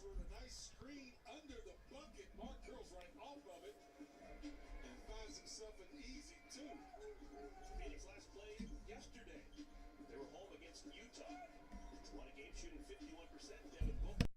for the nice screen under the bucket. Mark curls right off of it and finds himself an easy two. Phoenix last played yesterday. They were home against Utah. Won a game shooting 51%. Devin Booker.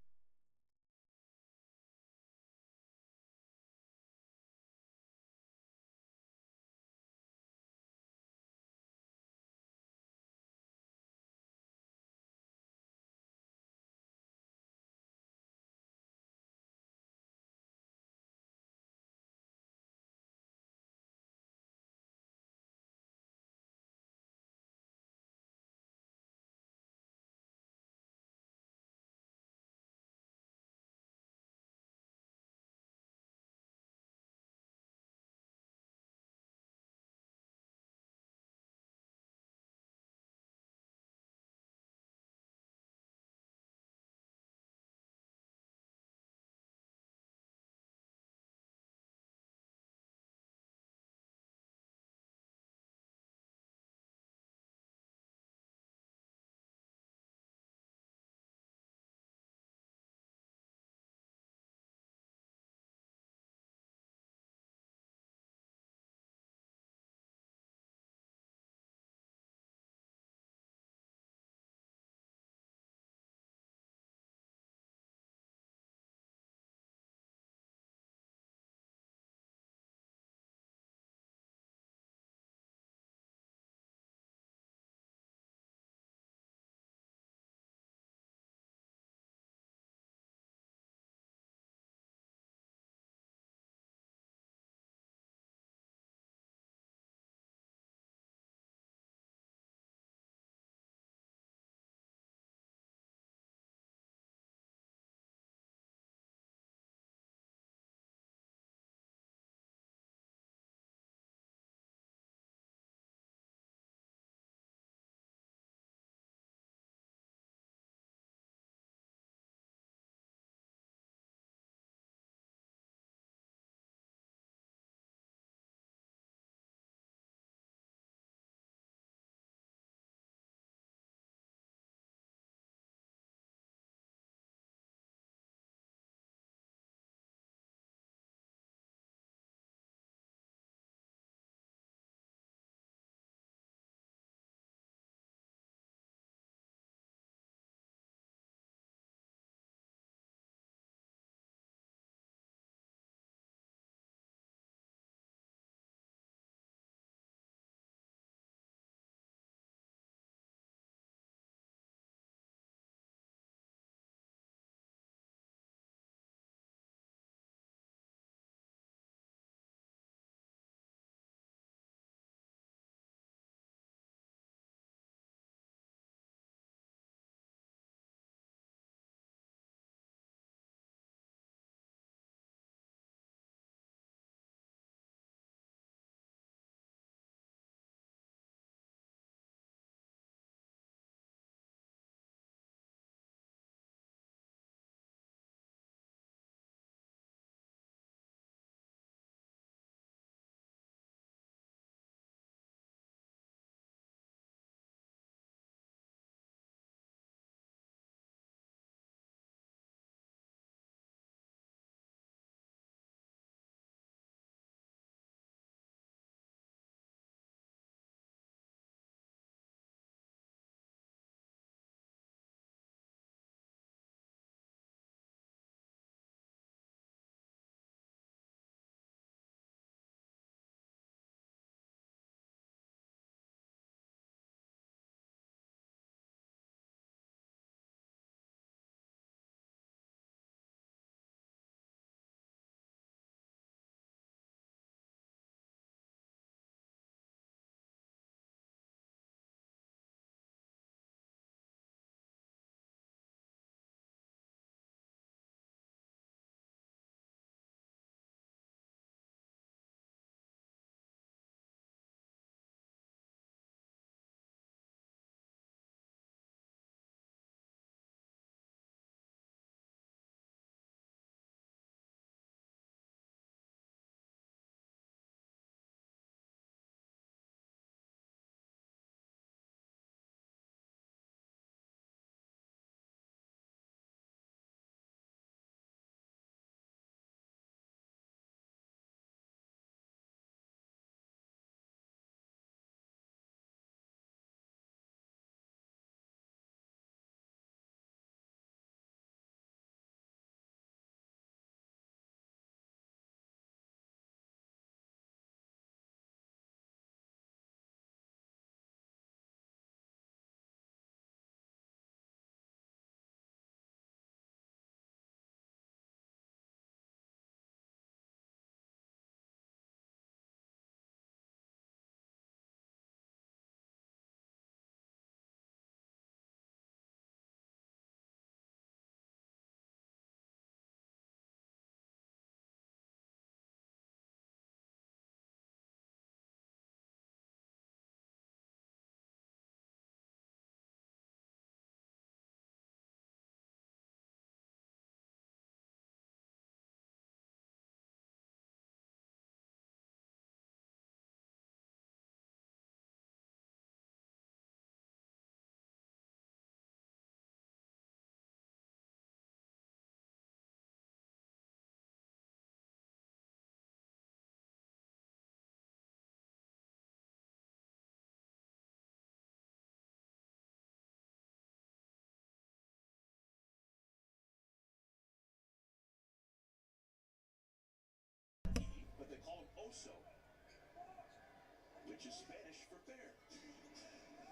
which is Spanish for bear.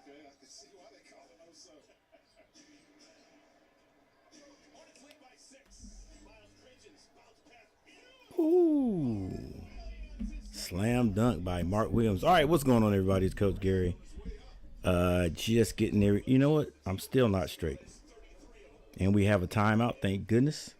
Okay, I can see why they call him so. Hornets lead by 6. Miles Bridges bounce pass. Ooh. Slam dunk by Mark Williams. All right, what's going on, everybody? It's Coach Gary. Just getting there. You know what? I'm still not straight. And we have a timeout, thank goodness.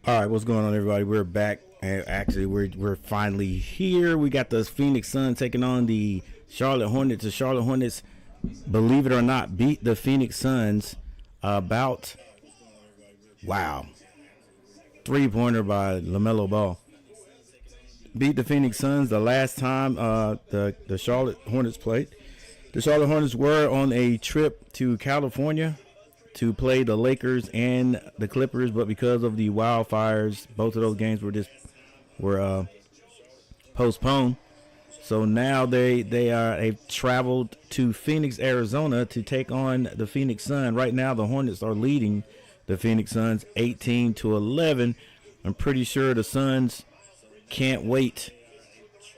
All right, what's going on, everybody? We're back, and actually, we're finally here. We got the Phoenix Suns taking on the Charlotte Hornets. The Charlotte Hornets, believe it or not, beat the Phoenix Suns about 3-pointer by LaMelo Ball. Beat the Phoenix Suns the last time the Charlotte Hornets played. The Charlotte Hornets were on a trip to California to play the Lakers and the Clippers, but because of the wildfires, both of those games were postponed. So now they've traveled to Phoenix, Arizona to take on the Phoenix Suns. Right now the Hornets are leading the Phoenix Suns 18-11. I'm pretty sure the Suns can't wait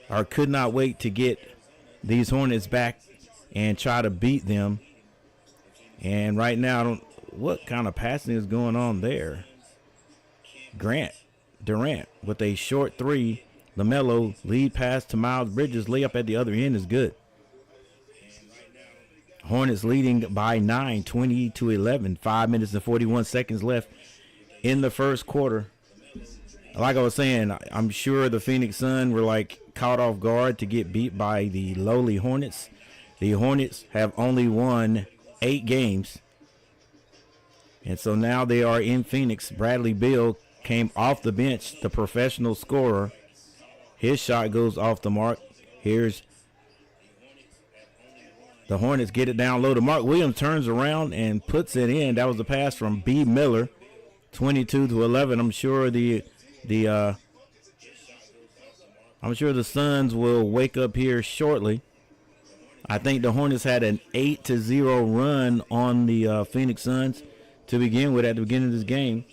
or could not wait to get these Hornets back and try to beat them. And right now, what kind of passing is going on there? Durant with a short three. LaMelo lead pass to Miles Bridges. Layup at the other end is good. Hornets leading by 9, 20-11. 5 minutes and 41 seconds left in the first quarter. Like I was saying, I'm sure the Phoenix Suns were like caught off guard to get beat by the lowly Hornets. The Hornets have only won 8 games. And so now they are in Phoenix. Bradley Beal came off the bench, the professional scorer. His shot goes off the mark. Here's the Hornets get it down low to Mark Williams, turns around and puts it in. That was a pass from B. Miller, 22-11. I'm sure the Suns will wake up here shortly. I think the Hornets had an 8-0 run on the Phoenix Suns to begin with at the beginning of this game.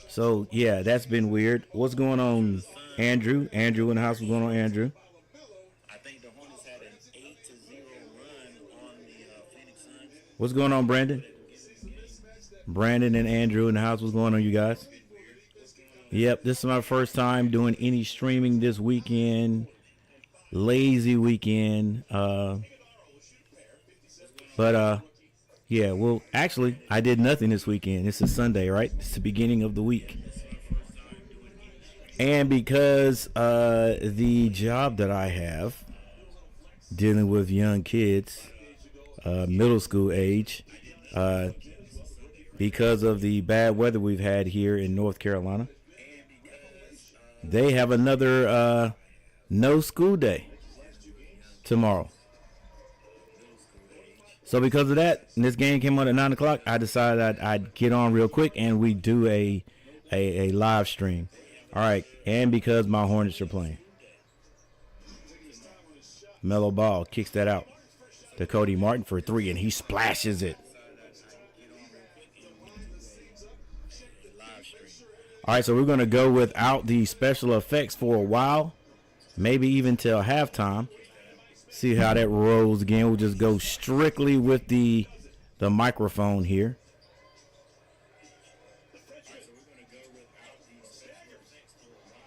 So, yeah, that's been weird. What's going on, Andrew? Andrew in the house. What's going on, Andrew? I think the Hornets had an 8-0 run on the Phoenix Suns. What's going on, Brandon? Brandon and Andrew in the house. What's going on, you guys? Yep, this is my first time doing any streaming this weekend. Lazy weekend. Yeah, well, actually, I did nothing this weekend. This is Sunday, right? It's the beginning of the week. And because the job that I have, dealing with young kids, middle school age, because of the bad weather we've had here in North Carolina, they have another no school day tomorrow. So because of that, and this game came on at 9 o'clock, I decided I'd get on real quick and we do a live stream. All right, and because my Hornets are playing. Mellow Ball kicks that out to Cody Martin for 3, and he splashes it. All right, so we're going to go without the special effects for a while, maybe even till halftime. See how that rolls again. We'll just go strictly with the microphone here.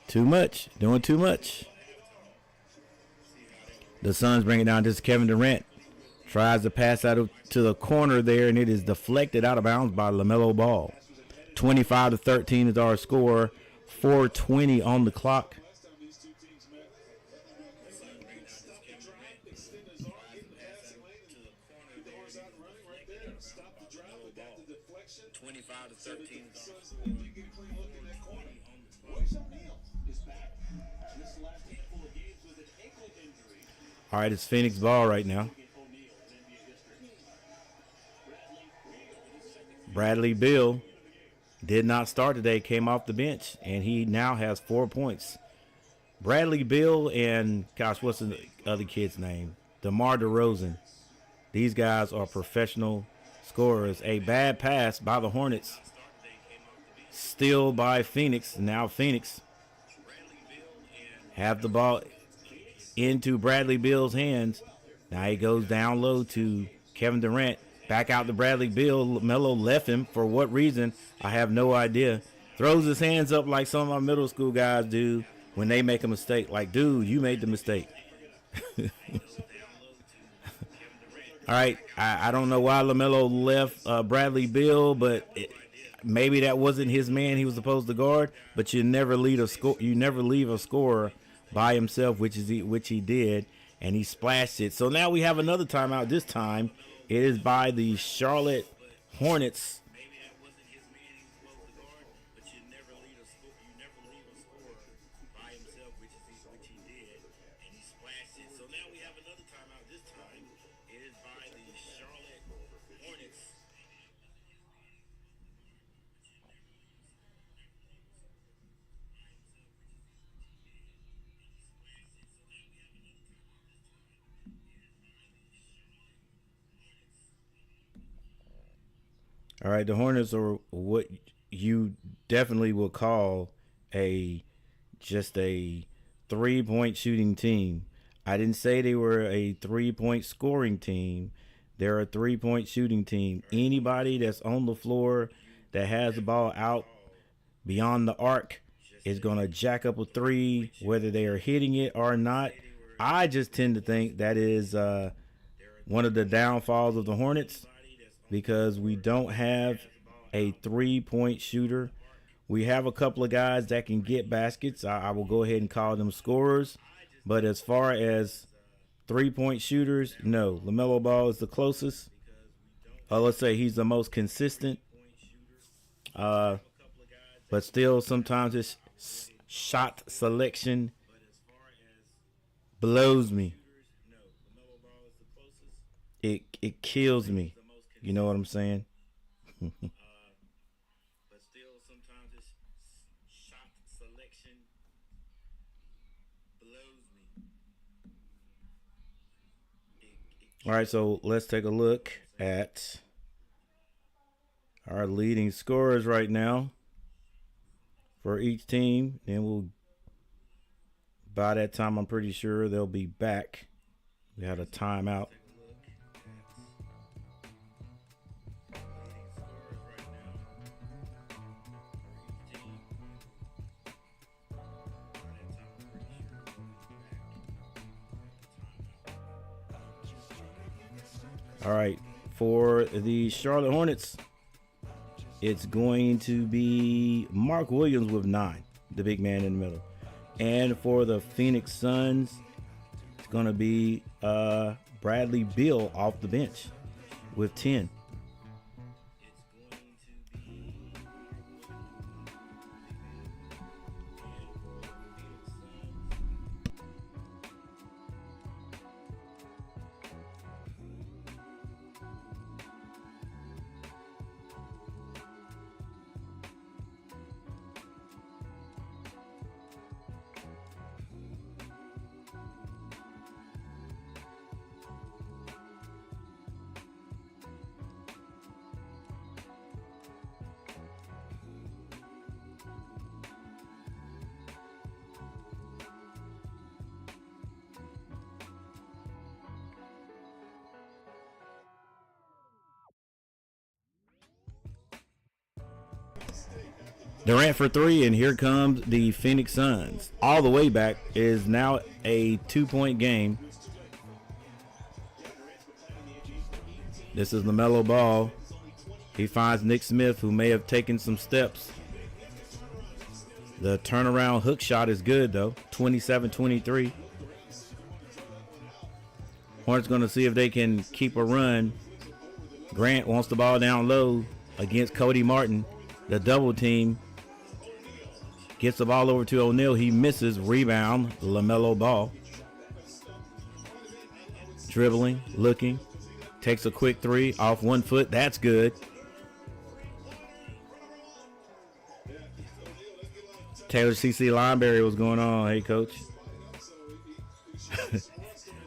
Too much. Doing too much. The Suns bring it down. This is Kevin Durant. Tries to pass out to the corner there, and it is deflected out of bounds by LaMelo Ball. 25-13 is our score. 4:20 on the clock. All right, it's Phoenix ball right now. Bradley Beal did not start today, came off the bench, and he now has 4 points. Bradley Beal and, gosh, what's the other kid's name? DeMar DeRozan. These guys are professional scorers. A bad pass by the Hornets. Still by Phoenix. Now Phoenix have the ball into Bradley Beal's hands. Now he goes down low to Kevin Durant. Back out to Bradley Beal. Melo left him for what reason? I have no idea. Throws his hands up like some of my middle school guys do when they make a mistake. Like, dude, you made the mistake. All right, I don't know why LaMelo left Bradley Beal, but maybe that wasn't his man he was supposed to guard. But you never leave a scorer by himself, which he did, and he splashed it. So now we have another timeout. This time it is by the Charlotte Hornets. All right, the Hornets are what you definitely will call just a 3-point shooting team. I didn't say they were a 3-point scoring team. They're a 3-point shooting team. Anybody that's on the floor that has the ball out beyond the arc is going to jack up a 3, whether they are hitting it or not. I just tend to think that is one of the downfalls of the Hornets because we don't have a 3-point shooter. We have a couple of guys that can get baskets. I will go ahead and call them scorers. But as far as 3-point shooters, no. LaMelo Ball is the closest. Let's say he's the most consistent. But still, sometimes his shot selection blows me. It kills me. You know what I'm saying? But still, sometimes his shot selection blows me. All right, so let's take a look at our leading scorers right now for each team. Then we'll, by that time, I'm pretty sure they'll be back. We had a timeout. All right, for the Charlotte Hornets, it's going to be Mark Williams with 9, the big man in the middle. And for the Phoenix Suns, it's going to be Bradley Beal off the bench with 10. Durant for 3, and here comes the Phoenix Suns. All the way back is now a 2-point game. This is LaMelo Ball. He finds Nick Smith, who may have taken some steps. The turnaround hook shot is good, though. 27-23. Hornets going to see if they can keep a run. Grant wants the ball down low against Cody Martin. The double team. Gets the ball over to O'Neal. He misses. Rebound. LaMelo Ball. Dribbling. Looking. Takes a quick 3 off 1 foot. That's good. Taylor C.C. Lineberry, what's going on? Hey, coach.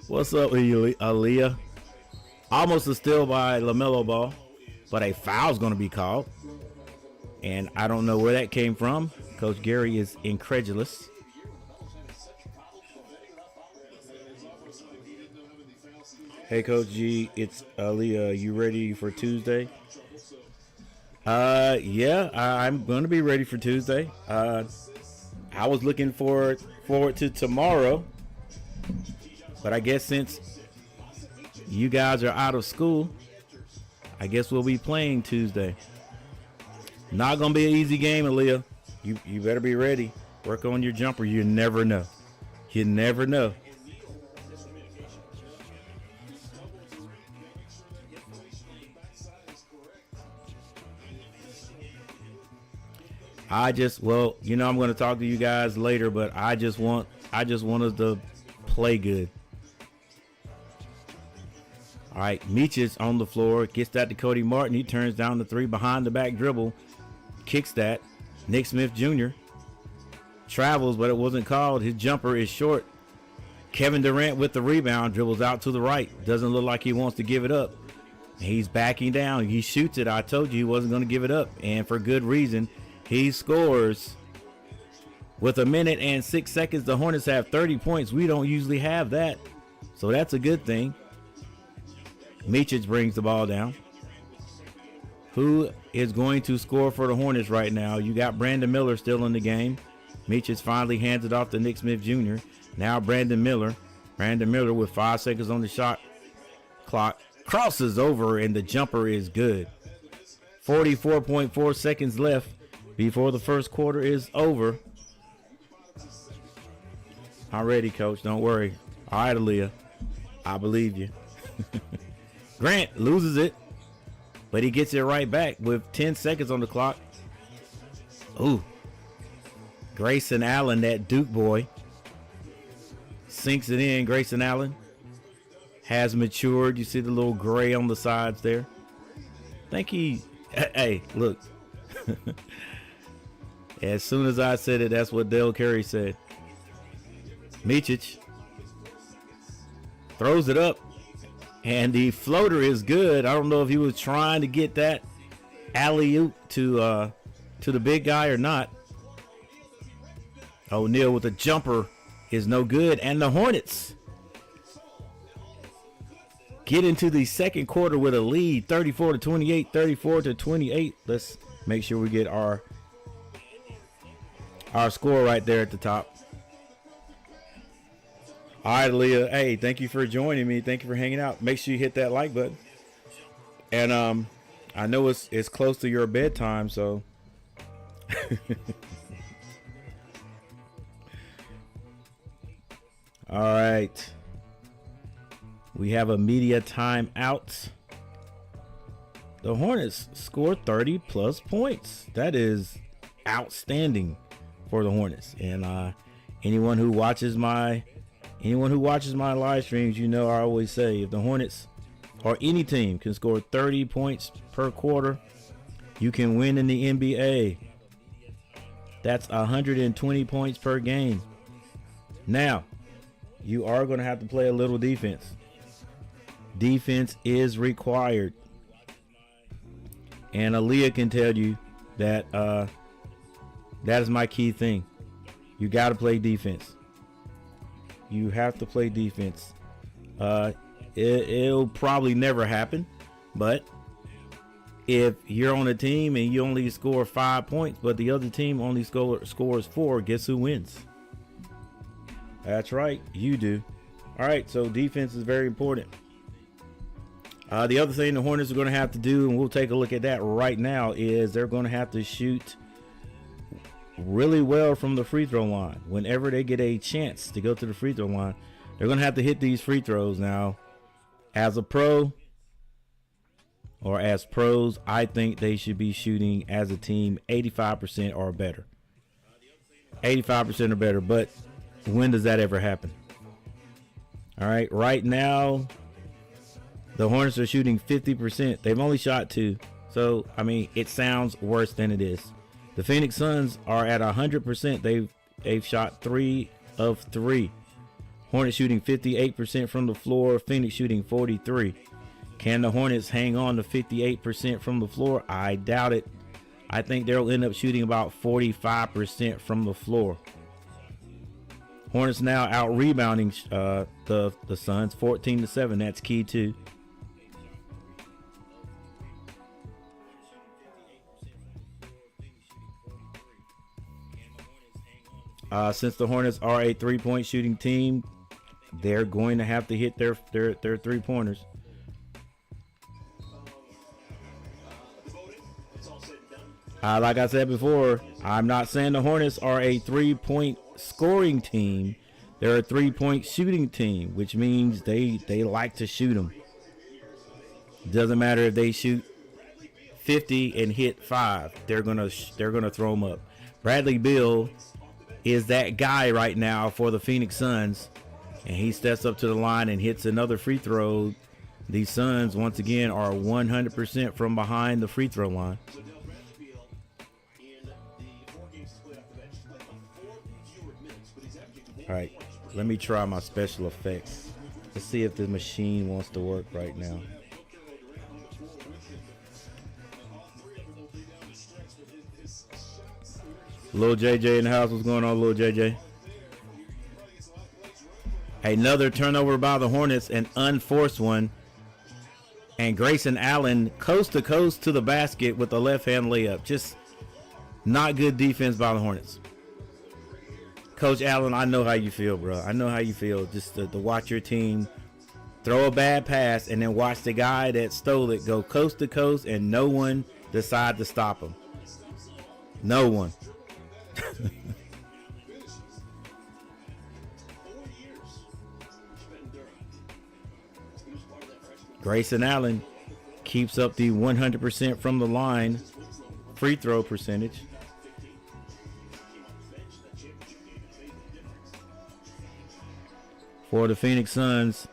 What's up, Aaliyah? Almost a steal by LaMelo Ball, but a foul's going to be called. And I don't know where that came from. Coach Gary is incredulous. Hey, Coach G, it's Aaliyah. You ready for Tuesday? Yeah, I'm going to be ready for Tuesday. I was looking forward to tomorrow, but I guess since you guys are out of school, I guess we'll be playing Tuesday. Not going to be an easy game, Aaliyah. You better be ready. Work on your jumper. You never know. You never know. Well, you know, I'm going to talk to you guys later, but I just want us to play good. All right, Meech's on the floor, gets that to Cody Martin. He turns down the 3 behind the back dribble, kicks that. Nick Smith Jr. travels, but it wasn't called. His jumper is short. Kevin Durant with the rebound, dribbles out to the right. Doesn't look like he wants to give it up. He's backing down. He shoots it. I told you he wasn't going to give it up, and for good reason. He scores. With 1 minute and 6 seconds, the Hornets have 30 points. We don't usually have that, so that's a good thing. Meechich brings the ball down. Who is going to score for the Hornets right now? You got Brandon Miller still in the game. Meechich finally hands it off to Nick Smith Jr. Now Brandon Miller. Brandon Miller with 5 seconds on the shot clock. crosses over, and the jumper is good. 44.4 seconds left before the first quarter is over. I'm ready, Coach. Don't worry. All right, Aaliyah. I believe you. Grant loses it, but he gets it right back with 10 seconds on the clock. Ooh. Grayson Allen, that Duke boy, sinks it in. Grayson Allen has matured. You see the little gray on the sides there. I think he, hey, look. As soon as I said it, that's what Dale Carey said. Micic throws it up, and the floater is good. I don't know if he was trying to get that alley-oop to the big guy or not. O'Neal with a jumper is no good, and the Hornets get into the second quarter with a lead, 34-28, 34-28. Let's make sure we get our score right there at the top. All right, Leah. Hey, thank you for joining me. Thank you for hanging out. Make sure you hit that like button. And I know it's close to your bedtime, so all right. We have a media timeout. The Hornets scored 30 plus points. That is outstanding for the Hornets. And anyone who watches my live streams, you know I always say if the Hornets or any team can score 30 points per quarter, you can win in the NBA. That's 120 points per game. Now, you are going to have to play a little defense. Defense is required. And Aaliyah can tell you that that is my key thing. You got to play defense. You have to play defense. It'll probably never happen, but if you're on a team and you only score 5 points, but the other team only scores 4, guess who wins? That's right, you do. All right, so defense is very important. The other thing the Hornets are going to have to do, and we'll take a look at that right now, is they're going to have to shoot really well from the free throw line. Whenever they get a chance to go to the free throw line, they're going to have to hit these free throws. Now, as a pro, or as pros, I think they should be shooting as a team 85% or better. 85% or better, but when does that ever happen? All right, right now, the Hornets are shooting 50%. They've only shot 2. So, I mean, it sounds worse than it is. The Phoenix Suns are at 100%. They've shot 3 of 3. Hornets shooting 58% from the floor. Phoenix shooting 43%. Can the Hornets hang on to 58% from the floor? I doubt it. I think they'll end up shooting about 45% from the floor. Hornets now out rebounding the Suns 14-7. That's key too. Since the Hornets are a 3-point shooting team, they're going to have to hit their 3-pointers. Like I said before, I'm not saying the Hornets are a 3-point scoring team. They're a 3-point shooting team, which means they like to shoot them. Doesn't matter if they shoot 50 and hit 5. They're gonna throw them up. Bradley Beal is that guy right now for the Phoenix Suns, and he steps up to the line and hits another free throw. These Suns once again are 100% from behind the free throw line. All right, let me try my special effects. Let's see if the machine wants to work right now. Lil JJ in the house. What's going on, Lil JJ? Another turnover by the Hornets, an unforced one. And Grayson Allen coast to coast to the basket with a left-hand layup. Just not good defense by the Hornets. Coach Allen, I know how you feel, bro. I know how you feel. Just to watch your team throw a bad pass, and then watch the guy that stole it go coast to coast, and no one decide to stop him. No one. 4 years. Spent in Durham. He was part of that freshman. Grayson Allen keeps up the 100% from the line free throw percentage. For the Phoenix Suns,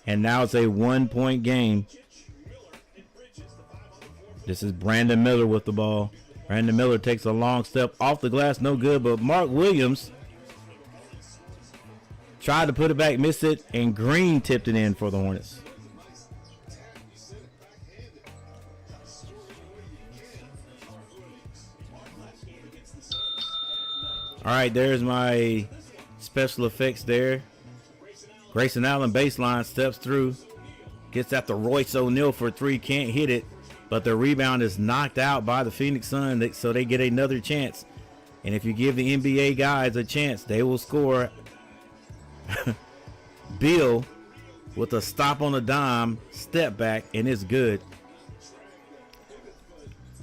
and now it's a 1-point game. This is Brandon Miller with the ball. Brandon Miller takes a long step off the glass, no good, but Mark Williams tried to put it back, missed it, and Green tipped it in for the Hornets. All right, there's my special effects there. Grayson Allen baseline, steps through, gets at the Royce O'Neal for 3, can't hit it, but the rebound is knocked out by the Phoenix Suns, so they get another chance. And if you give the NBA guys a chance, they will score. Beal with a stop on a dime, step back, and it's good.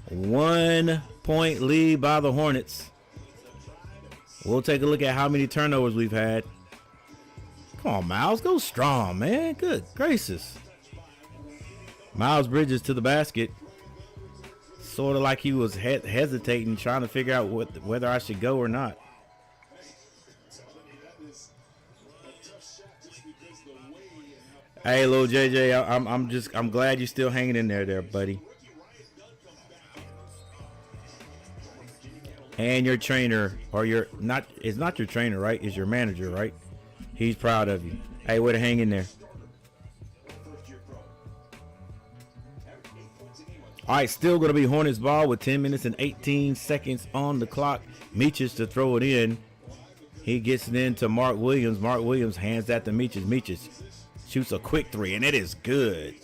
1 point lead by the Hornets. We'll take a look at how many turnovers we've had. Come on, Miles. Go strong, man. Good gracious. Miles Bridges to the basket. Sort of like he was hesitating, trying to figure out whether I should go or not. Hey, little JJ, I'm glad you're still hanging in there, buddy. And your trainer, or it's not your trainer, right? It's your manager, right? He's proud of you. Hey, way to hang in there. All right, still going to be Hornets ball with 10 minutes and 18 seconds on the clock. Meaches to throw it in. He gets it into Mark Williams. Mark Williams hands that to Meaches. Meaches shoots a quick 3, and it is good.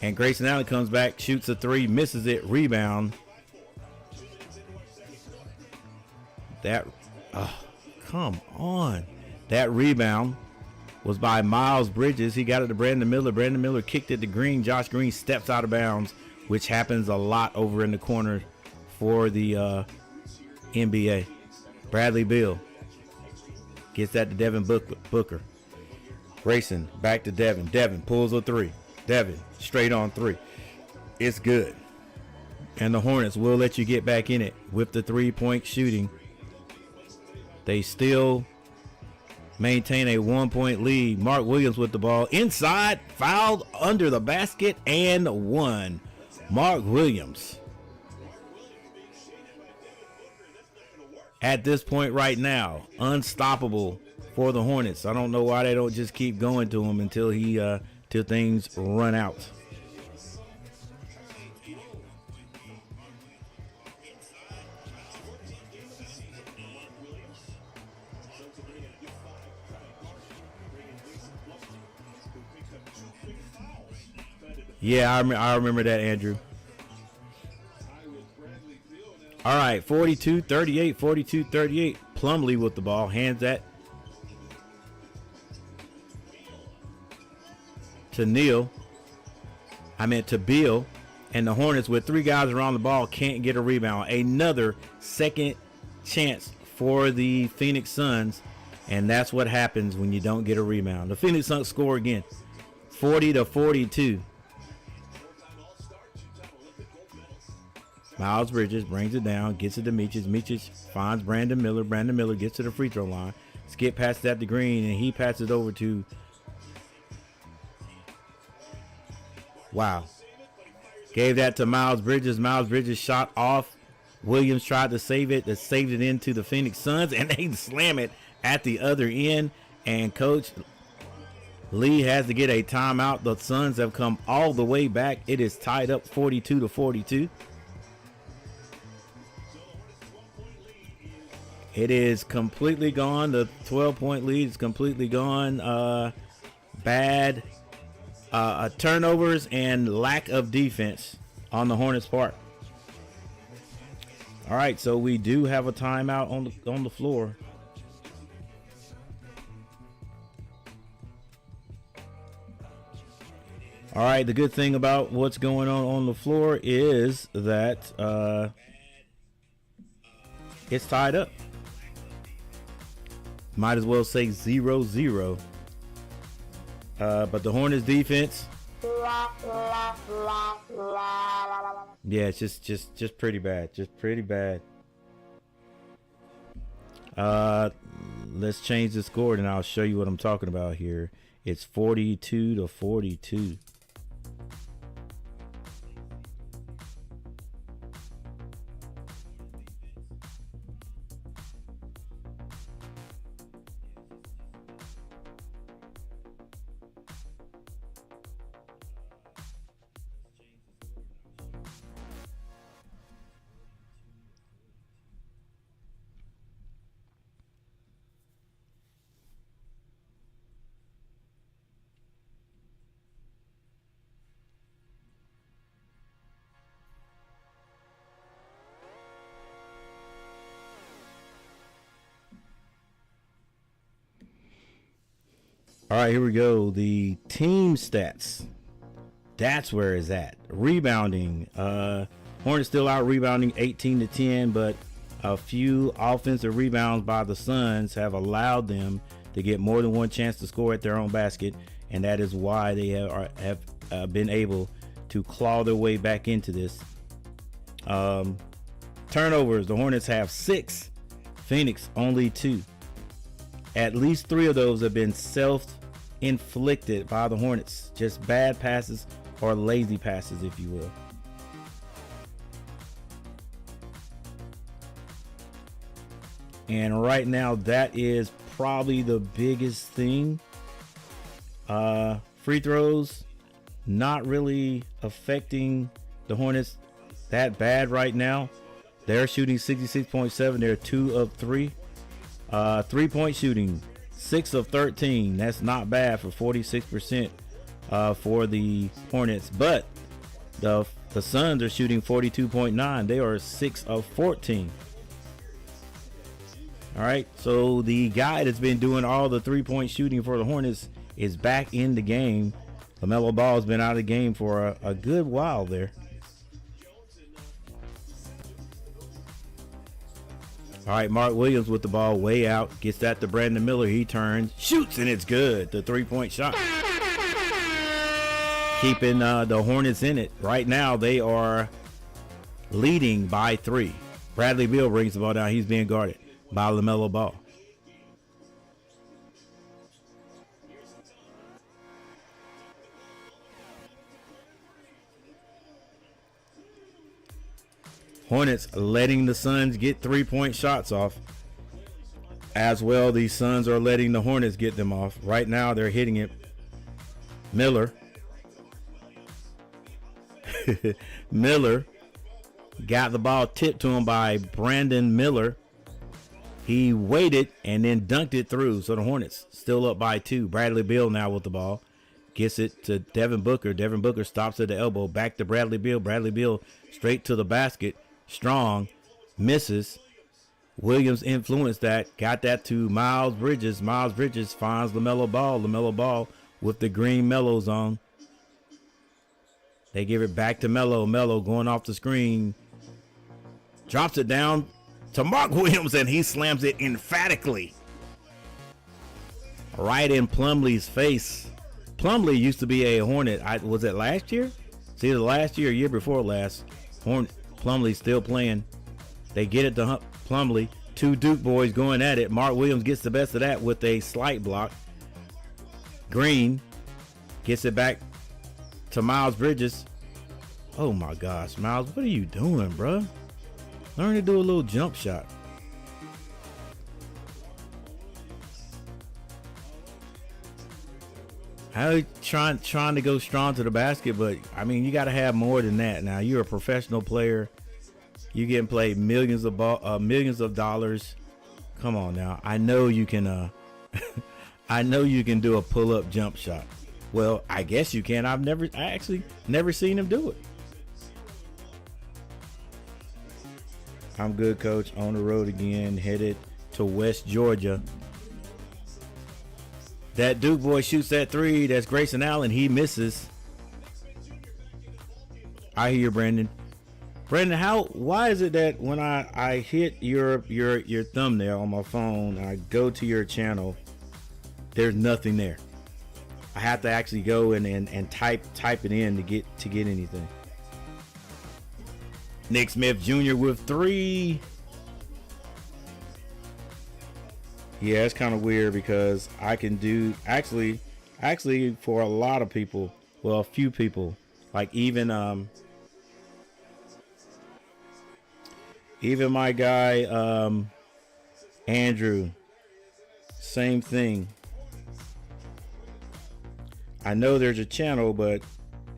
And Grayson Allen comes back, shoots a 3, misses it, rebound. Come on. That rebound was by Miles Bridges. He got it to Brandon Miller. Brandon Miller kicked it to Green. Josh Green steps out of bounds, which happens a lot over in the corner for the NBA. Bradley Beal gets that to Devin Booker. Grayson back to Devin. Devin pulls a 3. Devin straight on 3. It's good. And the Hornets will let you get back in it with the 3-point shooting. They still maintain a 1-point lead. Mark Williams with the ball inside, fouled under the basket, and 1. Mark Williams. At this point right now, unstoppable for the Hornets. I don't know why they don't just keep going to him until till things run out. Yeah, I remember that, Andrew. All right, 42-38, 42-38. Plumlee with the ball, hands that to Beal. And the Hornets, with 3 guys around the ball, can't get a rebound. Another second chance for the Phoenix Suns, and that's what happens when you don't get a rebound. The Phoenix Suns score again, 40-42. Miles Bridges brings it down, gets it to Meaches. Meaches finds Brandon Miller. Brandon Miller gets to the free throw line. Skip passes that to Green, and he passes it over to... Wow. Gave that to Miles Bridges. Miles Bridges shot off. Williams tried to save it. That saved it into the Phoenix Suns, and they slam it at the other end. And Coach Lee has to get a timeout. The Suns have come all the way back. It is tied up 42-42. It is completely gone. The 12-point lead is completely gone. Bad turnovers and lack of defense on the Hornets' part. All right, so we do have a timeout on the floor. All right, the good thing about what's going on the floor is that it's tied up. Might as well say 0-0. But the Hornets defense, yeah, it's just pretty bad. Just pretty bad. Let's change the score and I'll show you what I'm talking about here. It's 42-42. All right, here we go. The team stats. That's where it's at. Rebounding. Hornets still out rebounding 18-10, but a few offensive rebounds by the Suns have allowed them to get more than one chance to score at their own basket, and that is why they have been able to claw their way back into this. Turnovers. The Hornets have 6. Phoenix only 2. At least 3 of those have been self-inflicted by the Hornets. Just bad passes or lazy passes, if you will. And right now, that is probably the biggest thing. Free throws, not really affecting the Hornets that bad right now. They're shooting 66.7. They're 2 of 3. 3-point shooting, 6 of 13. That's not bad for 46% for the Hornets. But the Suns are shooting 42.9. They are 6 of 14. All right, so the guy that's been doing all the 3-point shooting for the Hornets is back in the game. LaMelo Ball has been out of the game for a good while there. All right, Mark Williams with the ball way out. Gets that to Brandon Miller. He turns, shoots, and it's good. The 3-point shot. Keeping the Hornets in it. Right now, they are leading by 3. Bradley Beal brings the ball down. He's being guarded by LaMelo Ball. Hornets letting the Suns get 3-point shots off. As well, the Suns are letting the Hornets get them off. Right now, they're hitting it. Miller. Miller got the ball tipped to him by Brandon Miller. He waited and then dunked it through. So the Hornets still up by 2. Bradley Beal now with the ball. Gets it to Devin Booker. Devin Booker stops at the elbow. Back to Bradley Beal. Bradley Beal straight to the basket. Strong. Misses. Williams influenced that. Got that to Miles Bridges. Miles Bridges finds LaMelo Ball. LaMelo Ball with the green Melos on. They give it back to Melo. Melo going off the screen. Drops it down to Mark Williams, and he slams it emphatically right in Plumlee's face. Plumlee used to be a Hornet. Was it last year? It's either last year or year before last. Plumlee still playing. They get it to Plumlee. 2 Duke boys going at it. Mark Williams gets the best of that with a slight block. Green gets it back to Miles Bridges. Oh my gosh, Miles, what are you doing, bro? Learn to do a little jump shot. How you trying to go strong to the basket, but I mean, you got to have more than that. Now you're a professional player. You getting paid millions of dollars. Come on now. I know you can. I know you can do a pull-up jump shot. Well, I guess you can. I actually never seen him do it. I'm good, coach. On the road again, headed to West Georgia. That Duke boy shoots that three. That's Grayson Allen. He misses. I hear you, Brandon. Brandon, why is it that when I hit your thumbnail on my phone, I go to your channel, there's nothing there? I have to actually go and type it in to get anything. Nick Smith Jr. with three. Yeah, it's kind of weird because I can do actually for a lot of people, well, a few people, like even my guy Andrew, same thing. I know there's a channel, but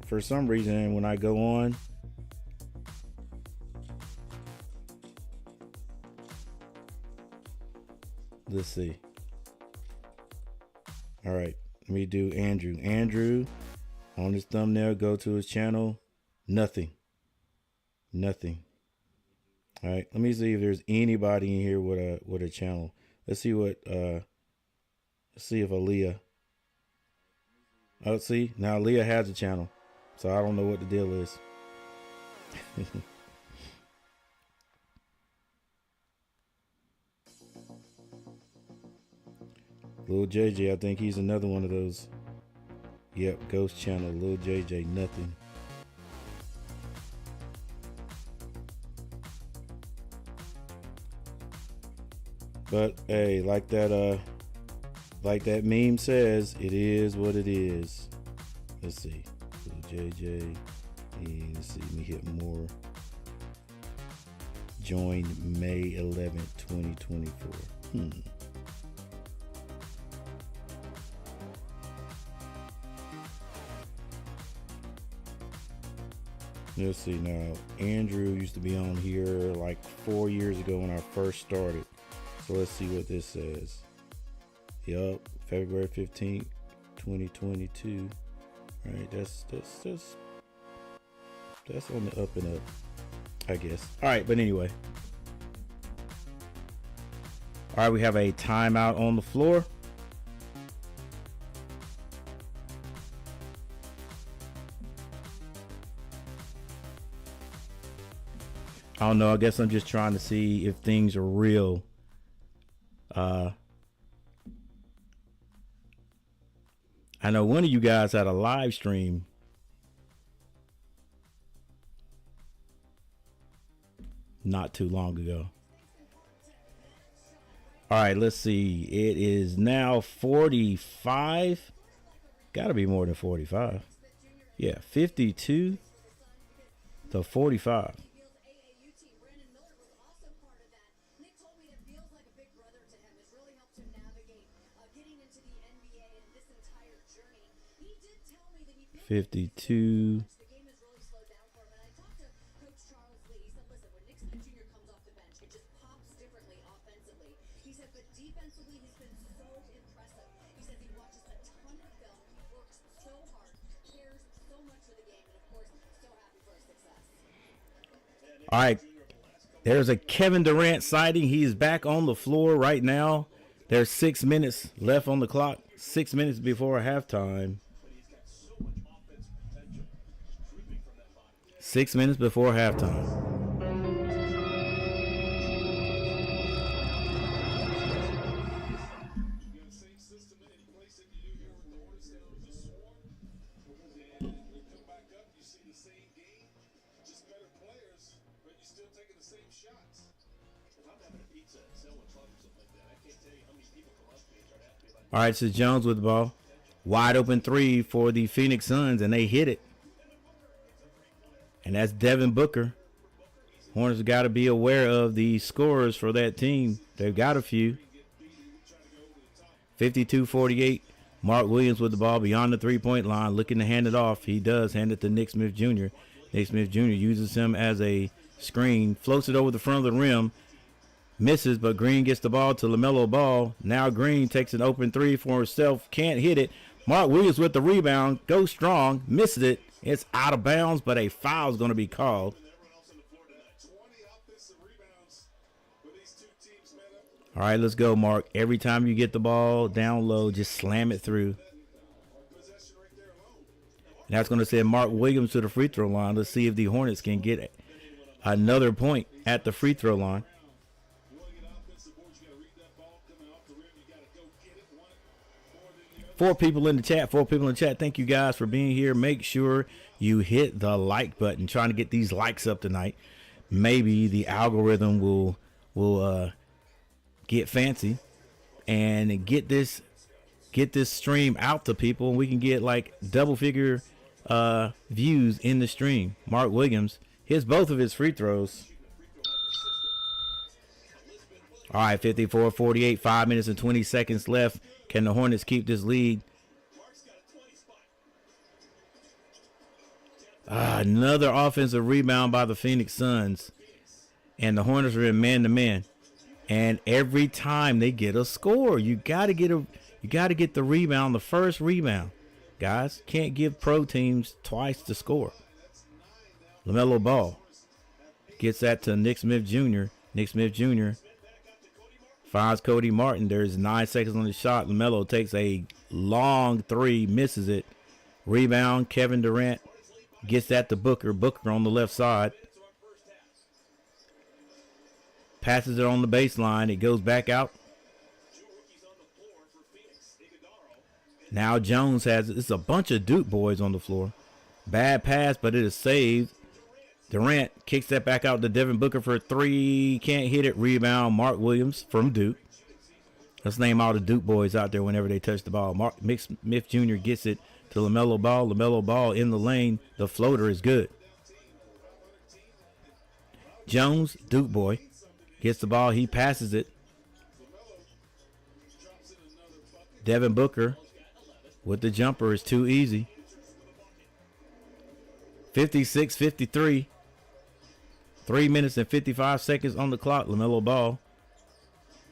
for some reason when I go on, let's see. All right, let me do Andrew. Andrew on his thumbnail, go to his channel. Nothing. All right, let me see if there's anybody in here with a channel. Let's see what let's see if Aaliyah. Oh, see, now Aaliyah has a channel, so I don't know what the deal is. Lil JJ, I think he's another one of those. Yep, ghost channel. Lil JJ, nothing. But hey, like that meme says, it is what it is. Let's see. Lil JJ. Let's see. Let me hit more. Join May 11th, 2024. Let's see now. Andrew used to be on here like 4 years ago when I first started. So let's see what this says. Yup, February 15th, 2022. All right, that's on the up and up, I guess. All right, but anyway. All right, we have a timeout on the floor. I don't know. I guess I'm just trying to see if things are real. I know one of you guys had a live stream not too long ago. All right, let's see. It is now 45. Got to be more than 45. Yeah, 52 to 45. Nick told me it feels like a big brother to him. It's really helped him navigate getting into the NBA and this entire journey. He did tell me that he feels 52. the game has really slowed down for him. And I talked to Coach Charles Lee. He said, listen, when Nick Smith Jr. comes off the bench, it just pops differently offensively. He said, but defensively, he's been so impressive. He says he watches a ton of film. He works so hard, cares so much for the game, and of course, so happy for his success. All right. There's a Kevin Durant sighting. He's back on the floor right now. There's 6 minutes left on the clock. 6 minutes before halftime. 6 minutes before halftime. You got the same system in place that you do here with the Hornets that are just swarm. And you come back up, you see the same game, just better players, but you're still taking the same shots. If I'm having a pizza at Selma Truck or something like that, I can't tell you how many people come up to me and try to ask me about All right, so Jones with the ball. Wide open three for the Phoenix Suns, and they hit it. And that's Devin Booker. Hornets got to be aware of the scorers for that team. They've got a few. 52-48. Mark Williams with the ball beyond the three-point line, looking to hand it off. He does hand it to Nick Smith Jr. Nick Smith Jr. uses him as a screen, floats it over the front of the rim, misses, but Green gets the ball to LaMelo Ball. Now Green takes an open three for himself, can't hit it. Mark Williams with the rebound, goes strong, misses it. It's out of bounds, but a foul is going to be called. And everyone else on the floor tonight, 20 offensive rebounds All right, let's go, Mark. Every time you get the ball down low, just slam it through. And that's going to send Mark Williams to the free throw line. Let's see if the Hornets can get another point at the free throw line. Four people in the chat. Thank you guys for being here. Make sure you hit the like button. Trying to get these likes up tonight. Maybe the algorithm will get fancy and get this stream out to people, and we can get like double figure views in the stream. Mark Williams hits both of his free throws. All right, 54-48, 5 minutes and 20 seconds left. Can the Hornets keep this lead? Another offensive rebound by the Phoenix Suns. And the Hornets are in man-to-man. And every time they get a score, you gotta get the rebound, the first rebound. Guys, can't give pro teams twice the score. LaMelo Ball gets that to Nick Smith Jr. Nick Smith Jr. finds Cody Martin. There's 9 seconds on the shot. LaMelo takes a long three, misses it. Rebound, Kevin Durant gets that to Booker. Booker on the left side. Passes it on the baseline. It goes back out. Now Jones has it. It's a bunch of Duke boys on the floor. Bad pass, but it is saved. Durant kicks that back out to Devin Booker for three. Can't hit it. Rebound, Mark Williams from Duke. Let's name all the Duke boys out there whenever they touch the ball. Nick Smith Jr. gets it to LaMelo Ball. LaMelo Ball in the lane. The floater is good. Jones, Duke boy, gets the ball. He passes it. Devin Booker with the jumper is too easy. 56-53. 3 minutes and 55 seconds on the clock. LaMelo Ball.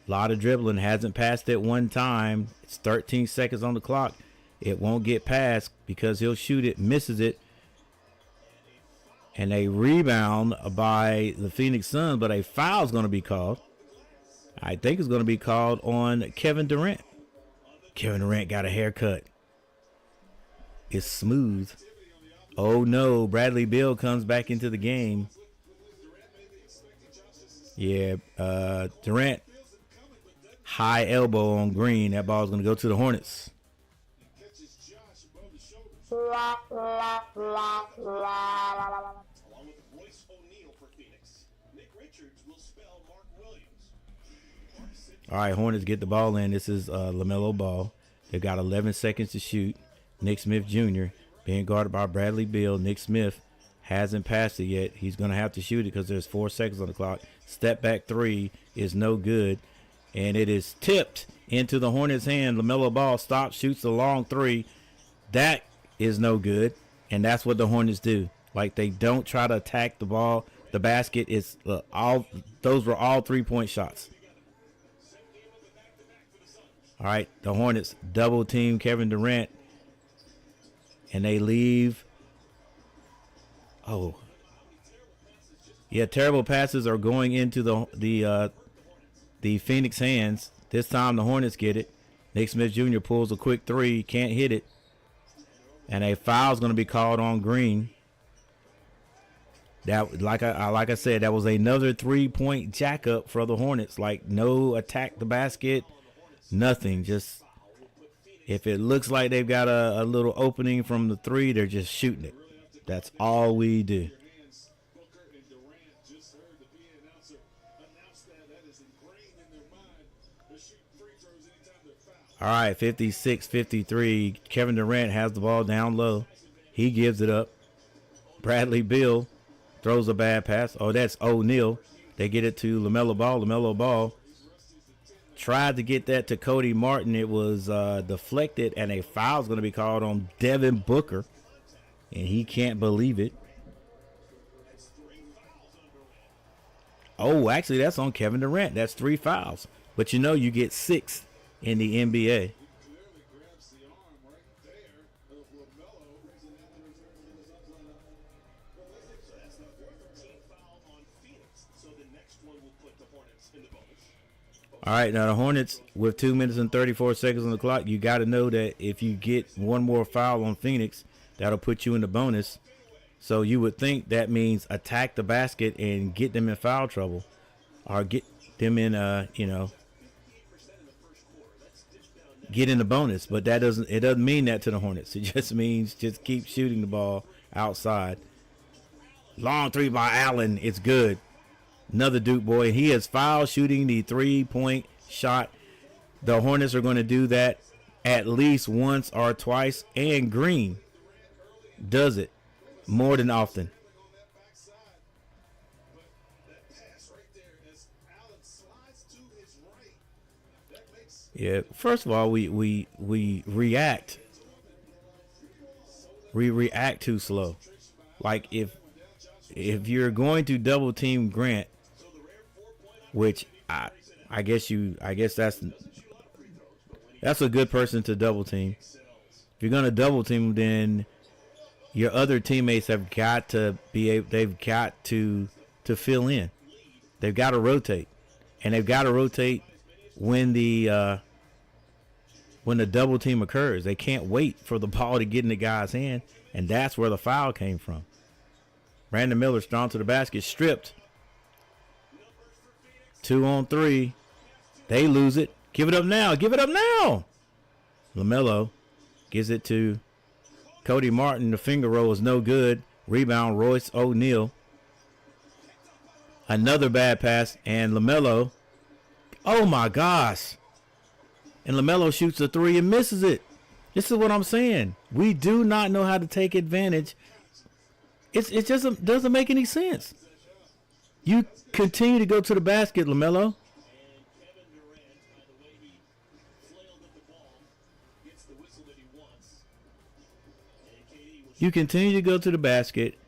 A lot of dribbling. Hasn't passed it one time. It's 13 seconds on the clock. It won't get past because he'll shoot it. Misses it. And a rebound by the Phoenix Suns. But a foul is going to be called. I think it's going to be called on Kevin Durant. Kevin Durant got a haircut. It's smooth. Oh no, Bradley Beal comes back into the game. Yeah, Durant, high elbow on Green. That ball's going to go to the Hornets. Along with Royce O'Neal for Phoenix. Nick Richards will spell Mark Williams. All right, Hornets get the ball in. This is LaMelo Ball. They've got 11 seconds to shoot. Nick Smith Jr. being guarded by Bradley Beal. Nick Smith hasn't passed it yet. He's going to have to shoot it because there's 4 seconds on the clock. Step back three is no good. And it is tipped into the Hornets' hand. LaMelo Ball stops, shoots the long three. That is no good. And that's what the Hornets do. Like, they don't try to attack the ball. The basket is those were all 3-point shots. All right, the Hornets double team Kevin Durant. And they leave. Oh. Yeah, terrible passes are going into the Phoenix hands. This time the Hornets get it. Nick Smith Jr. pulls a quick three. Can't hit it. And a foul is going to be called on Green. That, like I said, that was another 3-point jack up for the Hornets. Like, no attack the basket. Nothing. Just, if it looks like they've got a little opening from the three, they're just shooting it. That's all we do. All right, 56-53. Kevin Durant has the ball down low. He gives it up. Bradley Beal throws a bad pass. Oh, that's O'Neal. They get it to LaMelo Ball. LaMelo Ball tried to get that to Cody Martin. It was deflected, and a foul is going to be called on Devin Booker. And he can't believe it. Oh, actually, that's on Kevin Durant. That's 3 fouls. But you know you get 6 in the NBA. All right, now the Hornets with 2 minutes and 34 seconds on the clock, you got to know that if you get one more foul on Phoenix, that'll put you in the bonus. So you would think that means attack the basket and get them in foul trouble, or get them in, get in the bonus. But it doesn't mean that to the Hornets. It just means just keep shooting the ball outside. Long three by Allen. It's good. Another Duke boy. He is foul shooting the 3-point shot. The Hornets are going to do that at least once or twice. And Green does it more than often. Yeah, first of all, we react. We react too slow. Like if you're going to double team Grant, which I guess that's a good person to double team. If you're gonna double team, then your other teammates have got to they've got to fill in. They've got to rotate, and they've got to rotate when the double team occurs. They can't wait for the ball to get in the guy's hand, and that's where the foul came from. Brandon Miller strong to the basket, stripped. 2-on-3. They lose it. Give it up now. Give it up now. LaMelo gives it to Cody Martin. The finger roll is no good. Rebound, Royce O'Neal. Another bad pass, and LaMelo. Oh, my gosh. And LaMelo shoots a three and misses it. This is what I'm saying. We do not know how to take advantage. It just doesn't make any sense. You continue to go to the basket, LaMelo. You continue to go to the basket.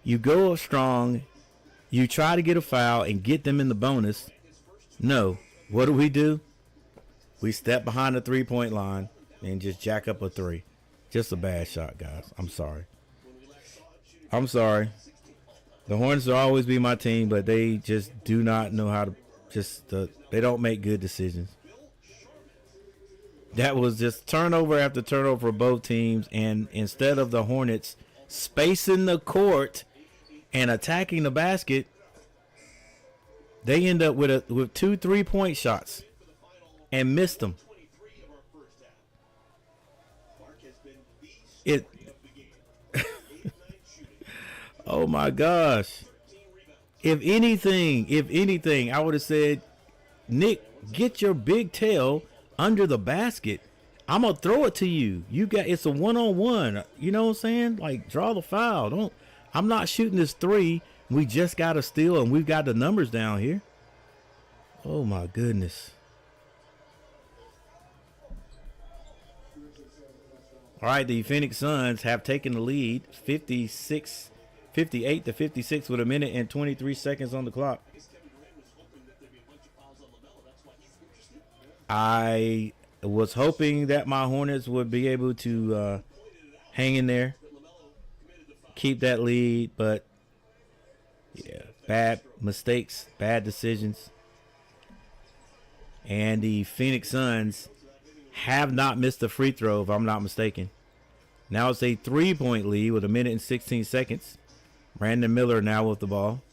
You go up strong. You try to get a foul and get them in the bonus. No. What do? We step behind the three-point line and just jack up a three. Just a bad shot, guys. I'm sorry. The Hornets will always be my team, but they just do not know how to they don't make good decisions. That was just turnover after turnover for both teams, and instead of the Hornets spacing the court and attacking the basket, they end up with 2 3-point shots and missed them. Oh my gosh. If anything, I would have said, Nick, get your big tail under the basket. I'm going to throw it to you. It's a one-on-one. You know what I'm saying? Like, draw the foul. I'm not shooting this three. We just got to steal, and we've got the numbers down here. Oh my goodness. All right, the Phoenix Suns have taken the lead 58 to 56 with a minute and 23 seconds on the clock. I was hoping that my Hornets would be able to hang in there, keep that lead, but yeah, bad mistakes, bad decisions. And the Phoenix Suns have not missed a free throw, if I'm not mistaken. Now it's a 3-point lead with a minute and 16 seconds. Brandon Miller now with the ball.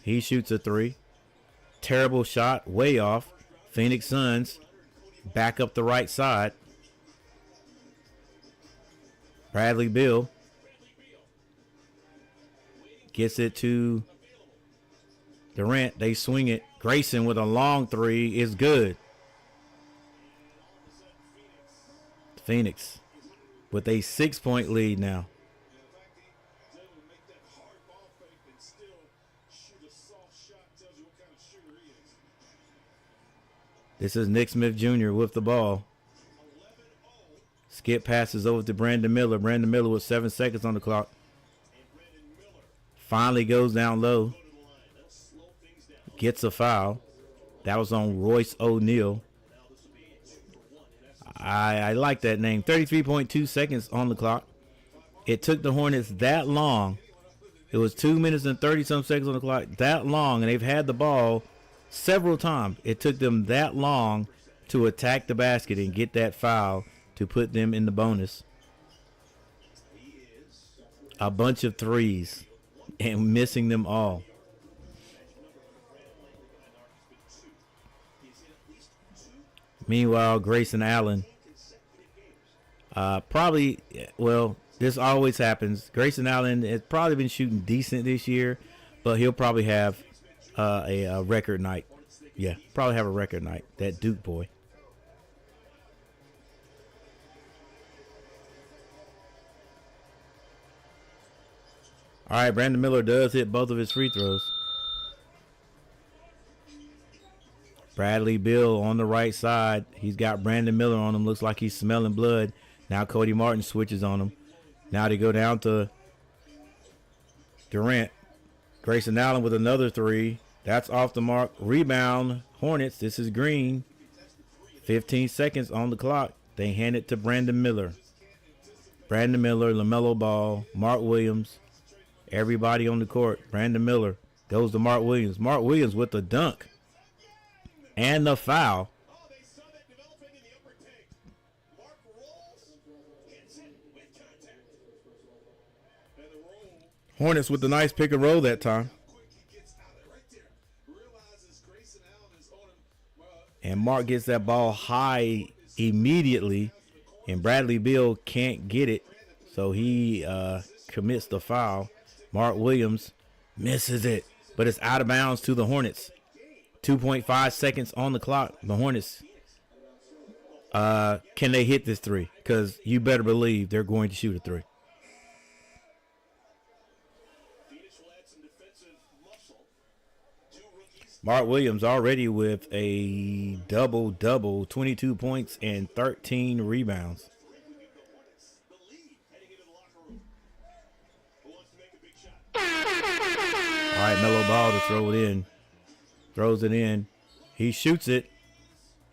He shoots a three. Terrible shot, way off. Phoenix Suns back up the right side. Bradley Beal gets it to Durant. They swing it. Grayson with a long three is good. Phoenix with a 6-point lead now. This is Nick Smith Jr. with the ball. Skip passes over to Brandon Miller. Brandon Miller with 7 seconds on the clock. Finally goes down low. Gets a foul. That was on Royce O'Neal. I like that name. 33.2 seconds on the clock. It took the Hornets that long. It was 2 minutes and 30-some seconds on the clock. That long, and they've had the ball several times. It took them that long to attack the basket and get that foul to put them in the bonus. A bunch of threes and missing them all. Meanwhile, Grayson Allen, this always happens. Grayson Allen has probably been shooting decent this year, but he'll probably have a record night. Yeah, probably have a record night. That Duke boy. All right, Brandon Miller does hit both of his free throws. Bradley Beal on the right side. He's got Brandon Miller on him. Looks like he's smelling blood. Now Cody Martin switches on him. Now they go down to Durant. Grayson Allen with another three. That's off the mark. Rebound. Hornets. This is Green. 15 seconds on the clock. They hand it to Brandon Miller. Brandon Miller, LaMelo Ball, Mark Williams. Everybody on the court. Brandon Miller goes to Mark Williams. Mark Williams with the dunk. And the foul. Oh, they saw that developing in the upper tank. Mark rolls, hits it with contact. And the roll, Hornets with the nice pick and roll that time. quick he gets out of it right there. Realizes Grayson Allen is on him. And Mark gets that ball high immediately. And Bradley Beal can't get it. So he commits the foul. Mark Williams misses it. But it's out of bounds to the Hornets. 2.5 seconds on the clock. The Hornets, can they hit this three? Because you better believe they're going to shoot a three. Phoenix will add some defensive muscle. Two rookies. Mark Williams already with a double-double, 22 points and 13 rebounds. The lead heading into the locker room. Who wants to make a big shot? All right, Melo Ball to throw it in. Throws it in. He shoots it.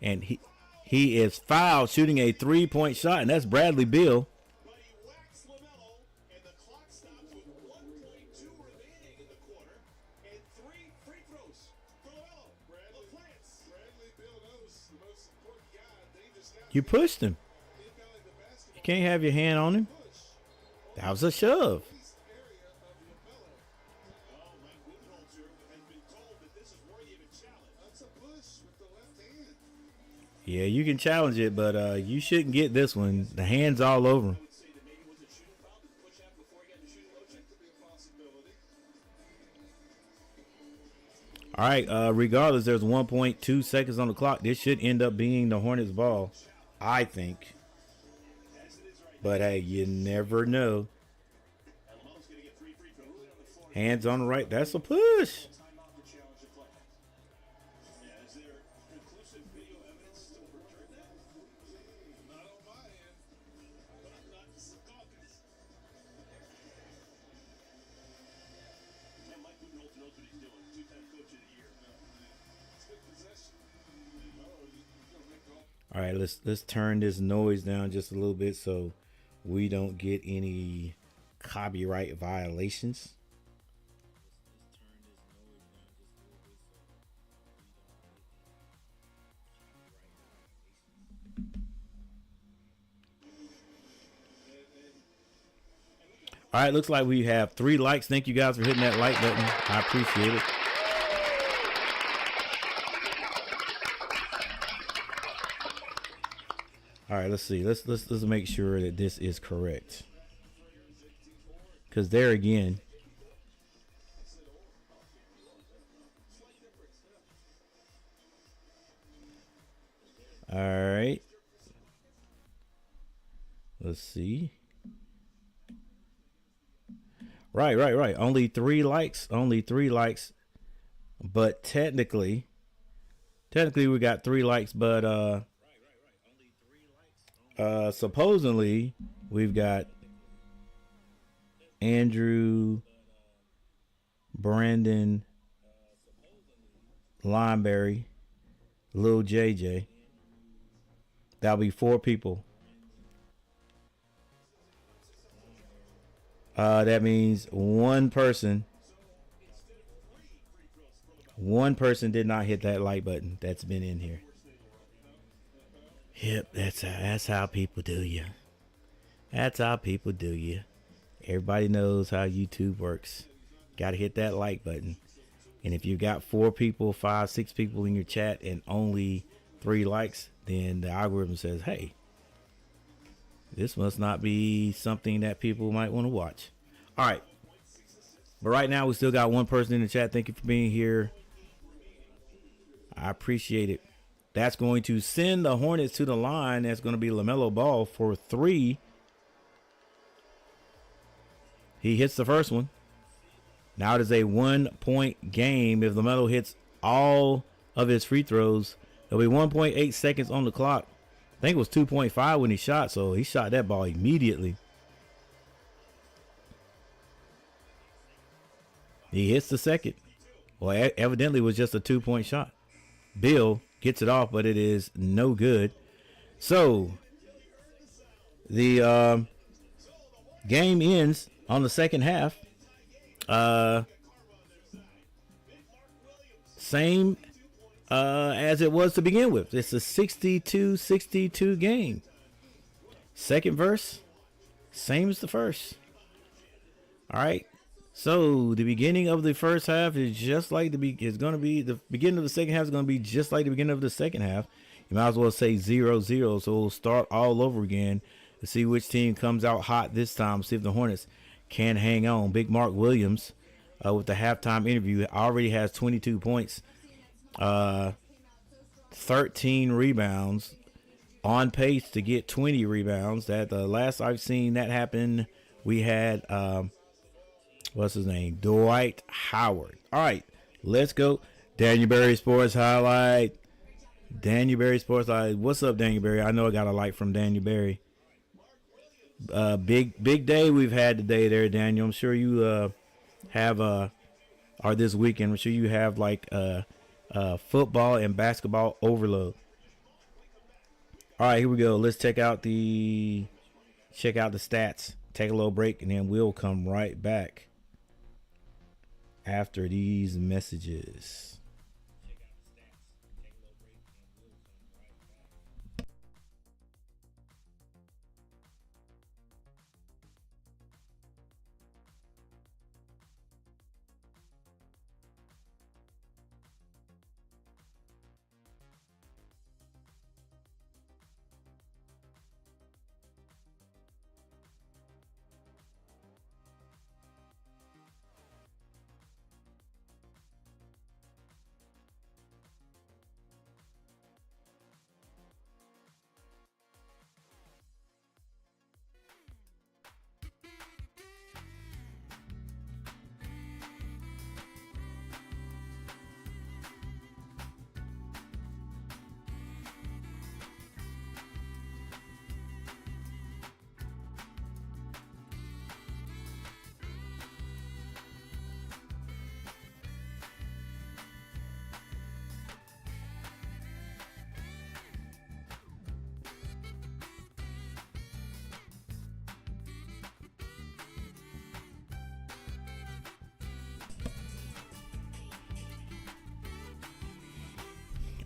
And he is fouled shooting a three-point shot, and that's Bradley Beal. But he whacks LaMelo, and the clock stops with 1.2 remaining in the quarter, and 3 free throws for LaMelo. Bradley Beal knows the most important guy, dangerous guy. You pushed him. Inbounding the basketball You can't have your hand on him. That was a shove. east area of LaMelo. Oh, Mike Budenholzer has been told that this is worthy of a challenge. That's a push with the left hand. Yeah, you can challenge it, but you shouldn't get this one. The hand's all over him. I would say that maybe it was a shooting foul to push out before he got the shooting motion. Could be a possibility. All right, regardless, there's 1.2 seconds on the clock. This should end up being the Hornets' ball, I think. But, hey, you never know. And LaMelo's going to get 3 free throws on the floor. Hands on the right. That's a push. Timeout to challenge the play. Yeah, is there conclusive video evidence to overturn that? Not on my end. Not Scalkins. Man, Mike Budenholzer knows what he's doing. 2-time coach of the year. It's good possession. Oh, you're gonna make all. All right, let's turn this noise down just a little bit so we don't get any copyright violations. All right, looks like we have 3 likes. Thank you guys for hitting that like button. I appreciate it. All right, let's see. Let's make sure that this is correct. Because there again. All right. Let's see. Right. Only 3 likes. But technically we got 3 likes, but supposedly we've got Andrew, Brandon, Lineberry, Lil JJ. That'll be 4 people. That means one person One person did not hit that like button that's been in here. Yep, that's how people do you. That's how people do you. Everybody knows how YouTube works. Got to hit that like button. And if you got 4 people, 5, 6 people in your chat and only 3 likes, then the algorithm says, hey, this must not be something that people might want to watch. All right. But right now, we still got 1 person in the chat. Thank you for being here. I appreciate it. That's going to send the Hornets to the line. That's going to be LaMelo Ball for 3. He hits the first one. Now it is a 1-point game. If LaMelo hits all of his free throws, there'll be 1.8 seconds on the clock. I think it was 2.5 when he shot, so he shot that ball immediately. He hits the second. Well, evidently it was just a 2-point shot. Bill gets it off, but it is no good. So the game ends on the second half. Same as it was to begin with. It's a 62-62 game. Second verse, same as the first. All right. So the beginning of the first half is just like the beginning of the second half is going to be just like the beginning of the second half. You might as well say 0-0. So we'll start all over again to see which team comes out hot this time. See if the Hornets can hang on. Big Mark Williams with the halftime interview already has 22 points, 13 rebounds, on pace to get 20 rebounds. That the last I've seen that happen, we had what's his name? Dwight Howard. All right, let's go. Daniel Berry Sports Highlight. Daniel Berry Sports Highlight. What's up, Daniel Berry? I know I got a like from Daniel Berry. Big day we've had today there, Daniel. I'm sure you have or this weekend. I'm sure you have like football and basketball overload. All right, here we go. Let's check out the stats. Take a little break, and then we'll come right back after these messages.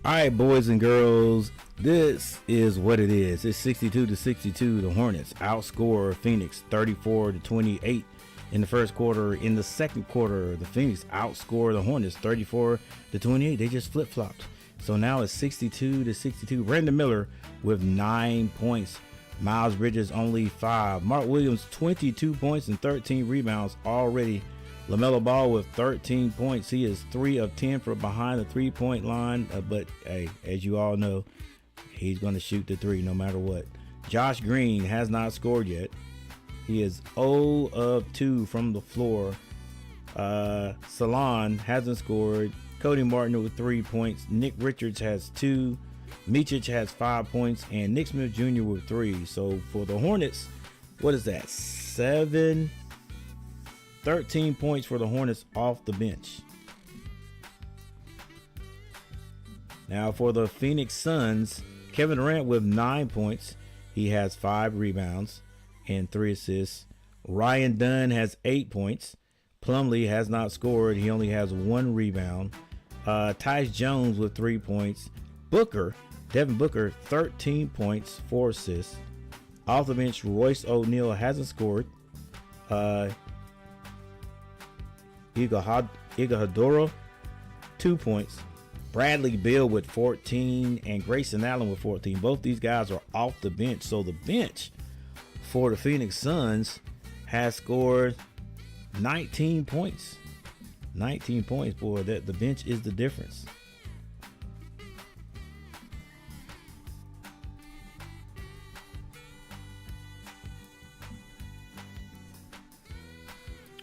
All right, boys and girls, this is what it is. It's 62-62. The Hornets outscore Phoenix 34-28 in the first quarter. In the second quarter, the Phoenix outscore the Hornets 34-28. They just flip-flopped. So now it's 62-62. Brandon Miller with 9 points. Miles Bridges only 5. Mark Williams 22 points and 13 rebounds already. LaMelo Ball with 13 points. He is 3 of 10 from behind the three-point line. But, hey, as you all know, he's going to shoot the 3 no matter what. Josh Green has not scored yet. He is 0 of 2 from the floor. Salon hasn't scored. Cody Martin with 3 points. Nick Richards has 2. Micic has 5 points. And Nick Smith Jr. with 3. So, for the Hornets, what is that? 13 points for the Hornets off the bench. Now for the Phoenix Suns, Kevin Durant with 9 points. He has 5 rebounds and 3 assists. Ryan Dunn has 8 points. Plumlee has not scored. He only has 1 rebound. Tyus Jones with 3 points. Devin Booker, 13 points, 4 assists. Off the bench, Royce O'Neal hasn't scored. Iguodala, 2 points. Bradley Beal with 14 and Grayson Allen with 14. Both these guys are off the bench. So the bench for the Phoenix Suns has scored 19 points. 19 points, boy. The bench is the difference.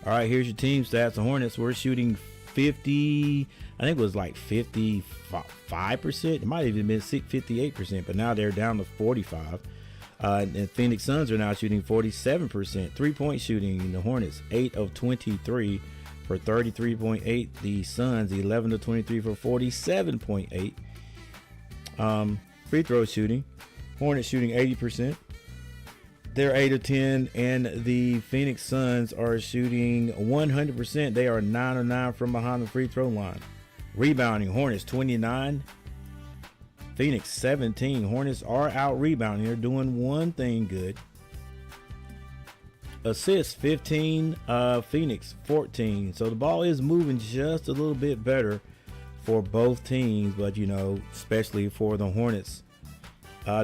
All right, here's your team stats. The Hornets were shooting 50, I think it was like 55%. It might have even been 58%, but now they're down to 45. And Phoenix Suns are now shooting 47%. 3-point shooting. The Hornets 8 of 23 for 33.8. The Suns 11 of 23 for 47.8. Free throw shooting. Hornets shooting 80%. They're 8 of 10, and the Phoenix Suns are shooting 100%. They are 9 of 9 from behind the free throw line. Rebounding, Hornets 29, Phoenix 17. Hornets are out rebounding. They're doing one thing good. Assists 15, Phoenix 14. So the ball is moving just a little bit better for both teams, but especially for the Hornets.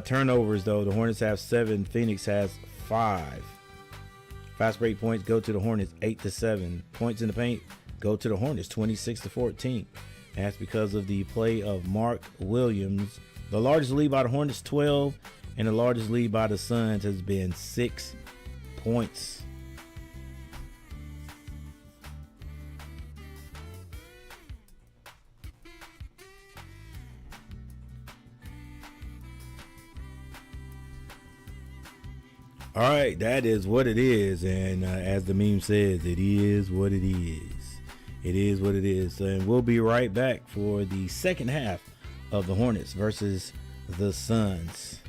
Turnovers, though, the Hornets have 7, Phoenix has 5. Fast break points go to the Hornets 8-7. Points in the paint go to the Hornets 26-14. And that's because of the play of Mark Williams. The largest lead by the Hornets 12, and the largest lead by the Suns has been 6 points. All right, that is what it is. And as the meme says, it is what it is. It is what it is. And we'll be right back for the second half of the Hornets versus the Suns.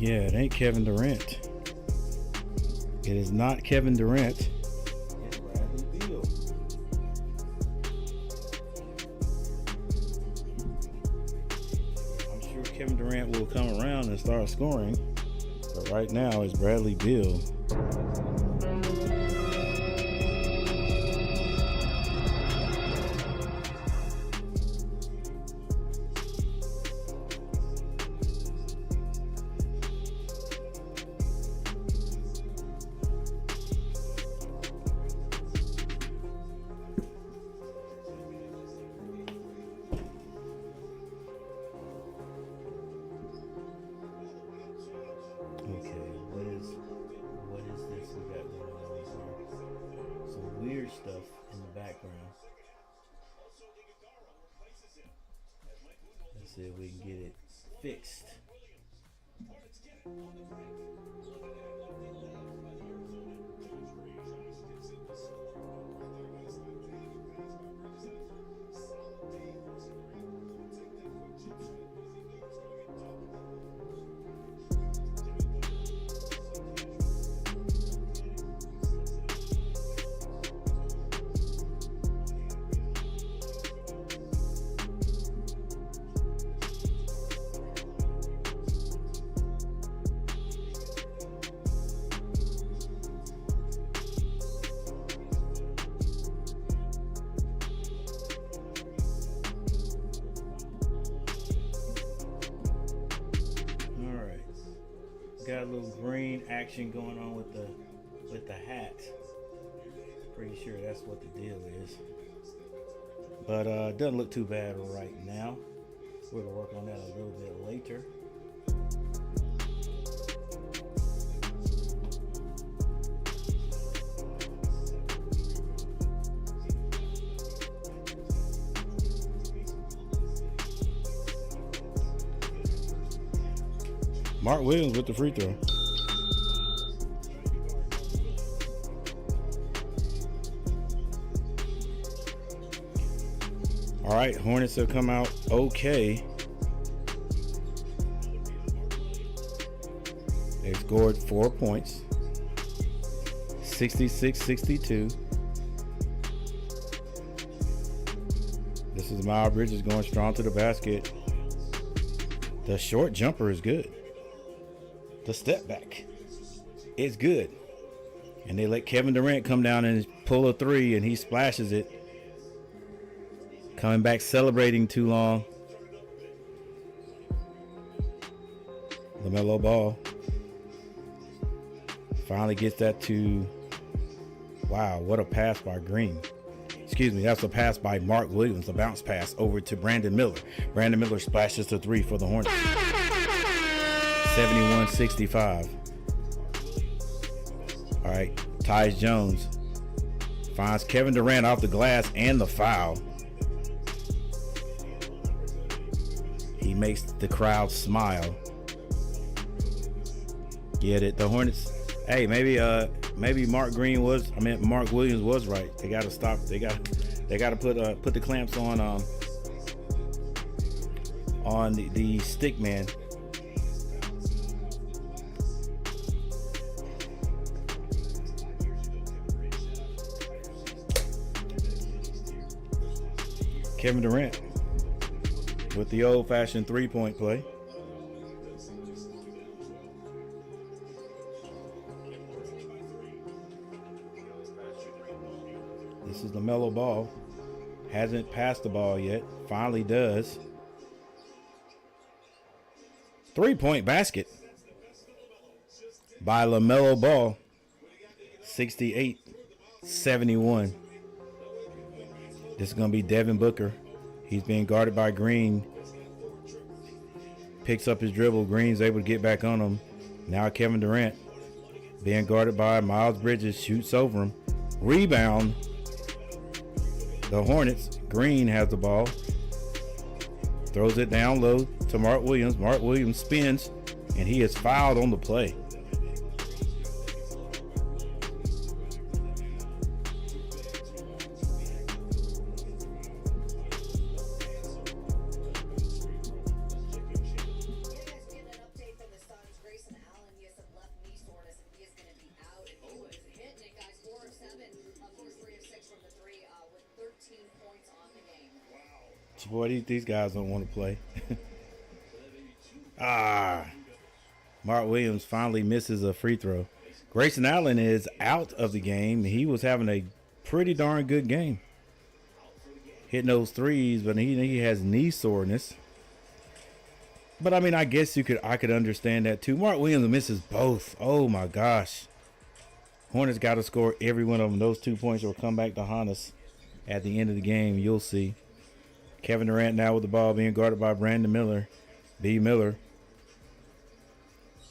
Yeah, it ain't Kevin Durant. It is not Kevin Durant. It's Bradley Beal. I'm sure Kevin Durant will come around and start scoring. But right now it's Bradley Beal. Stuff in the background. Let's see if we can get it fixed. Got a little green action going on with the hat. Pretty sure that's what the deal is. But it doesn't look too bad right now. We're gonna work on that a little bit later. Mark Williams with the free throw. All right, Hornets have come out okay. They scored 4 points, 66-62. This is Miles Bridges going strong to the basket. The short jumper is good. The step back is good. And they let Kevin Durant come down and pull a three, and he splashes it. Coming back celebrating too long. LaMelo Ball finally gets that to, wow, what a pass by Green. Excuse me, that's a pass by Mark Williams, a bounce pass over to Brandon Miller. Brandon Miller splashes the three for the Hornets. 71-65. All right, Tyus Jones finds Kevin Durant off the glass and the foul. He makes the crowd smile. Get it? The Hornets. Hey, maybe Mark Williams was right. They got to stop. They got to put the clamps on the stick man. Kevin Durant with the old-fashioned three-point play. This is LaMelo Ball. Hasn't passed the ball yet. Finally does. Three-point basket by LaMelo Ball. 68-71. This is going to be Devin Booker. He's being guarded by Green. Picks up his dribble. Green's able to get back on him. Now Kevin Durant being guarded by Miles Bridges. Shoots over him. Rebound. The Hornets. Green has the ball. Throws it down low to Mark Williams. Mark Williams spins, and he is fouled on the play. Getting an update from the SUNS. Grayson Boy, these guys don't want to play. Mark Williams finally misses a free throw. Grayson Allen is out of the game. He was having a pretty darn good game, hitting those threes, but he has knee soreness. But I mean, I guess I could understand that too. Mark Williams misses both. Oh my gosh. Hornets got to score every one of them. Those 2 points will come back to haunt us at the end of the game. You'll see. Kevin Durant now with the ball being guarded by Brandon Miller. B. Miller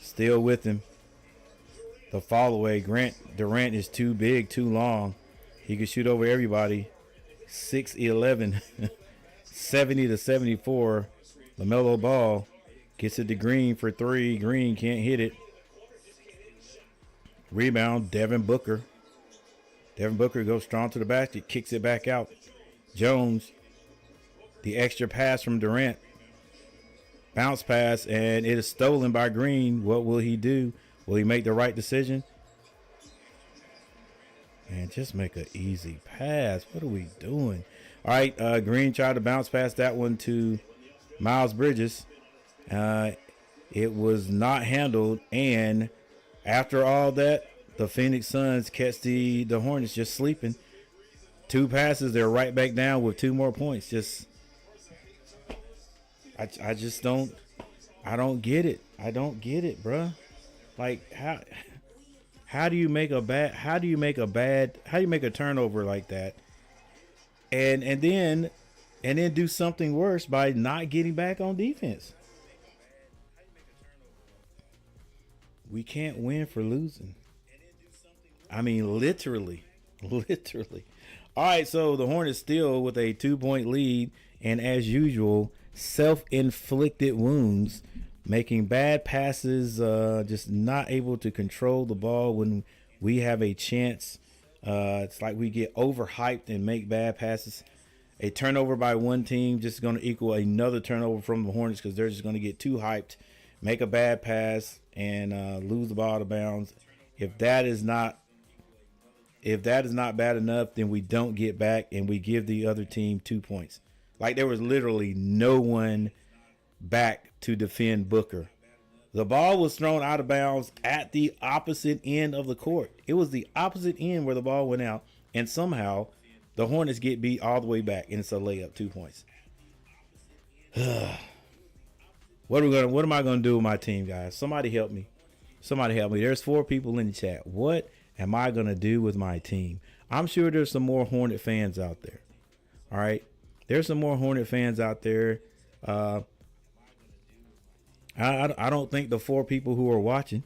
still with him. The fall away. Durant is too big, too long. He can shoot over everybody. 6'11", 70-74. LaMelo Ball gets it to Green for three. Green can't hit it. Rebound, Devin Booker. Devin Booker goes strong to the basket, kicks it back out. Jones, the extra pass from Durant. Bounce pass, and it is stolen by Green. What will he do? Will he make the right decision? Man, just make an easy pass. What are we doing? All right, Green tried to bounce past that one to Miles Bridges. It was not handled, and after all that, the Phoenix Suns catch the Hornets just sleeping. 2 passes, they're right back down with 2 more points. I just don't get it. I don't get it, bruh. Like how do you make a turnover like that and then do something worse by not getting back on defense? We can't win for losing. I mean, literally. All right, so the Hornets still with a 2-point lead, and as usual, self-inflicted wounds, making bad passes, just not able to control the ball when we have a chance. It's like we get overhyped and make bad passes. A turnover by one team just going to equal another turnover from the Hornets because they're just going to get too hyped, make a bad pass, and lose the ball out of bounds. If that is not bad enough, then we don't get back and we give the other team 2 points. Like there was literally no one back to defend Booker. The ball was thrown out of bounds at the opposite end of the court. It was the opposite end where the ball went out, and somehow the Hornets get beat all the way back, and it's a layup, 2 points. What am I gonna do with my team, guys? Somebody help me. There's 4 people in the chat. What am I gonna do with my team? I'm sure there's some more Hornet fans out there. All right, there's some more Hornet fans out there. I don't think the 4 people who are watching,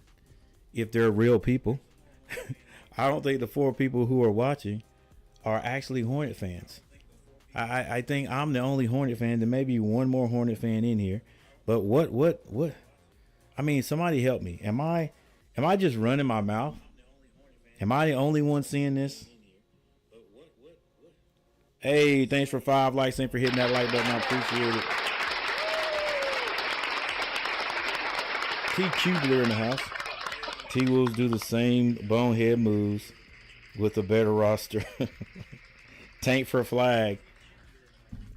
if they're real people, I don't think the 4 people who are watching are actually Hornet fans. I think I'm the only Hornet fan. There may be one more Hornet fan in here, but what? I mean, somebody help me. Am I just running my mouth? Am I the only one seeing this? Hey, thanks for 5 likes. Thanks for hitting that like button. I appreciate it. T. Kubler in the house. T. Wolves do the same bonehead moves with a better roster. Tank for flag.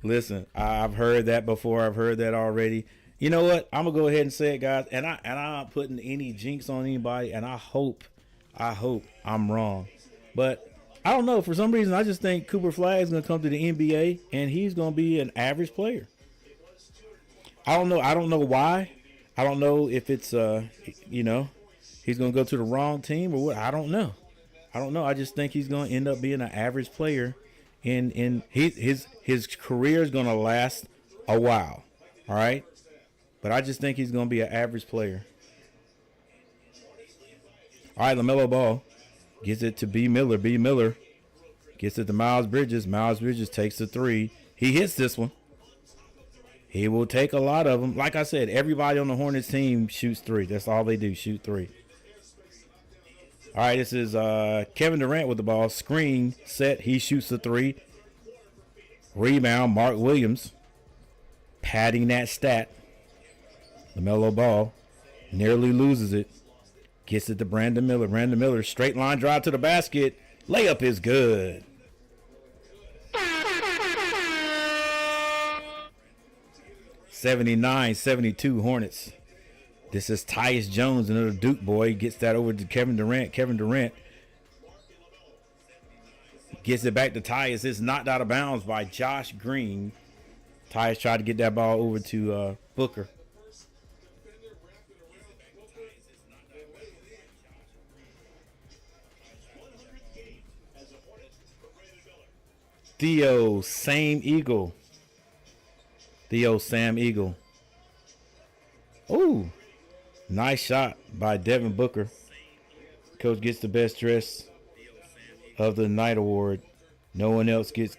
Listen, I've heard that before. I've heard that already. You know what? I'm gonna go ahead and say it, guys. And I'm not putting any jinx on anybody. And I hope I'm wrong. But I don't know. For some reason, I just think Cooper Flag is gonna come to the NBA and he's gonna be an average player. I don't know. I don't know why. I don't know if it's he's gonna go to the wrong team or what. I don't know. I just think he's gonna end up being an average player, and his career is gonna last a while. All right, but I just think he's gonna be an average player. All right, LaMelo Ball gets it to B. Miller. B. Miller gets it to Miles Bridges. Miles Bridges takes the 3. He hits this one. He will take a lot of them. Like I said, everybody on the Hornets team shoots 3. That's all they do, shoot 3. All right, this is Kevin Durant with the ball. Screen set. He shoots the 3. Rebound, Mark Williams. Padding that stat. LaMelo Ball nearly loses it. Gets it to Brandon Miller. Brandon Miller, straight line drive to the basket. Layup is good. 79-72 Hornets. This is Tyus Jones, another Duke boy. Gets that over to Kevin Durant. Kevin Durant gets it back to Tyus. It's knocked out of bounds by Josh Green. Tyus tried to get that ball over to Booker. Theo Sam Eagle. Oh, nice shot by Devin Booker. Coach gets the best dress of the night award. No one else gets.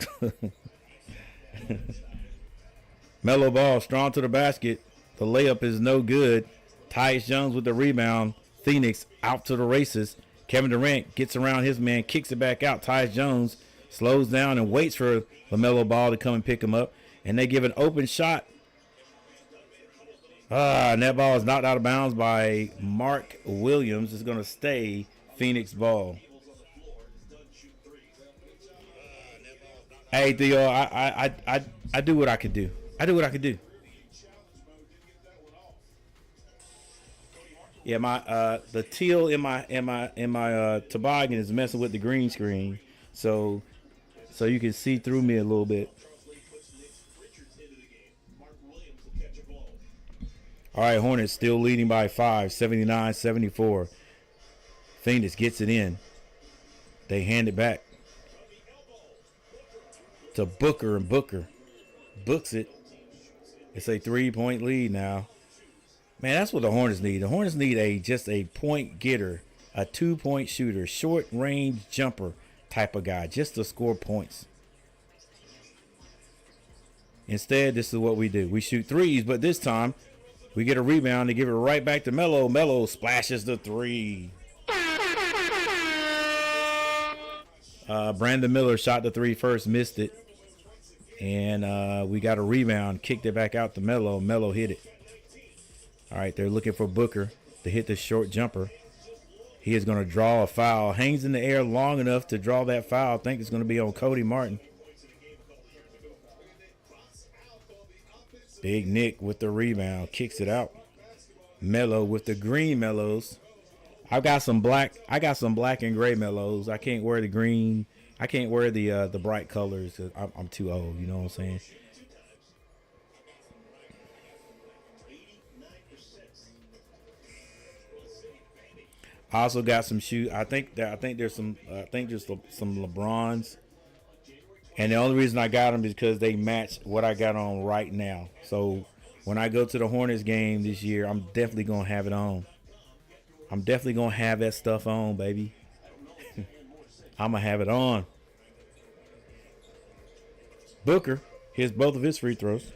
Mellow ball, strong to the basket. The layup is no good. Tyus Jones with the rebound. Phoenix out to the races. Kevin Durant gets around his man, kicks it back out. Tyus Jones slows down and waits for LaMelo Ball to come and pick him up. And they give an open shot. And that ball is knocked out of bounds by Mark Williams. It's going to stay Phoenix ball. Hey, Theo, I do what I can do. Yeah, my the teal in my toboggan is messing with the green screen, so you can see through me a little bit. All right, Hornets still leading by 5, 79-74. Phoenix gets it in. They hand it back to Booker, and Booker books it. It's a 3-point lead now. Man, that's what the Hornets need. The Hornets need just a point getter, a 2-point shooter, short range jumper type of guy, just to score points. Instead, this is what we do. We shoot threes, but this time we get a rebound to give it right back to Melo. Melo splashes the three. Brandon Miller shot the three first, missed it. And we got a rebound, kicked it back out to Melo. Melo hit it. All right, they're looking for Booker to hit the short jumper. He is going to draw a foul. Hangs in the air long enough to draw that foul. I think it's going to be on Cody Martin. Big Nick with the rebound, kicks it out. Melo with the green Melos. I got some black and gray Melos. I can't wear the green. I can't wear the bright colors. I'm too old. You know what I'm saying? I also got some shoes. I think there's some LeBrons. And the only reason I got them is because they match what I got on right now. So when I go to the Hornets game this year, I'm definitely going to have it on. I'm definitely going to have that stuff on, baby. I'm going to have it on. Booker hits both of his free throws.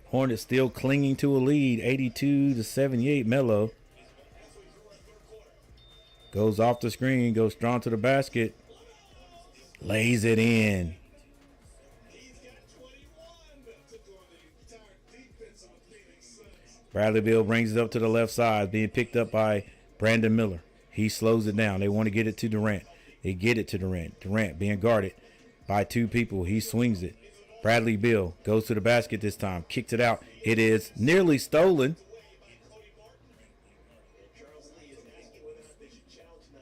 Hornets still clinging to a lead, 82-78. Melo goes off the screen, goes strong to the basket, lays it in. Bradley Beal brings it up to the left side, being picked up by Brandon Miller. He slows it down. They want to get it to Durant. They get it to Durant. Durant being guarded by two people. He swings it. Bradley Beal goes to the basket this time. Kicks it out. It is nearly stolen.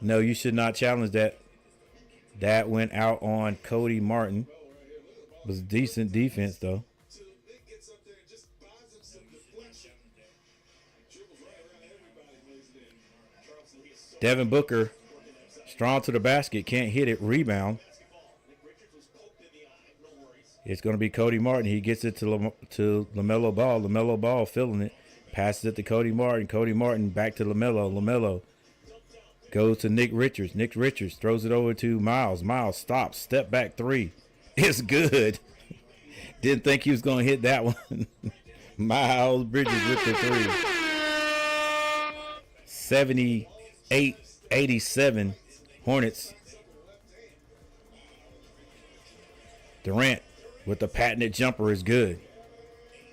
No, you should not challenge that. That went out on Cody Martin. It was decent defense, though. Devin Booker, strong to the basket, can't hit it. Rebound. It's going to be Cody Martin. He gets it to LaMelo Ball. LaMelo Ball feeling it. Passes it to Cody Martin. Cody Martin back to LaMelo. LaMelo goes to Nick Richards. Nick Richards throws it over to Miles. Miles stops. Step back three. It's good. Didn't think he was going to hit that one. Miles Bridges with the three. 78-87 Hornets. Durant with the patented jumper is good.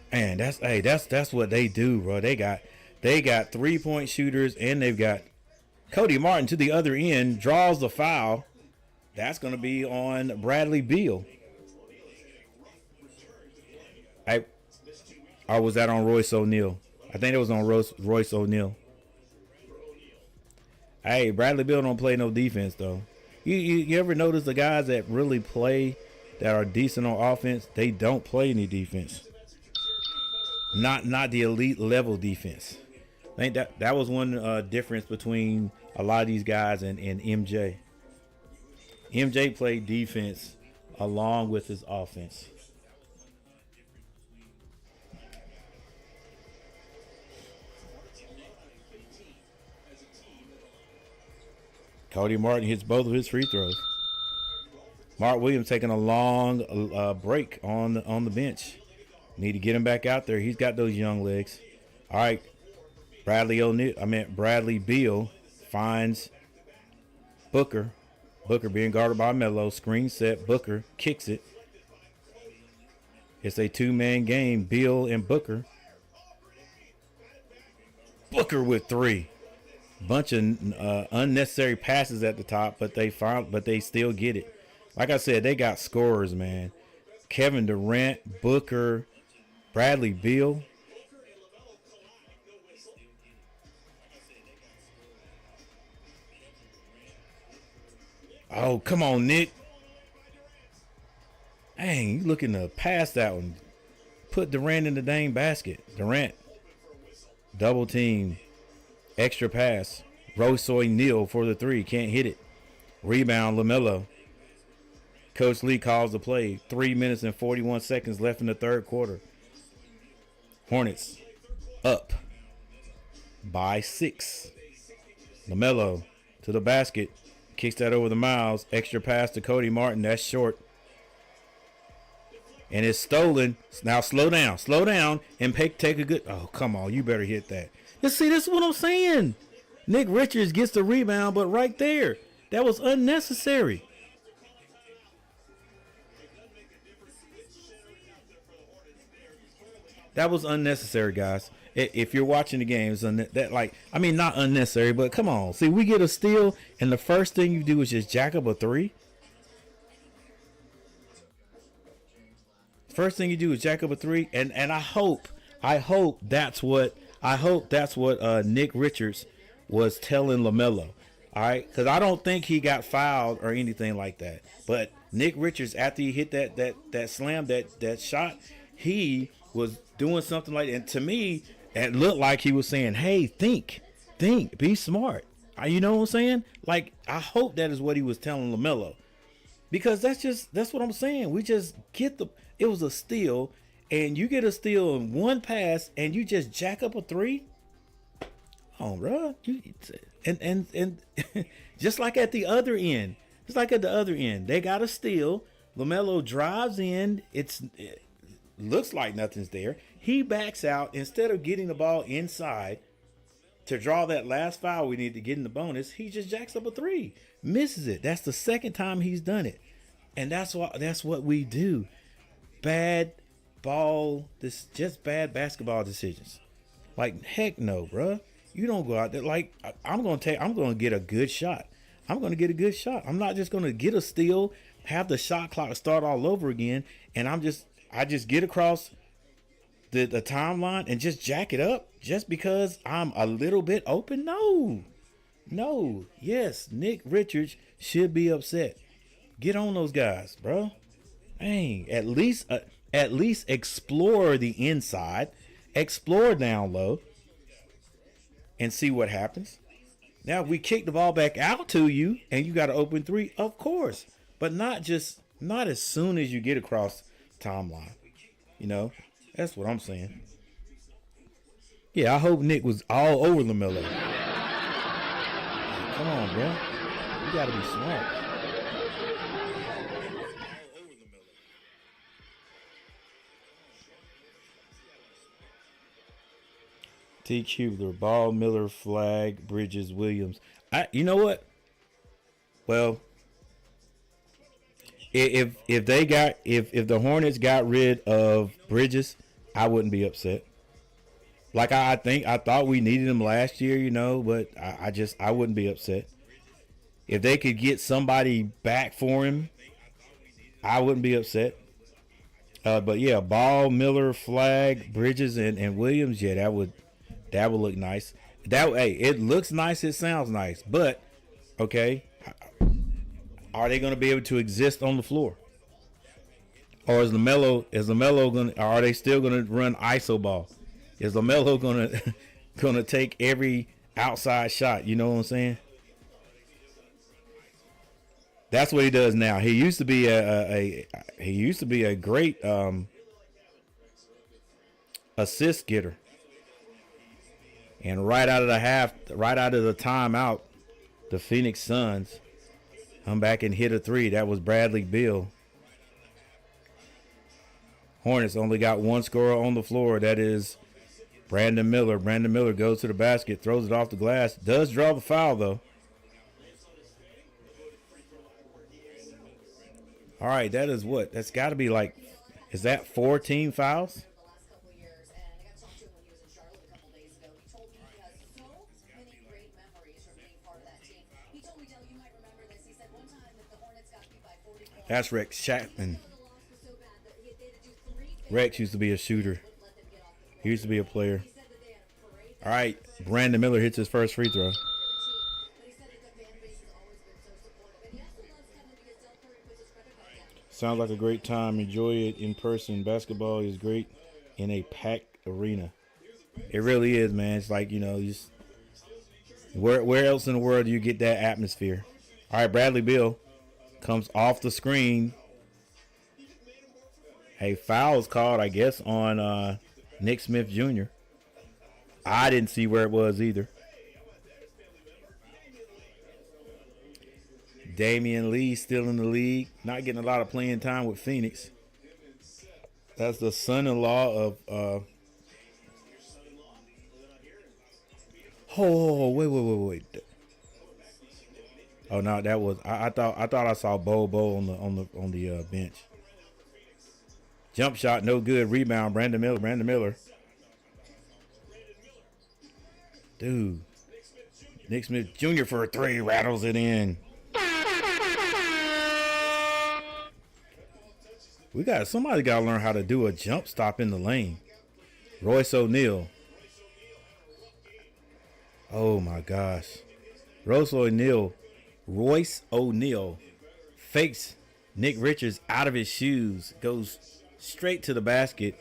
Man, that's what they do, bro. They got 3-point shooters, and they've got Cody Martin to the other end, draws the foul. That's going to be on Bradley Beal. Or was that on Royce O'Neal? I think it was on Royce O'Neal. Hey, Bradley Beal don't play no defense though. You ever notice the guys that really play, that are decent on offense, they don't play any defense. Not the elite level defense. I think that was one difference between a lot of these guys and MJ. MJ played defense along with his offense. Cody Martin hits both of his free throws. Mark Williams taking a long break on the bench. Need to get him back out there. He's got those young legs. All right, Bradley Beal finds Booker. Booker being guarded by Melo. Screen set. Booker kicks it. It's a two-man game. Beal and Booker. Booker with three. Bunch of unnecessary passes at the top, but they still get it. Like I said, they got scorers, man. Kevin Durant, Booker, Bradley Beal. Oh, come on, Nick. Dang, you looking to pass that one. Put Durant in the dang basket. Durant. Double team. Extra pass. Royce O'Neal for the three. Can't hit it. Rebound, LaMelo. Coach Lee calls the play. 3 minutes and 41 seconds left in the third quarter. Hornets up by 6. LaMelo to the basket. Kicks that over the miles. Extra pass to Cody Martin. That's short. And it's stolen. Now slow down, and take a good. Oh, come on. You better hit that. This is what I'm saying. Nick Richards gets the rebound, but right there, that was unnecessary. That was unnecessary, guys. If you're watching the games, not unnecessary, but come on. See, we get a steal, and the first thing you do is just jack up a three. First thing you do is jack up a three, and I hope that's what Nick Richards was telling LaMelo. All right, because I don't think he got fouled or anything like that. But Nick Richards, after he hit that slam, that shot, he was doing something like that. And to me, it looked like he was saying, "Hey, think, be smart." You know what I'm saying? Like, I hope that is what he was telling LaMelo, because that's what I'm saying. We just it was a steal, and you get a steal in one pass, and you just jack up a three. Oh, bro, and just like at the other end, they got a steal. LaMelo drives in. It looks like nothing's there. He backs out instead of getting the ball inside to draw that last foul we need to get in the bonus. He just jacks up a three, misses it. That's the second time he's done it, and that's what we do. Bad just bad basketball decisions. Like, heck no, bro. You don't go out there like, I'm going to get a good shot. I'm not just going to get a steal, have the shot clock start all over again, and I just get across the timeline and just jack it up just because I'm a little bit open. No. Yes, Nick Richards should be upset. Get on those guys, bro. Dang, at least explore the inside, explore down low, and see what happens. Now, if we kick the ball back out to you and you got an open three, of course, but not as soon as you get across timeline. You know, that's what I'm saying. Yeah, I hope Nick was all over LaMelo. Come on, bro. You got to be smart. T. Kubler, Ball, Miller, Flag, Bridges, Williams. You know what? Well, if the Hornets got rid of Bridges, I wouldn't be upset. Like, I thought we needed him last year, you know, but I wouldn't be upset. If they could get somebody back for him, I wouldn't be upset. But yeah, Ball, Miller, Flag, Bridges, and Williams. Yeah, that would look nice. Hey, it looks nice. It sounds nice. But okay, are they going to be able to exist on the floor? Or is LaMelo going? Are they still going to run ISO ball? Is LaMelo going to going to take every outside shot? You know what I'm saying? That's what he does now. He used to be a great assist getter. And right out of the timeout, the Phoenix Suns come back and hit a three. That was Bradley Beal. Hornets only got one scorer on the floor. That is Brandon Miller. Brandon Miller goes to the basket, throws it off the glass. Does draw the foul, though. All right, that is what? That's got to be like, is that 4 team fouls? The last couple of years, and I got to talk to him when he was in Charlotte a couple days ago. He told me he has so many great memories from being part of that team. He told me, Dell, you might remember this. He said one time that the Hornets got beat by 40 points. That's Rex Chapman. The loss was so bad that they had to do 3 Rex used to be a shooter. let them get off the floor. He used to be a player. He said that they had a parade All right, Brandon Miller hits his first free throw. for the team, but he said that the fan base has always been so supportive. And he also loves Kevin because Del Curry puts his credit card down. Sounds like a great time. Enjoy it in person. Basketball is great in a packed arena. It really is, man. It's like, just where else in the world do you get that atmosphere? All right, Bradley Beal comes off the screen. Hey, foul is called, I guess, on Nick Smith Jr. I didn't see where it was either. Damian Lee still in the league. Not getting a lot of playing time with Phoenix. That's the son-in-law of wait. Oh no, that was I thought I saw Bo on the bench. Jump shot, no good. Rebound, Brandon Miller. Dude. Nick Smith Jr. for a 3, rattles it in. Somebody got to learn how to do a jump stop in the lane. Royce O'Neal. Oh my gosh. Royce O'Neal fakes Nick Richards out of his shoes, goes straight to the basket,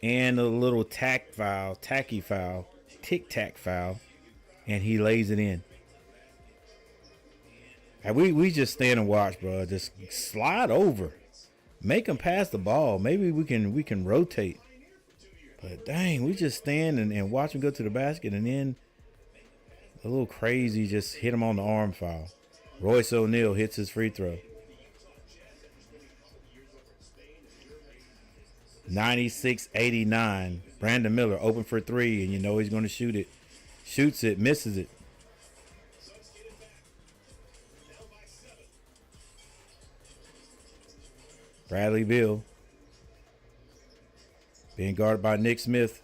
and a little tic-tac foul, and he lays it in. And we just stand and watch, bro. Just slide over. Make him pass the ball. Maybe we can rotate. But dang, we just stand and watch him go to the basket, and then a little crazy just hit him on the arm foul. Royce O'Neal hits his free throw. 96-89. Brandon Miller open for 3, and he's going to shoot it. Shoots it, misses it. Bradley Beal being guarded by Nick Smith.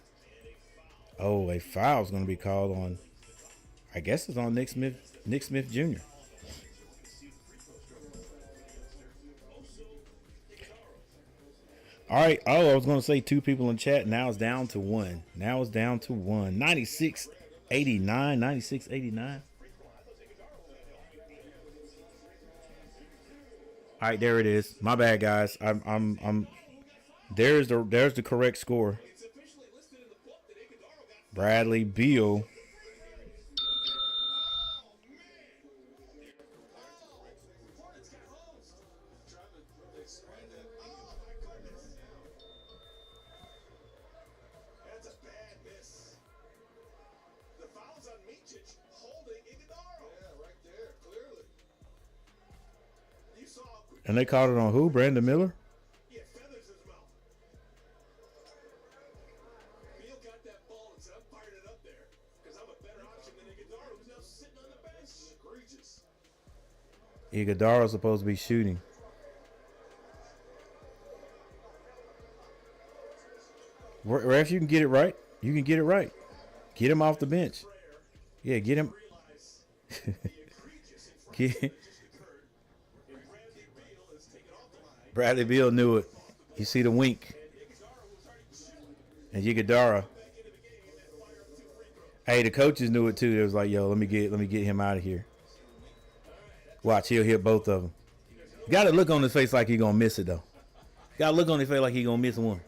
Oh, a foul is going to be called on, I guess it's on Nick Smith Jr. All right. Oh, I was going to say 2 people in chat. Now it's down to 1. 96-89. 96-89. All right, there it is. My bad, guys. I'm there's the correct score. Bradley Beal. That's a bad miss. The foul's on Micic holding Iguodala. Yeah, right there, clearly. You saw how quick And they called it on who? Brandon Miller? he had feathers in his mouth. Beal got that ball and said, I'm firing it up there because I'm a better option than Iguodala, who's now sitting on the bench. Egregious. Iguodala's supposed to be shooting. Ref, you can get it right. You can get it right. Get him off the bench. Yeah, get him. Bradley Beal knew it. You see the wink. And Iguodala. Hey, the coaches knew it too. It was like, yo, let me get him out of here. Watch, he'll hit both of them. You got to look on his face like he's gonna miss it though. Got to look on his face like he's gonna miss one.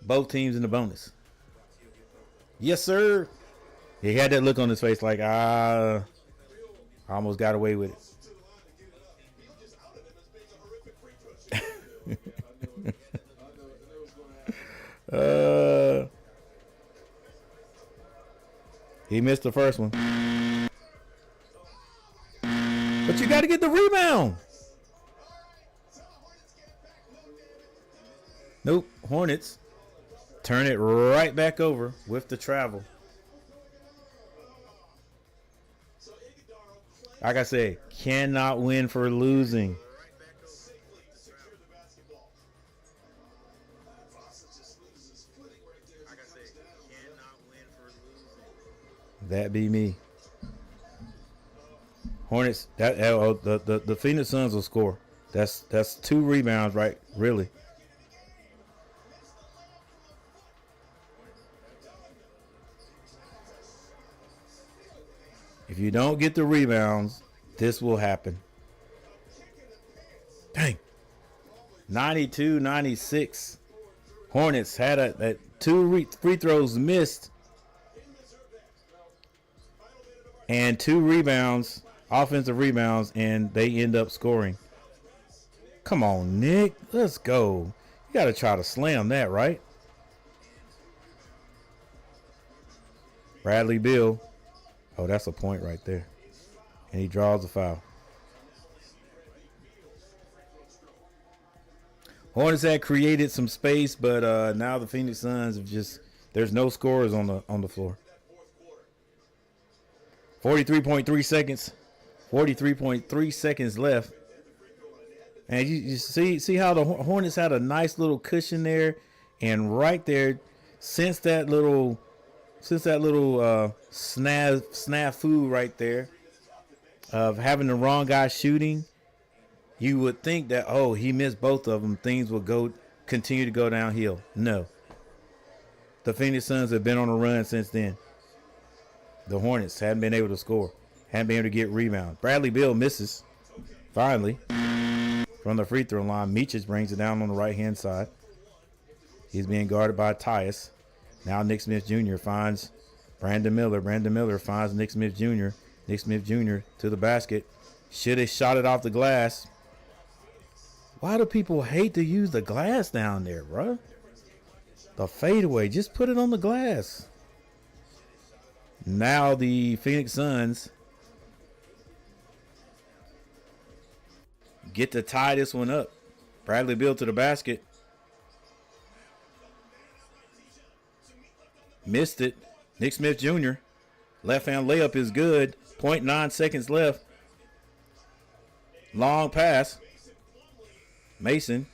Both teams in the bonus. Yes, sir. He had that look on his face like, I almost got away with it. He missed the first one. But you got to get the rebound. Nope. Hornets turn it right back over with the travel. Like I said, cannot win for losing. That be me. Hornets. The Phoenix Suns will score. That's 2 rebounds, right? Really. If you don't get the rebounds, this will happen. Dang. 92-96. Hornets had 2 free throws missed. And 2 rebounds, offensive rebounds, and they end up scoring. Come on, Nick. Let's go. You got to try to slam that, right? Bradley Beal. Oh, that's a point right there. And he draws a foul. Hornets had created some space, but now the Phoenix Suns have there's no scorers on the floor. 43.3 seconds. 43.3 seconds left. And you see how the Hornets had a nice little cushion there, and right there, since that little snafu right there of having the wrong guy shooting, you would think that, oh, he missed both of them, things will continue to go downhill. No. The Phoenix Suns have been on a run since then. The Hornets hadn't been able to score, hadn't been able to get rebounds. Bradley Beal misses, finally, from the free throw line. Meaches brings it down on the right-hand side. He's being guarded by Tyus. Now Nick Smith Jr. finds Brandon Miller. Brandon Miller finds Nick Smith Jr. Nick Smith Jr. to the basket. Should have shot it off the glass. Why do people hate to use the glass down there, bro? The fadeaway. Just put it on the glass. Now the Phoenix Suns get to tie this one up. Bradley Beal to the basket. Missed it. Nick Smith Jr. Left hand layup is good. 0.9 seconds left. Long pass. Mason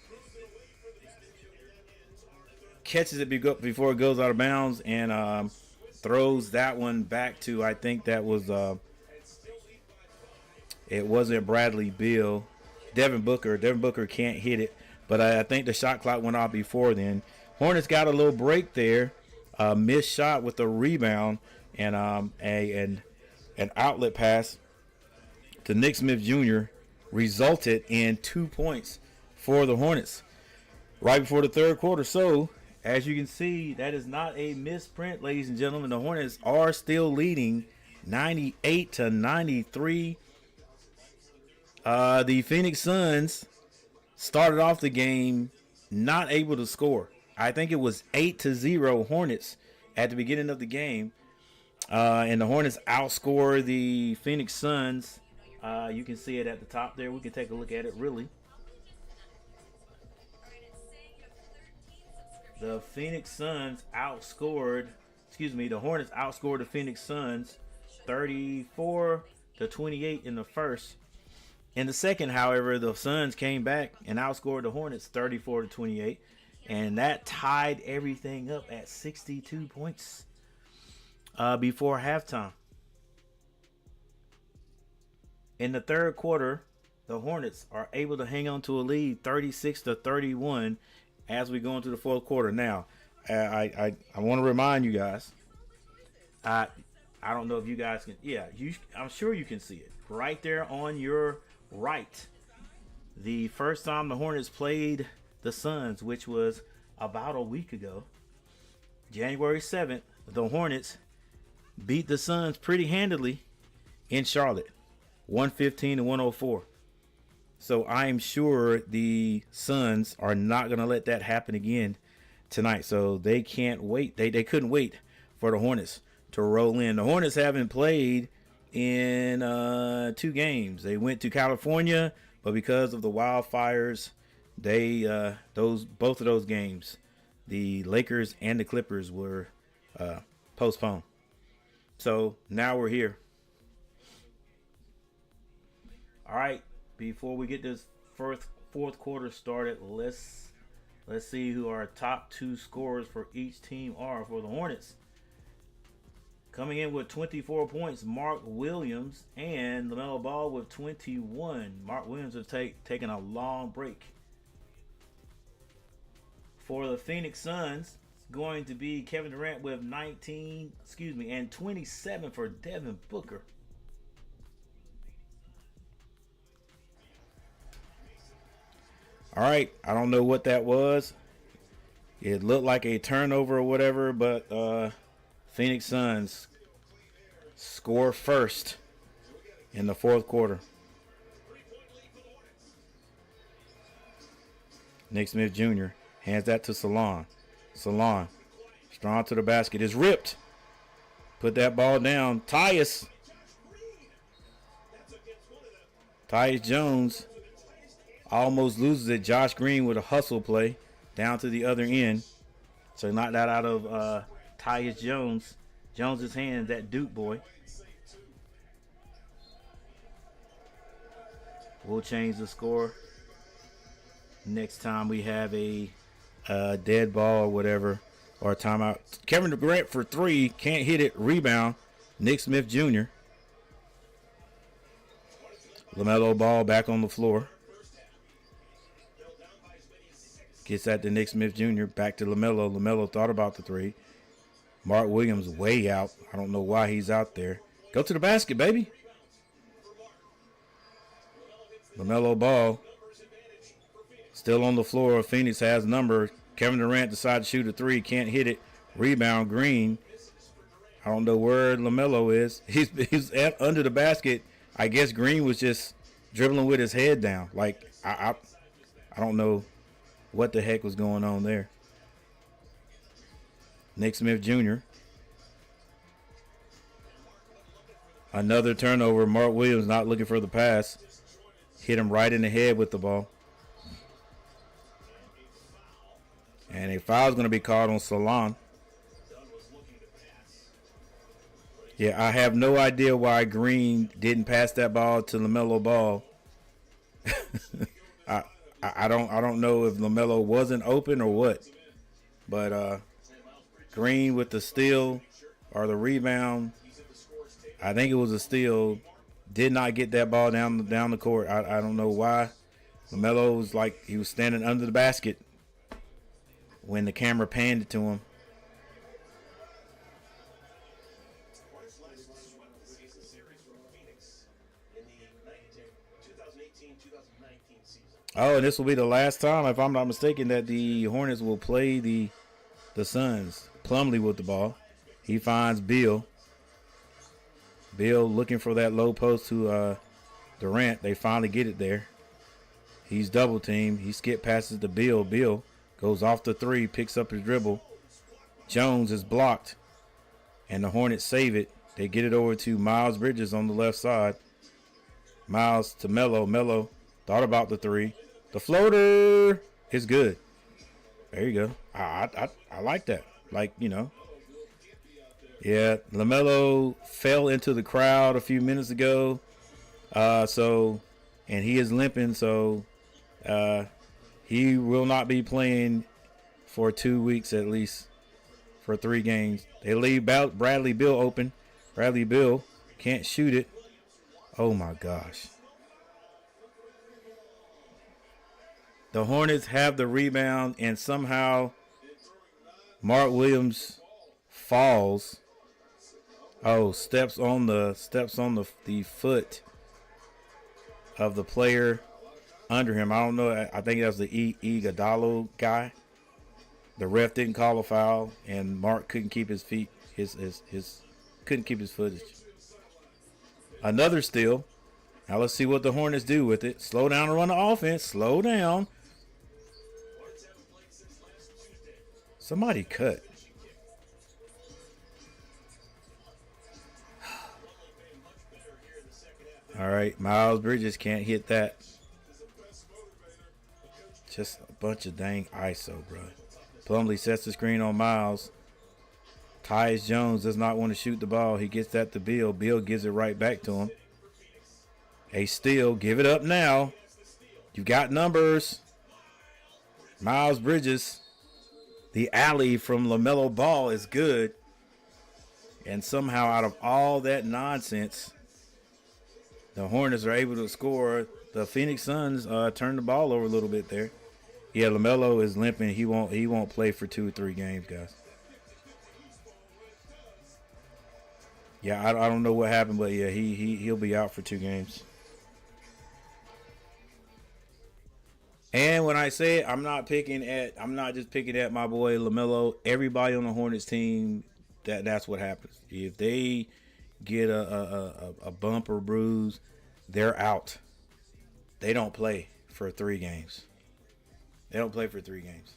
catches it before it goes out of bounds and throws that one back to, I think that was, it wasn't Bradley Beal. Devin Booker. Devin Booker can't hit it, but I think the shot clock went off before then. Hornets got a little break there. Missed shot with a rebound and an outlet pass to Nick Smith Jr. resulted in 2 points for the Hornets right before the third quarter. So, as you can see, that is not a misprint, ladies and gentlemen. The Hornets are still leading 98-93. The Phoenix Suns started off the game not able to score. I think it was 8-0 Hornets at the beginning of the game. And the Hornets outscore the Phoenix Suns. You can see it at the top there. We can take a look at it, really. The Phoenix Suns outscored, the Hornets outscored the Phoenix Suns 34-28 in the first. In the second, however, the Suns came back and outscored the Hornets 34-28. And that tied everything up at 62 points before halftime. In the third quarter, the Hornets are able to hang on to a lead 36-31 as we go into the fourth quarter. Now, I want to remind you guys, I don't know if you guys can, I'm sure you can see it right there on your right. The first time the Hornets played the Suns, which was about a week ago, January 7th, the Hornets beat the Suns pretty handily in Charlotte, 115-104. So I am sure the Suns are not going to let that happen again tonight. So they can't wait. They couldn't wait for the Hornets to roll in. The Hornets haven't played in 2 games. They went to California, but because of the wildfires, they both of those games, the Lakers and the Clippers, were postponed. So now we're here. All right, before we get this fourth quarter started, let's see who our top 2 scorers for each team are. For the Hornets, coming in with 24 points, Mark Williams, and LaMelo Ball with 21. Mark Williams has taken a long break. For the Phoenix Suns, it's going to be Kevin Durant with 19, and 27 for Devin Booker. All right, I don't know what that was. It looked like a turnover or whatever, but Phoenix Suns score first in the fourth quarter. Nick Smith Jr. hands that to Salon. Salon, strong to the basket, is ripped. Put that ball down. Tyus Jones almost loses it. Josh Green with a hustle play down to the other end. So knocked that out of Tyus Jones. Jones's hand, that Duke boy. We'll change the score next time we have a dead ball or whatever, or a timeout. Kevin Durant for 3, can't hit it. Rebound, Nick Smith Jr. LaMelo Ball back on the floor. Gets that to Nick Smith Jr. Back to LaMelo. LaMelo thought about the 3. Mark Williams way out. I don't know why he's out there. Go to the basket, baby. LaMelo Ball still on the floor. Phoenix has number. Kevin Durant decides to shoot a 3. Can't hit it. Rebound, Green. I don't know where LaMelo is. He's under the basket. I guess Green was just dribbling with his head down. Like, I don't know what the heck was going on there. Nick Smith Jr. Another turnover. Mark Williams not looking for the pass. Hit him right in the head with the ball. And a foul is going to be called on Salon. Yeah, I have no idea why Green didn't pass that ball to LaMelo Ball. I don't know if LaMelo wasn't open or what. But Green with the steal or the rebound, I think it was a steal, did not get that ball down the court. I don't know why. LaMelo was like he was standing under the basket when the camera panned it to him. Oh, and this will be the last time, if I'm not mistaken, that the Hornets will play the Suns. Plumlee with the ball. He finds Beal. Beal looking for that low post to Durant. They finally get it there. He's double teamed. He skip passes to Beal. Beal goes off the 3, picks up his dribble. Jones is blocked, and the Hornets save it. They get it over to Miles Bridges on the left side. Miles to Melo. Melo thought about the 3. The floater is good. There you go. I like that. Like, you know. Yeah, LaMelo fell into the crowd a few minutes ago. And he is limping, so he will not be playing for 2 weeks at least, for 3 games. They leave Bradley Beal open. Bradley Beal can't shoot it. Oh my gosh. The Hornets have the rebound, and somehow Mark Williams falls. Oh, steps on the foot of the player under him. I don't know. I think that was the Iguodala guy. The ref didn't call a foul, and Mark couldn't keep his feet. His couldn't keep his footage. Another steal. Now let's see what the Hornets do with it. Slow down and run the offense. Slow down. Somebody cut. All right, Miles Bridges can't hit that. Just a bunch of dang ISO, bro. Plumlee sets the screen on Miles. Tyus Jones does not want to shoot the ball. He gets that to Beal. Beal gives it right back to him. A steal. Give it up now. You got numbers. Miles Bridges. The alley from LaMelo Ball is good. And somehow out of all that nonsense, the Hornets are able to score. The Phoenix Suns turned the ball over a little bit there. Yeah, LaMelo is limping. He won't play for 2 or 3 games, guys. Yeah, I don't know what happened, but yeah, he'll be out for 2 games. And when I say it, I'm not just picking at my boy LaMelo. Everybody on the Hornets team, that's what happens. If they get a bump or bruise, they're out. They don't play for 3 games. They don't play for 3 games.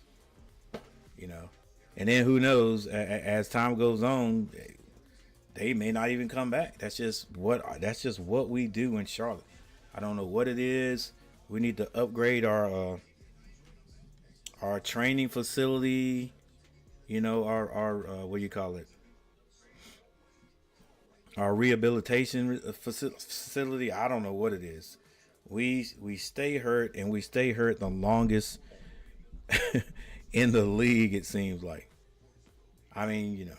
You know. And then who knows, as time goes on, they may not even come back. That's just what we do in Charlotte. I don't know what it is. We need to upgrade our training facility. You know, our what do you call it? Our rehabilitation facility. I don't know what it is. We stay hurt, and we stay hurt the longest in the league, it seems like. I mean, you know,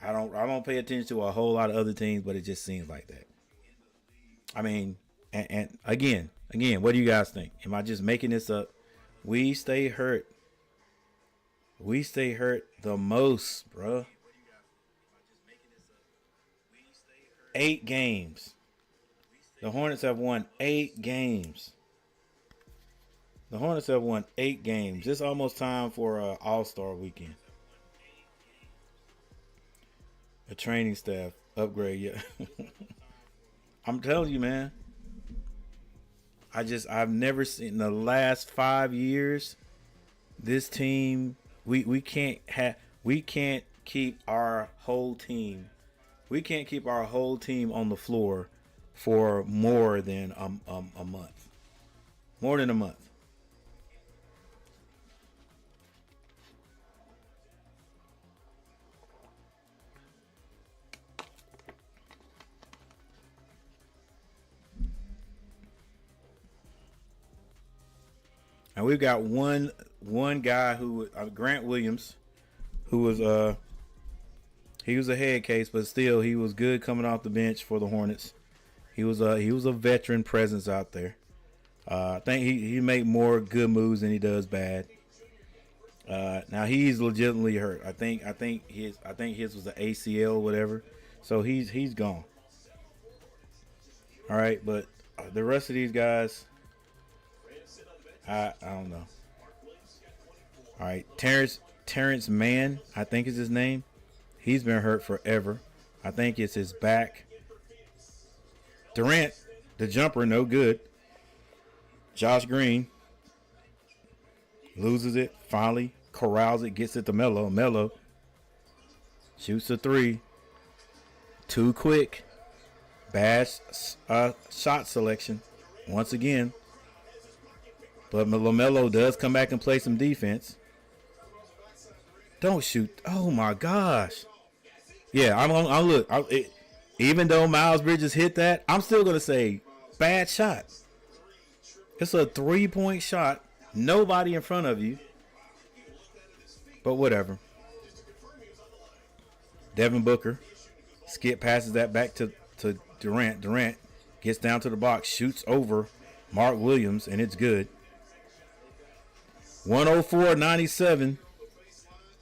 I don't pay attention to a whole lot of other teams, but it just seems like that. I mean, and again, what do you guys think? Am I just making this up? We stay hurt. We stay hurt the most, bruh. 8 games. The Hornets have won 8 games. The Hornets have won 8 games. It's almost time for an All-Star weekend. A training staff upgrade, yeah. I'm telling you, man. I've never seen in the last 5 years this team. We can't keep our whole team. We can't keep our whole team on the floor for more than a month. More than a month. And we've got one guy who Grant Williams, who was he was a head case, but still he was good coming off the bench for the Hornets. He was a veteran presence out there. I think he made more good moves than he does bad. Now he's legitimately hurt. I think his was an ACL or whatever. So he's gone. All right, but the rest of these guys, I don't know. All right, Terrence Mann, I think is his name. He's been hurt forever. I think it's his back. Durant, the jumper, no good. Josh Green loses it, finally corrals it, gets it to Melo. Melo shoots a 3. Too quick. Bad shot selection once again. But LaMelo does come back and play some defense. Don't shoot. Oh, my gosh. Yeah, I'm look. Even though Miles Bridges hit that, I'm still going to say bad shot. It's a 3-point shot. Nobody in front of you. But whatever. Devin Booker. Skip passes that back to Durant. Durant gets down to the box, shoots over Mark Williams, and it's good. 104-97.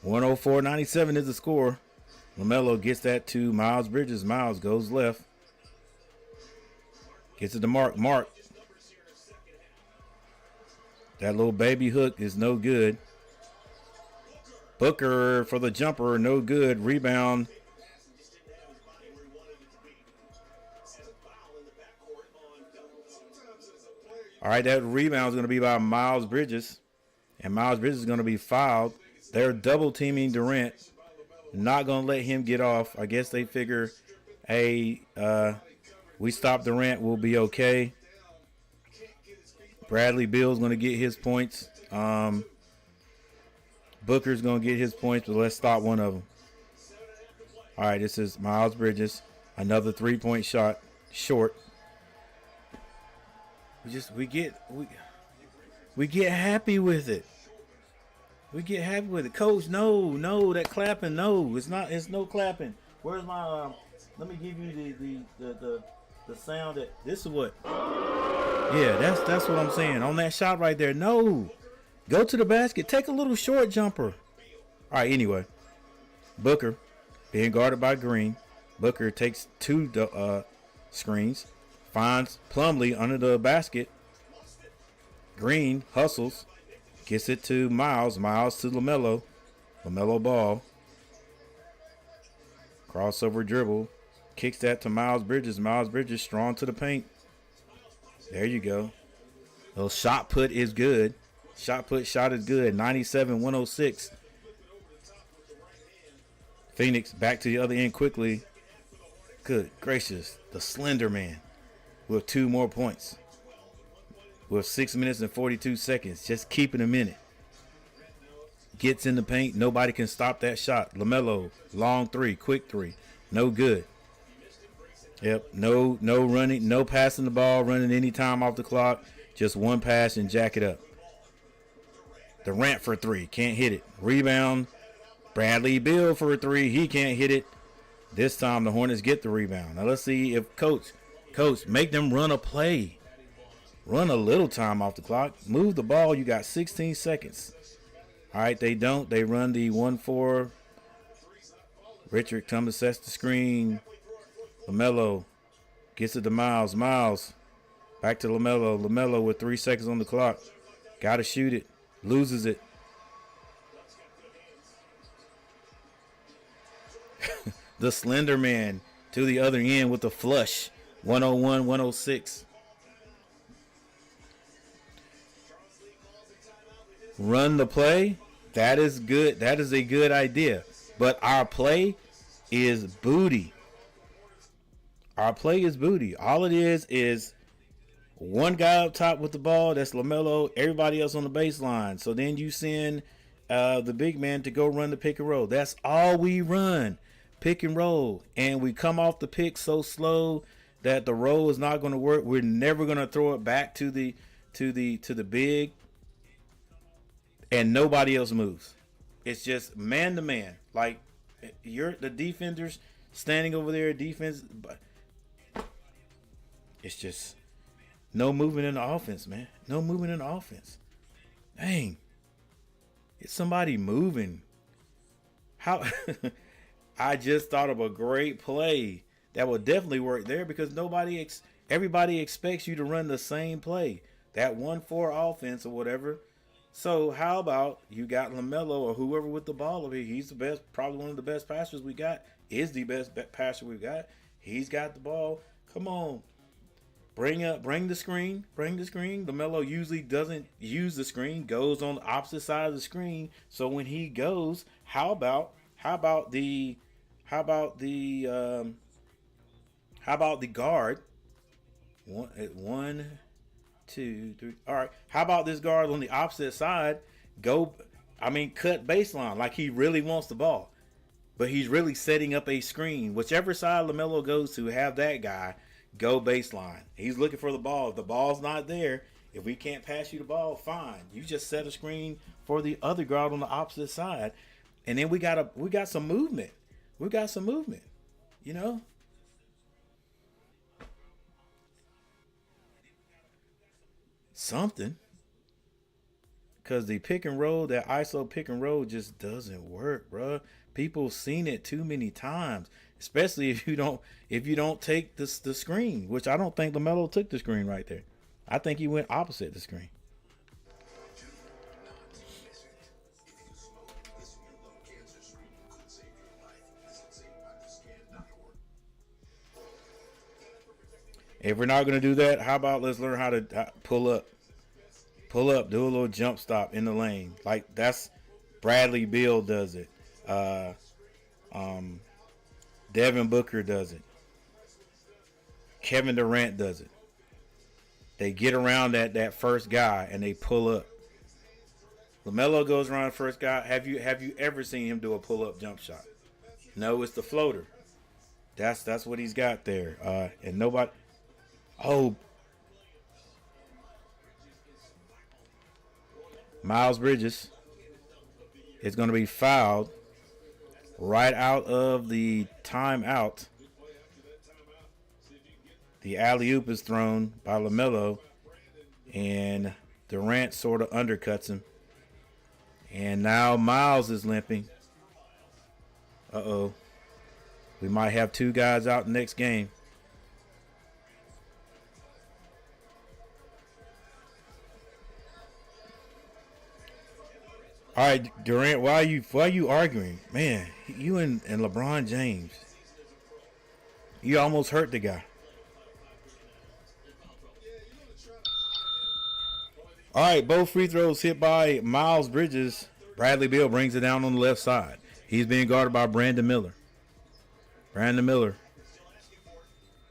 104-97 is the score. LaMelo gets that to Miles Bridges. Miles goes left. Gets it to Mark. Mark. That little baby hook is no good. Booker for the jumper, no good. Rebound. All right, that rebound is going to be by Miles Bridges. And Miles Bridges is going to be fouled. They're double teaming Durant. Not going to let him get off. I guess they figure, hey, we stop Durant, we'll be okay. Bradley Beal's going to get his points. Booker's going to get his points, but let's stop one of them. All right, this is Miles Bridges. Another three-point shot. Short. We get happy with it. We get happy with it. Coach, no, that clapping, no. It's no clapping. Where's my let me give you the sound that this is what. Yeah, that's what I'm saying. On that shot right there. No. Go to the basket. Take a little short jumper. All right, anyway. Booker being guarded by Green. Booker takes two screens. Finds Plumlee under the basket. Green hustles. Gets it to Miles. Miles to LaMelo. LaMelo ball. Crossover dribble. Kicks that to Miles Bridges. Miles Bridges strong to the paint. There you go. Little shot put is good. Shot is good. 97-106. Phoenix back to the other end quickly. Good gracious. The slender man with 2 more points. With 6 minutes and 42 seconds. Just keeping him in it. Gets in the paint. Nobody can stop that shot. LaMelo, long three, quick three. No good. Yep, no running, no passing the ball, running any time off the clock. Just one pass and jack it up. Durant for 3, can't hit it. Rebound, Bradley Beal for 3, he can't hit it. This time the Hornets get the rebound. Now let's see if Coach, make them run a play. Run a little time off the clock. Move the ball, you got 16 seconds. All right, they don't. They run the 1-4. Richard comes, sets the screen. LaMelo gets it to Miles. Miles back to LaMelo. LaMelo with 3 seconds on the clock. Got to shoot it. Loses it. The slender man to the other end with the flush. 101-106. Run the play. That is good. That is a good idea. But our play is booty. Our play is booty. All it is one guy up top with the ball. That's LaMelo. Everybody else on the baseline. So then you send the big man to go run the pick and roll. That's all we run. Pick and roll. And we come off the pick so slow that the roll is not going to work. We're never going to throw it back to the big. And nobody else moves. It's just man to man. Like you're the defenders standing over there, defense, but it's just no movement in the offense, man. No movement in the offense. Dang. It's somebody moving. How I just thought of a great play that would definitely work there because everybody expects you to run the same play. That 1-4 offense or whatever. So how about you got LaMelo or whoever with the ball over here? He's the best, probably one of the best passers we got. Is the best passer we've got. He's got the ball. Come on. Bring the screen. LaMelo usually doesn't use the screen, goes on the opposite side of the screen. So when he goes, how about the guard? 1, 2, 3. All right. How about this guard on the opposite side? Cut baseline like he really wants the ball. But he's really setting up a screen. Whichever side LaMelo goes to, have that guy go baseline. He's looking for the ball. If the ball's not there, if we can't pass you the ball, fine. You just set a screen for the other guard on the opposite side. And then we got some movement. We got some movement. You know? Something. because the pick and roll, that ISO pick and roll, just doesn't work, bro. People seen it too many times, especially if you don't take the screen, which I don't think LaMelo took the screen right there. I think he went opposite the screen. If we're not going to do that, how about let's learn how to pull up. Pull up, do a little jump stop in the lane. Like, that's Bradley Beal does it. Devin Booker does it. Kevin Durant does it. They get around that first guy and they pull up. LaMelo goes around the first guy. Have you ever seen him do a pull-up jump shot? No, it's the floater. That's what he's got there. And nobody. Oh, Miles Bridges is going to be fouled right out of the timeout. The alley-oop is thrown by LaMelo, and Durant sort of undercuts him. And now Miles is limping. Uh-oh. We might have two guys out next game. All right, Durant, why are you arguing? Man, you and LeBron James. You almost hurt the guy. All right, both free throws hit by Miles Bridges. Bradley Beal brings it down on the left side. He's being guarded by Brandon Miller. Brandon Miller.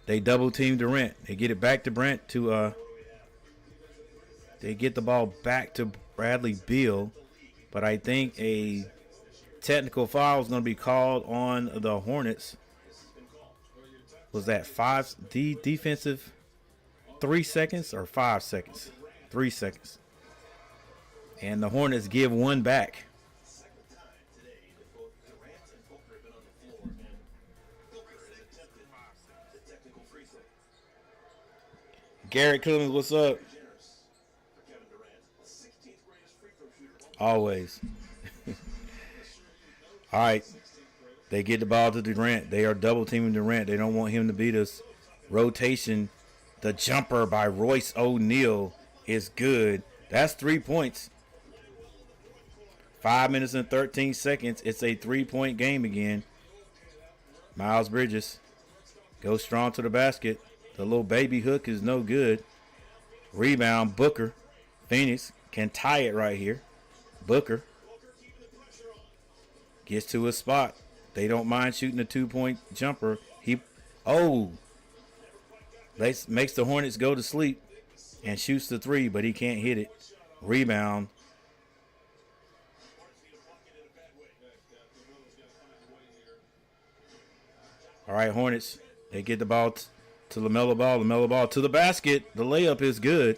They double team Durant. They get it back to they get the ball back to Bradley Beal. But I think a technical foul is going to be called on the Hornets. Was that defensive 3 seconds or 5 seconds? 3 seconds. And the Hornets give one back. Garrett Clemens, what's up? Always. All right. They get the ball to Durant. They are double teaming Durant. They don't want him to beat us. Rotation. The jumper by Royce O'Neal is good. That's 3 points. 5 minutes and 13 seconds. It's a 3-point game again. Miles Bridges goes strong to the basket. The little baby hook is no good. Rebound, Booker. Phoenix can tie it right here. Booker gets to his spot. They don't mind shooting a 2-point jumper. Makes the Hornets go to sleep and shoots the three, but he can't hit it. Rebound. All right, Hornets. They get the ball to LaMelo Ball. LaMelo Ball to the basket. The layup is good.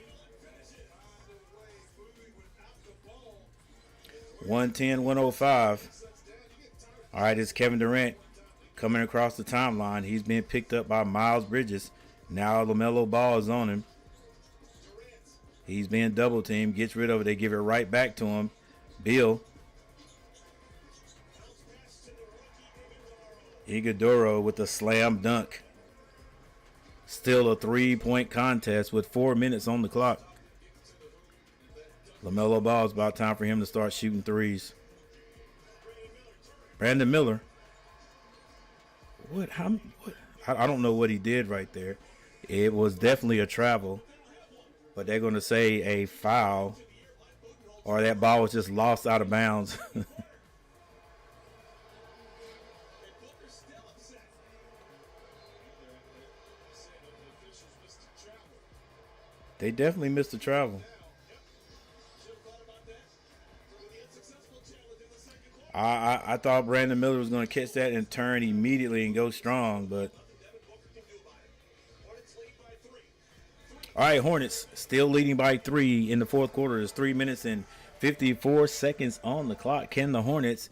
110-105. All right, it's Kevin Durant coming across the timeline. He's being picked up by Miles Bridges. Now LaMelo Ball is on him. He's being double teamed. Gets rid of it. They give it right back to him. Beal. Iguodala with a slam dunk. Still a 3-point contest with 4 minutes on the clock. LaMelo Ball, is about time for him to start shooting threes. Brandon Miller. What? I don't know what he did right there. It was definitely a travel. But they're going to say a foul. Or that ball was just lost out of bounds. They definitely missed the travel. I thought Brandon Miller was going to catch that and turn immediately and go strong, but all right, Hornets still leading by 3 in the fourth quarter. There's 3 minutes and 54 seconds on the clock. Can the Hornets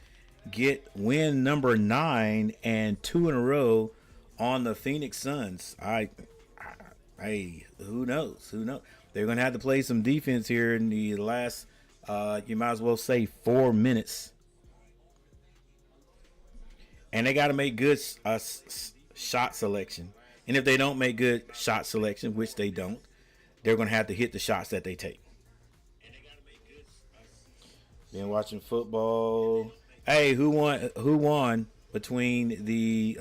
get win number 9 and 2 in a row on the Phoenix Suns? Hey, who knows? Who knows? They're going to have to play some defense here in the last You might as well say 4 minutes. And they got to make good shot selection. And if they don't make good shot selection, which they don't, they're going to have to hit the shots that they take. Been watching football. Hey, who won between the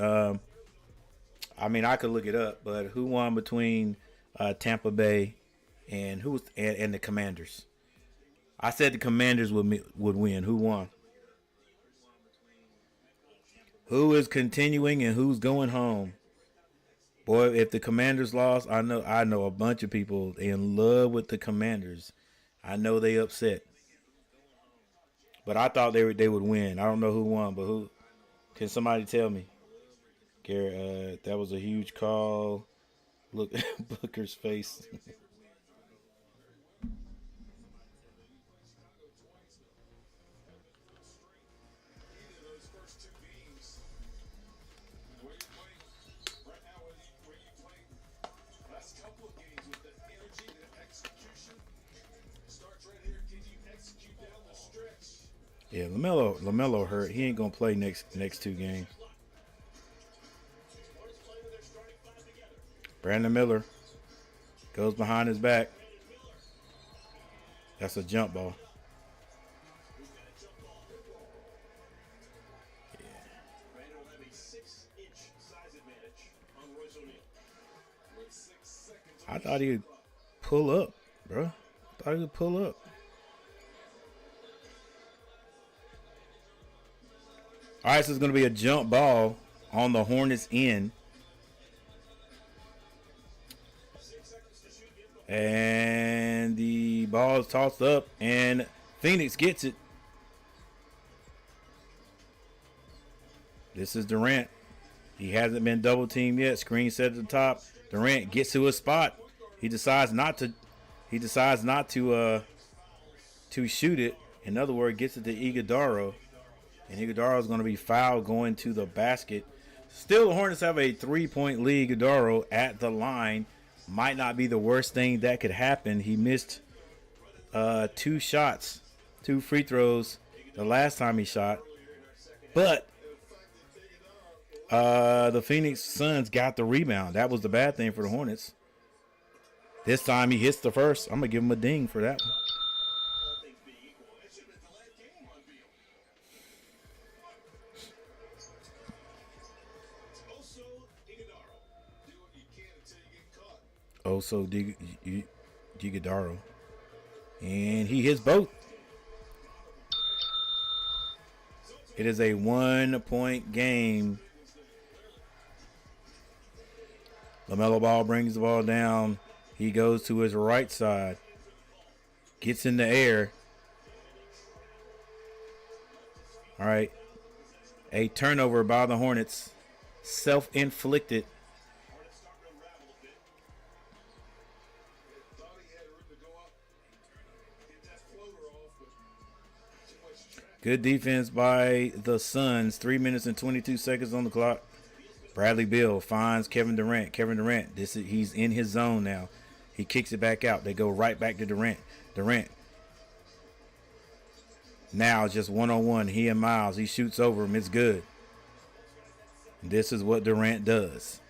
I could look it up, but who won between Tampa Bay and and the Commanders? I said the Commanders would win. Who won? Who is continuing and who's going home? Boy, if the Commanders lost, I know a bunch of people in love with the Commanders. I know they upset. But I thought they would win. I don't know who won, but who? Can somebody tell me? Gary, that was a huge call. Look at Booker's face. Yeah, LaMelo hurt. He ain't gonna play next 2 games. Brandon Miller goes behind his back. That's a jump ball. I thought he'd pull up, bro. I thought he would pull up. All right, so it's going to be a jump ball on the Hornets end. And the ball is tossed up, and Phoenix gets it. This is Durant. He hasn't been double teamed yet. Screen set at the top. Durant gets to his spot. He decides not to. To shoot it. In other words, gets it to Iguodala. And Iguodala is going to be fouled going to the basket. Still, the Hornets have a 3-point lead. Iguodala at the line. Might not be the worst thing that could happen. He missed 2 shots, 2 free throws the last time he shot. But the Phoenix Suns got the rebound. That was the bad thing for the Hornets. This time he hits the first. I'm going to give him a ding for that one. Also, Iguodala. And he hits both. It is a 1-point game. LaMelo Ball brings the ball down. He goes to his right side. Gets in the air. All right. A turnover by the Hornets. Self-inflicted. Good defense by the Suns. 3 minutes and 22 seconds on the clock. Bradley Beal finds Kevin Durant. He's in his zone now. He kicks it back out. They go right back to Durant. Now just one-on-one. He and Miles. He shoots over him. It's good. This is what Durant does.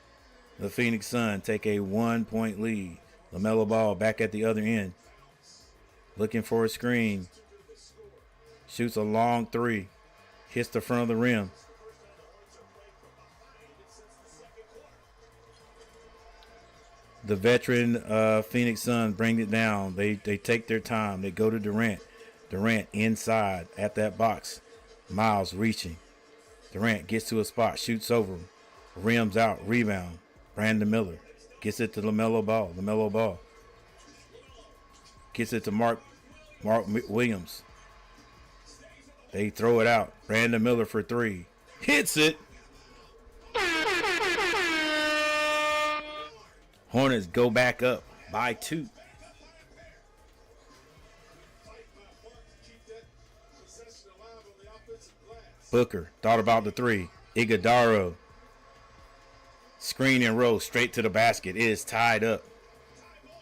The Phoenix Suns take a 1-point lead. LaMelo Ball back at the other end. Looking for a screen. Shoots a long 3. Hits the front of the rim. The veteran Phoenix Suns bring it down. They take their time. They go to Durant. Durant inside at that box. Miles reaching. Durant gets to a spot. Shoots over him. Rims out. Rebound. Brandon Miller. Gets it to LaMelo Ball. LaMelo Ball. Gets it to Mark Williams. They throw it out. Brandon Miller for 3. Hits it. Hornets go back up by 2. Booker thought about the 3. Iguodala. Screen and roll straight to the basket. It is tied up.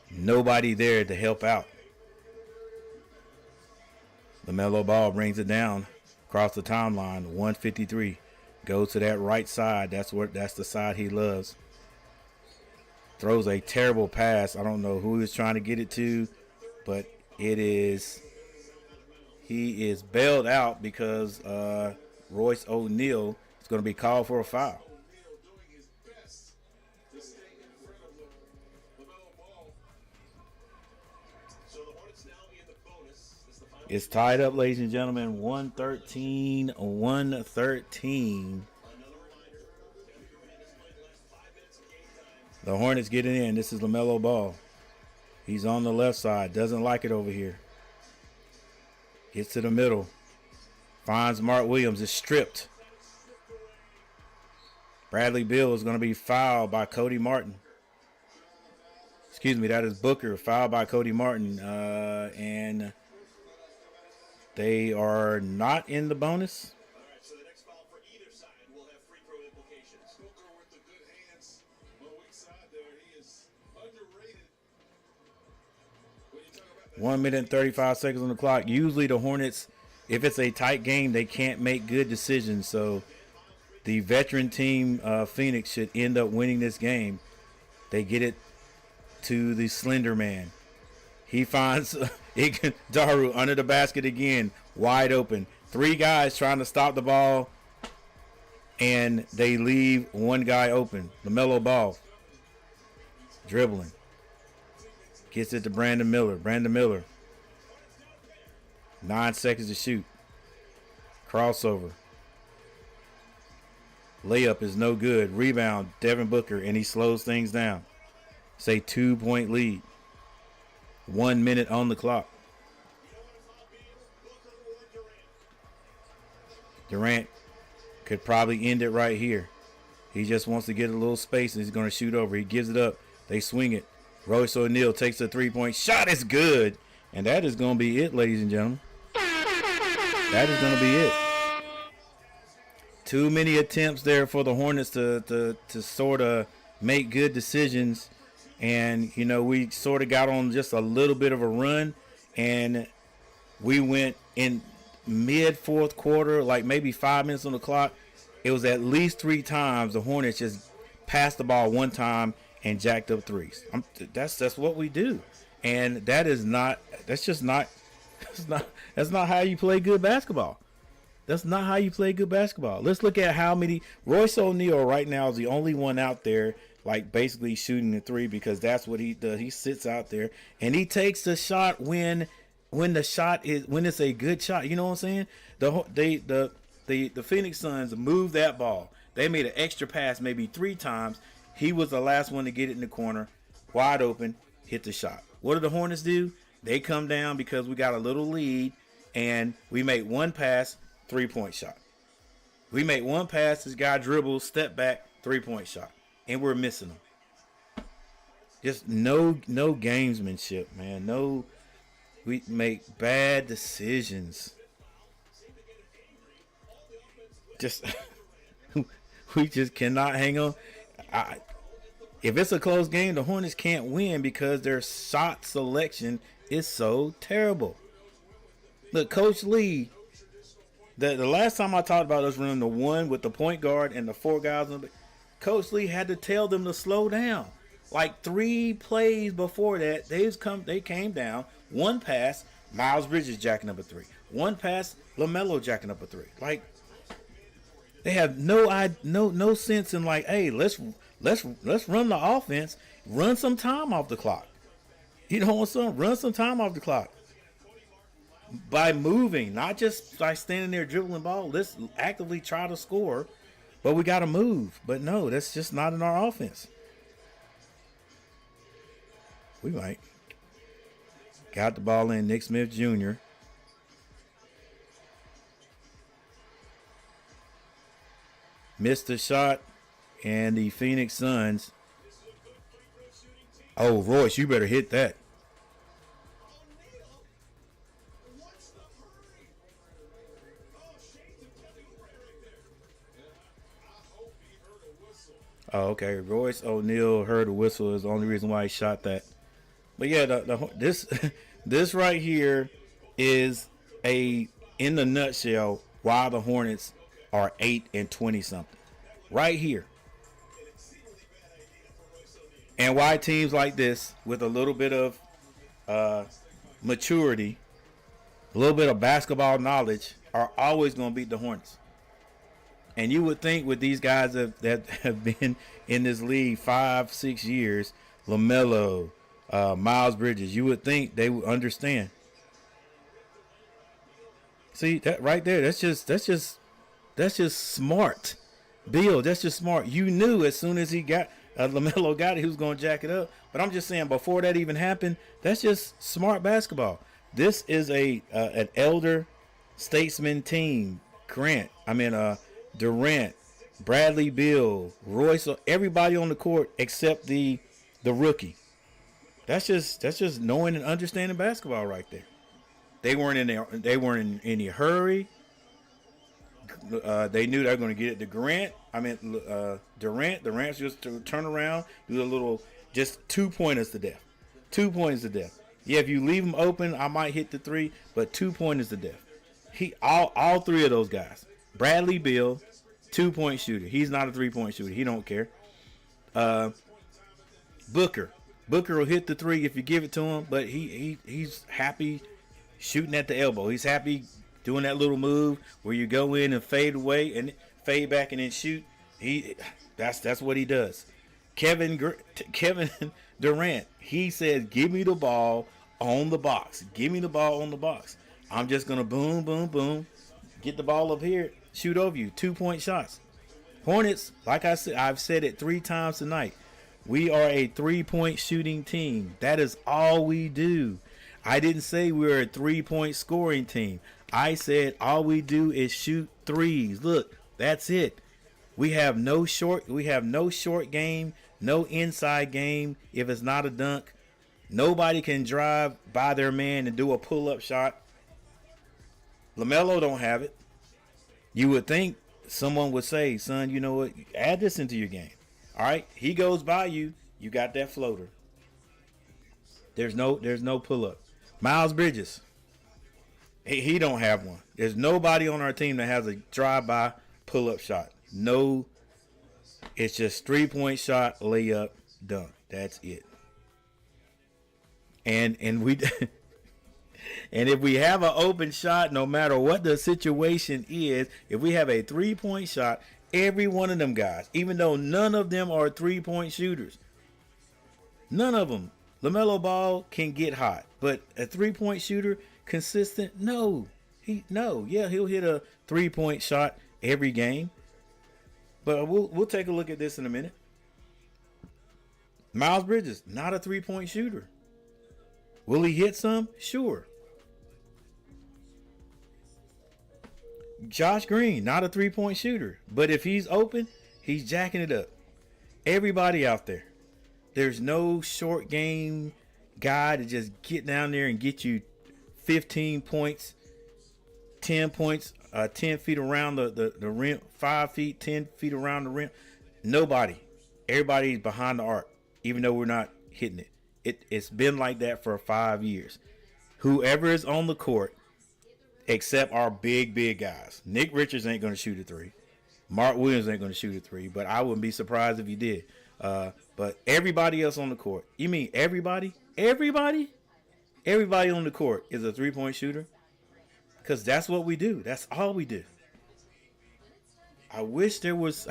Nobody there to help out. LaMelo Ball brings it down across the timeline. 153. Goes to that right side. That's the side he loves. Throws a terrible pass. I don't know who he was trying to get it to, but he is bailed out because Royce O'Neal is going to be called for a foul. O'Neal doing his best to stay in front of LaMelo Ball. So the Hornets now in the bonus. This is the final. It's tied up, ladies and gentlemen. 113. 113. The Hornets getting in. This is LaMelo Ball. He's on the left side. Doesn't like it over here. Gets to the middle. Finds Mark Williams. Is stripped. Bradley Beal is going to be fouled by Cody Martin. Excuse me, that is Booker. Fouled by Cody Martin. And they are not in the bonus. All right, so the next foul for either side will have free throw implications. Booker with the good hands on the weak side there. He is underrated. When you talk about that 1 minute and 35 seconds on the clock. Usually the Hornets, if it's a tight game, they can't make good decisions. So the veteran team, Phoenix, should end up winning this game. They get it to the slender man. He finds Daru under the basket again, wide open. 3 guys trying to stop the ball, and they leave 1 guy open. LaMelo Ball dribbling. Gets it to Brandon Miller. Brandon Miller. 9 seconds to shoot. Crossover. Layup is no good. Rebound, Devin Booker, and he slows things down. It's a 2-point lead. 1 minute on the clock. Durant could probably end it right here. He just wants to get a little space, and he's going to shoot over. He gives it up. They swing it. Royce O'Neal takes a 3-point shot. It's good. And that is going to be it, ladies and gentlemen. That is going to be it. Too many attempts there for the Hornets to sort of make good decisions. And, you know, we sort of got on just a little bit of a run. And we went in mid-fourth quarter, like maybe 5 minutes on the clock. It was at least 3 times the Hornets just passed the ball 1 time and jacked up threes. That's what we do. And that's not how you play good basketball. That's not how you play good basketball. Let's look at how many. Royce O'Neal right now is the only one out there, like basically shooting the 3, because that's what he does. He sits out there and he takes the shot when it's a good shot. You know what I'm saying? The Phoenix Suns moved that ball. They made an extra pass maybe 3 times. He was the last one to get it in the corner, wide open, hit the shot. What do the Hornets do? They come down because we got a little lead, and we make 1 pass, 3-point shot. We make 1 pass, this guy dribbles, step back, 3-point shot. And we're missing them. Just no gamesmanship, man. We make bad decisions. We just cannot hang on. If it's a close game, the Hornets can't win because their shot selection is so terrible. Look, Coach Lee, the last time I talked about us running the 1 with the point guard and the 4 guys, Coach Lee had to tell them to slow down. Like 3 plays before that, they came down. 1 pass, Miles Bridges jacking up a 3. 1 pass, LaMelo jacking up a 3. Like, they have no sense in, like, hey, let's run the offense, run some time off the clock. You know what I'm saying? Run some time off the clock by moving, not just by standing there dribbling ball. Let's actively try to score, but we got to move. But no, that's just not in our offense. We might. Got the ball in. Nick Smith Jr. Missed the shot, and the Phoenix Suns. Oh, Royce, you better hit that. What's the hurry? Oh, shades of Kelly Oubre right there. I hope he heard a whistle. Oh, okay. Royce O'Neal heard a whistle is the only reason why he shot that. But yeah, this right here is in the nutshell why the Hornets are 8-20 something. Right here. And why teams like this with a little bit of maturity, a little bit of basketball knowledge are always going to beat the Hornets. And you would think with these guys that have been in this league 5-6 years, LaMelo, Miles Bridges, you would think they would understand. See that right there? That's just smart, Bill. That's just smart. You knew as soon as he got LaMelo got it, he was going to jack it up. But I'm just saying before that even happened, that's just smart basketball. This is an elder statesman team. Durant, Bradley Beal, Royce, everybody on the court except the rookie. That's just knowing and understanding basketball right there. They weren't in any hurry. They knew they were going to get it to Durant. Durant's just to turn around, do a little, just 2 pointers to death. 2 pointers to death. Yeah, if you leave him open, I might hit the three, but 2 pointers to death. All three of those guys. Bradley Beal, 2-point shooter. He's not a 3-point shooter. He don't care. Booker will hit the three if you give it to him, but he's happy shooting at the elbow. He's happy doing that little move where you go in and fade away and fade back and then shoot. That's what he does. Kevin Durant, he says, "Give me the ball on the box. Give me the ball on the box. I'm just gonna boom, boom, boom, get the ball up here, shoot over you. 2-point shots." Hornets, like I said, I've said it 3 times tonight. We are a 3-point shooting team. That is all we do. I didn't say we're a 3-point scoring team. I said all we do is shoot threes. Look, that's it. We have no short game, no inside game if it's not a dunk. Nobody can drive by their man and do a pull-up shot. LaMelo don't have it. You would think someone would say, "Son, you know what? Add this into your game." All right, he goes by you. You got that floater. There's no pull-up. Miles Bridges, he don't have one. There's nobody on our team that has a drive-by pull-up shot. No, it's just 3-point shot, layup, dunk. That's it. And we and if we have an open shot, no matter what the situation is, if we have a 3-point shot, every one of them guys, even though none of them are 3-point shooters, none of them. LaMelo Ball can get hot, but a 3-point shooter, consistent? No. He'll hit a 3-point shot every game. But we'll take a look at this in a minute. Miles Bridges, not a 3-point shooter. Will he hit some? Sure. Josh Green, not a 3-point shooter. But if he's open, he's jacking it up. Everybody out there. There's no short game guy to just get down there and get you 15 points, 10 points, 10 feet around the rim, 5 feet, 10 feet around the rim. Nobody. Everybody's behind the arc, even though we're not hitting it. It's been like that for 5 years. Whoever is on the court, except our big guys. Nick Richards ain't going to shoot a 3. Mark Williams ain't going to shoot a 3, but I wouldn't be surprised if he did. But everybody else on the court. You mean everybody? Everybody? Everybody on the court is a 3-point shooter? Because that's what we do. That's all we do. I wish there was...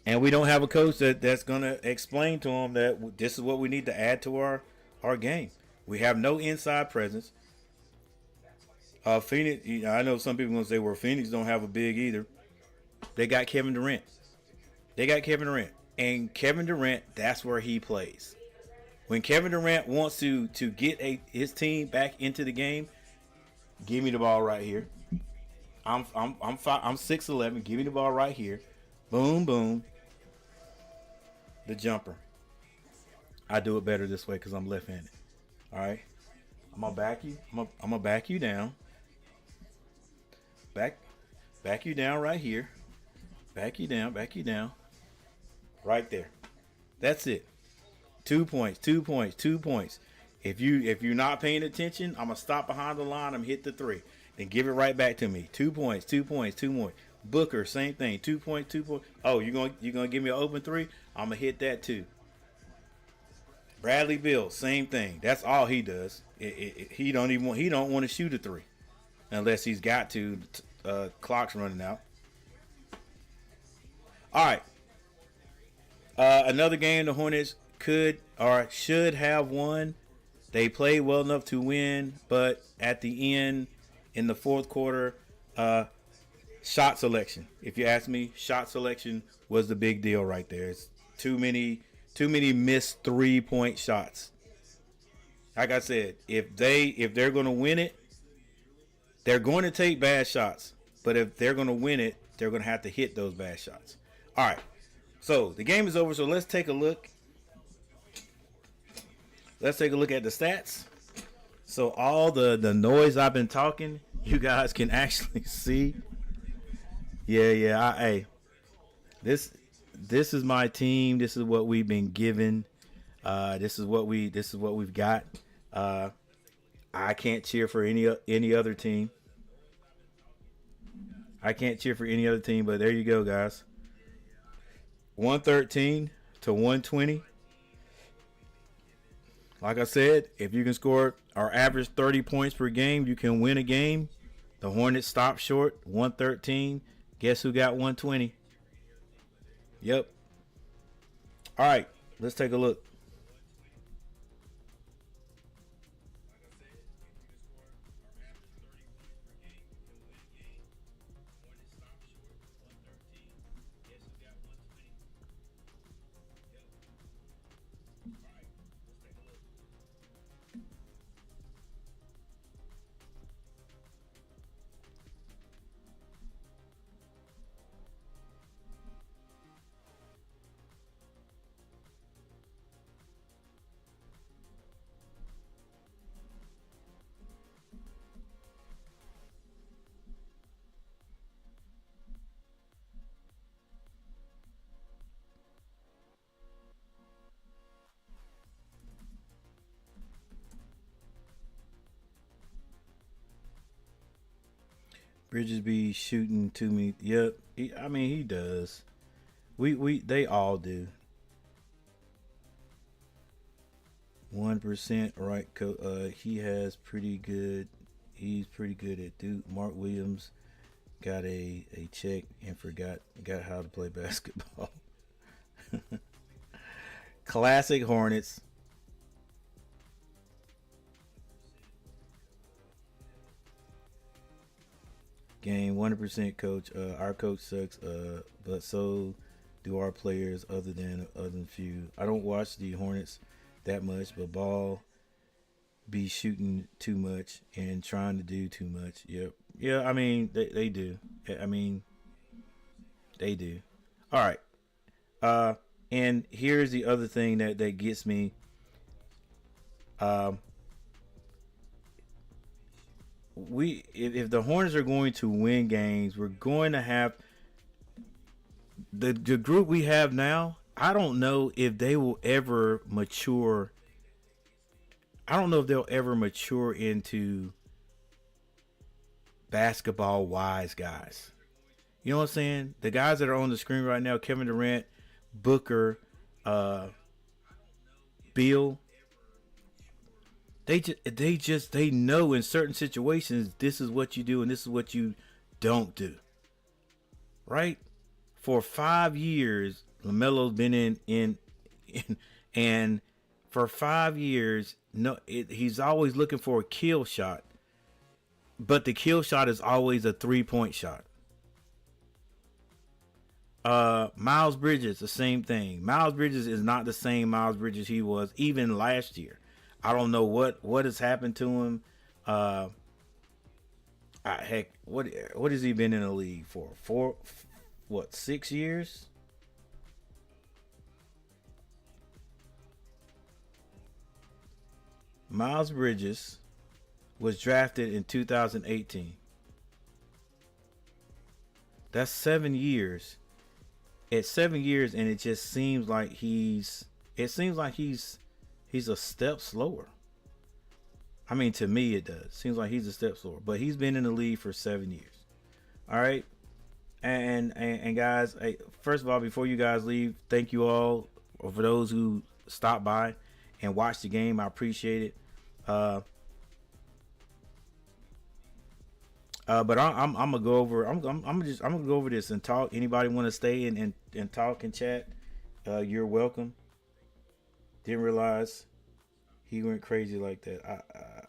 And we don't have a coach that's going to explain to them that this is what we need to add to our game. We have no inside presence. Phoenix, I know some people going to say, well, Phoenix don't have a big either. They got Kevin Durant. And Kevin Durant, that's where he plays. When Kevin Durant wants to get his team back into the game, give me the ball right here. I'm 6'11". Give me the ball right here. Boom, boom. The jumper. I do it better this way because I'm left-handed. All right. I'm gonna back you. I'm gonna back you down. Back you down right here. Back you down. Right there. That's it. 2 points. If you're not paying attention, I'm gonna stop behind the line. I'm hit the 3, then give it right back to me. 2 points, 2 points, 2 more. Booker, same thing. 2 points, 2 points. Oh, you're gonna give me an open 3? I'm gonna hit that too. Bradley Beal, same thing. That's all he does. He don't want to shoot a 3 unless he's got to. Clock's running out. All right. Another game the Hornets could or should have won. They played well enough to win, but at the end, in the fourth quarter, shot selection. If you ask me, shot selection was the big deal right there. It's too many missed 3-point shots. Like I said, if they're going to win it, they're going to take bad shots. But if they're going to win it, they're going to have to hit those bad shots. All right. So the game is over. So let's take a look. Let's take a look at the stats. So all the noise I've been talking, you guys can actually see. Yeah. Hey, this is my team. This is what we've been given. This is what we've got. I can't cheer for any other team. I can't cheer for any other team, but there you go, guys. 113 to 120. Like I said, if you can score our average 30 points per game, you can win a game. The Hornets stopped short, 113. Guess who got 120? Yep. All right, let's take a look. Bridges be shooting to me. Yep. He does. They all do. 1% right. He has pretty good. He's pretty good at Duke. Mark Williams got a check and forgot how to play basketball. Classic Hornets. Game 100% coach. Our coach sucks. But so do our players. Other than few. I don't watch the Hornets that much, but Ball be shooting too much and trying to do too much. Yep. Yeah. I mean they do. I mean they do. All right. And here's the other thing that gets me. If the Hornets are going to win games, we're going to have the group we have now. I don't know if they will ever mature. I don't know if they'll ever mature into basketball wise guys. You know what I'm saying? The guys that are on the screen right now: Kevin Durant, Booker, Beal. They know in certain situations this is what you do and this is what you don't do. Right? For 5 years, LaMelo's been in and for 5 years, he's always looking for a kill shot. But the kill shot is always a 3-point shot. Miles Bridges, the same thing. Miles Bridges is not the same Miles Bridges he was even last year. I don't know what has happened to him. Heck, what has he been in the league for? 6 years? Miles Bridges was drafted in 2018. That's 7 years. It's 7 years, and it just seems like he's a step slower. I mean, to me, it does. Seems like he's a step slower, but he's been in the league for 7 years. All right. And guys, hey, first of all, before you guys leave, thank you all for those who stopped by and watched the game. I appreciate it. But I'm gonna go over. I'm gonna go over this and talk. Anybody want to stay and talk and chat? You're welcome. Didn't realize he went crazy like that.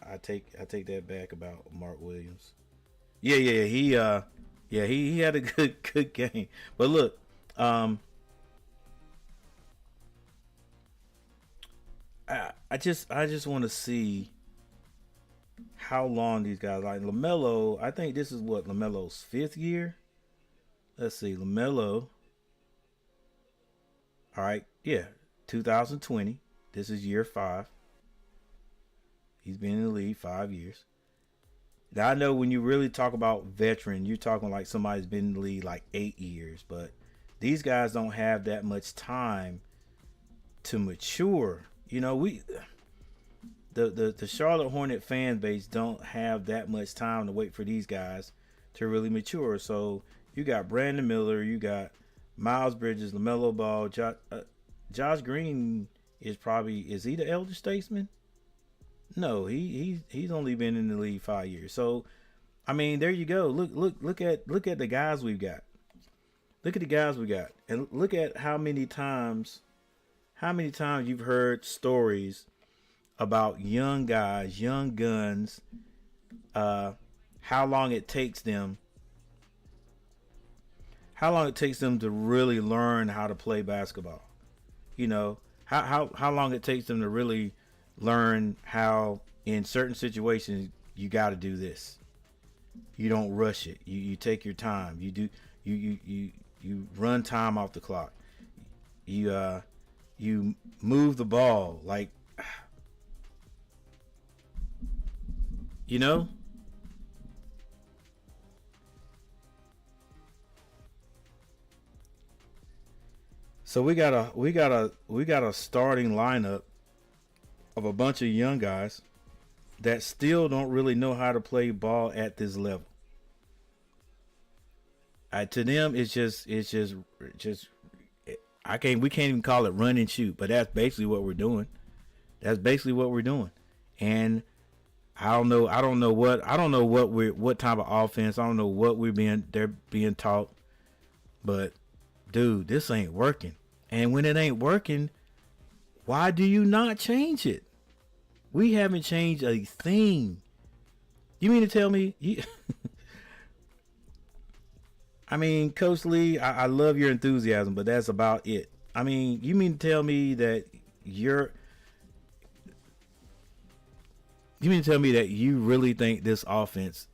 I take that back about Mark Williams. Yeah. He had a good game. But look, I just want to see how long these guys like LaMelo. I think this is what LaMelo's 5th year. Let's see, LaMelo. All right, yeah, 2020. This is year 5. He's been in the league 5 years. Now I know when you really talk about veteran, you're talking like somebody's been in the league like 8 years, but these guys don't have that much time to mature. You know, the Charlotte Hornet fan base don't have that much time to wait for these guys to really mature. So you got Brandon Miller, you got Miles Bridges, LaMelo Ball, Josh Green is he the elder statesman? No, he's only been in the league 5 years. So, I mean, there you go. Look at the guys we've got. Look at the guys we got, and look at how many times you've heard stories about young guys, young guns, how long it takes them to really learn how to play basketball. You know, how long it takes them to really learn how in certain situations you got to do this. You don't rush it. You take your time. You run time off the clock. You move the ball, like, you know. So we got a starting lineup of a bunch of young guys that still don't really know how to play ball at this level. To them, it's just we can't even call it run and shoot, but that's basically what we're doing. And I don't know what type of offense. I don't know what they're being taught, but dude, this ain't working. And when it ain't working, why do you not change it? We haven't changed a thing. You mean to tell me? I mean, Coach Lee, I love your enthusiasm, but that's about it. I mean, you mean to tell me that you really think this offense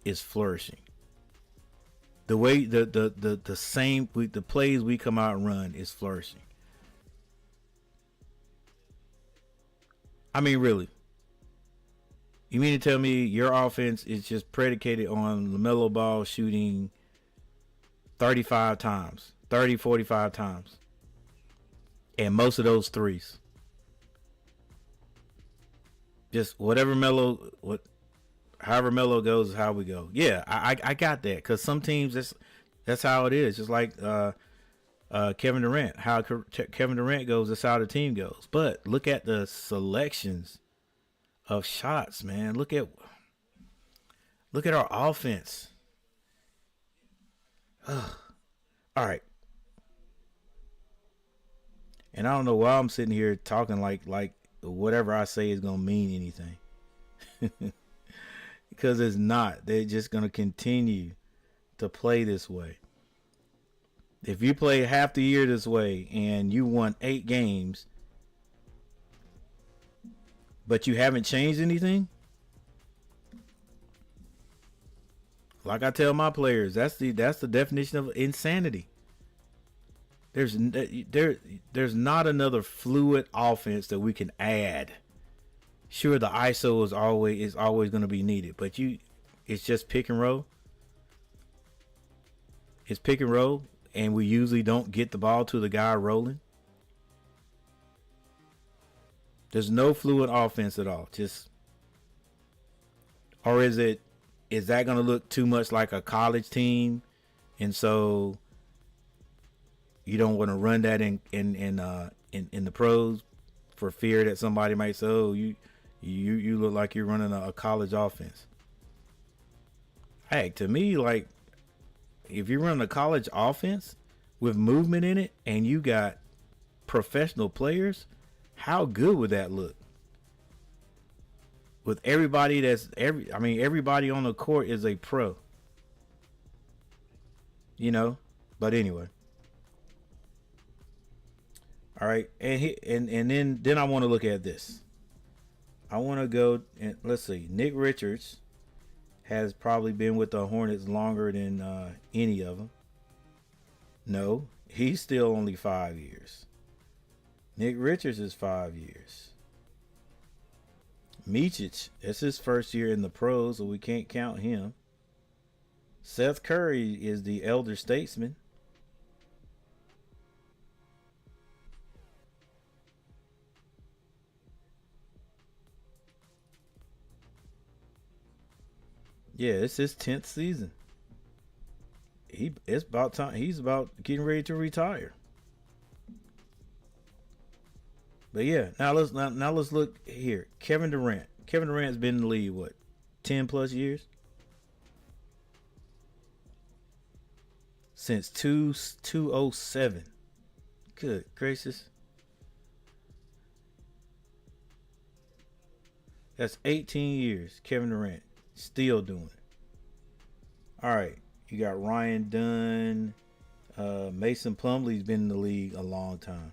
is flourishing? The way the plays we come out and run is flourishing. I mean, really? You mean to tell me your offense is just predicated on LaMelo Ball shooting 45 times, 30, 45 times, and most of those threes? Just however Melo goes is how we go. Yeah, I got that, because some teams that's how it is. Just like Kevin Durant, how Kevin Durant goes, that's how the team goes. But look at the selections of shots, man. Look at our offense. All right. And I don't know why I'm sitting here talking like whatever I say is gonna mean anything. Because it's not. They're just gonna continue to play this way. If you play half the year this way and you won 8 games, but you haven't changed anything, like I tell my players, that's the definition of insanity. There's not another fluid offense that we can add. Sure, the ISO is always going to be needed, but it's just pick and roll. It's pick and roll, and we usually don't get the ball to the guy rolling. There's no fluid offense at all. Just Or is that going to look too much like a college team, and so you don't want to run that in the pros for fear that somebody might say, "Oh, you look like you're running a college offense." Hey, to me, like, if you're running a college offense with movement in it and you got professional players, how good would that look? With everybody everybody on the court is a pro. You know? But anyway. All right. And then I want to look at this. I want to go and let's see. Nick Richards has probably been with the Hornets longer than any of them. No, he's still only 5 years. Nick Richards is 5 years. Micic, it's his first year in the pros, so we can't count him. Seth Curry is the elder statesman. Yeah, it's his 10th season. It's about time. He's about getting ready to retire. But yeah, now let's look here. Kevin Durant. Kevin Durant's been in the league what, 10 plus years? Since 2007. Good gracious. That's 18 years. Kevin Durant still doing it. All right, you got Ryan Dunn. Mason Plumlee's been in the league a long time.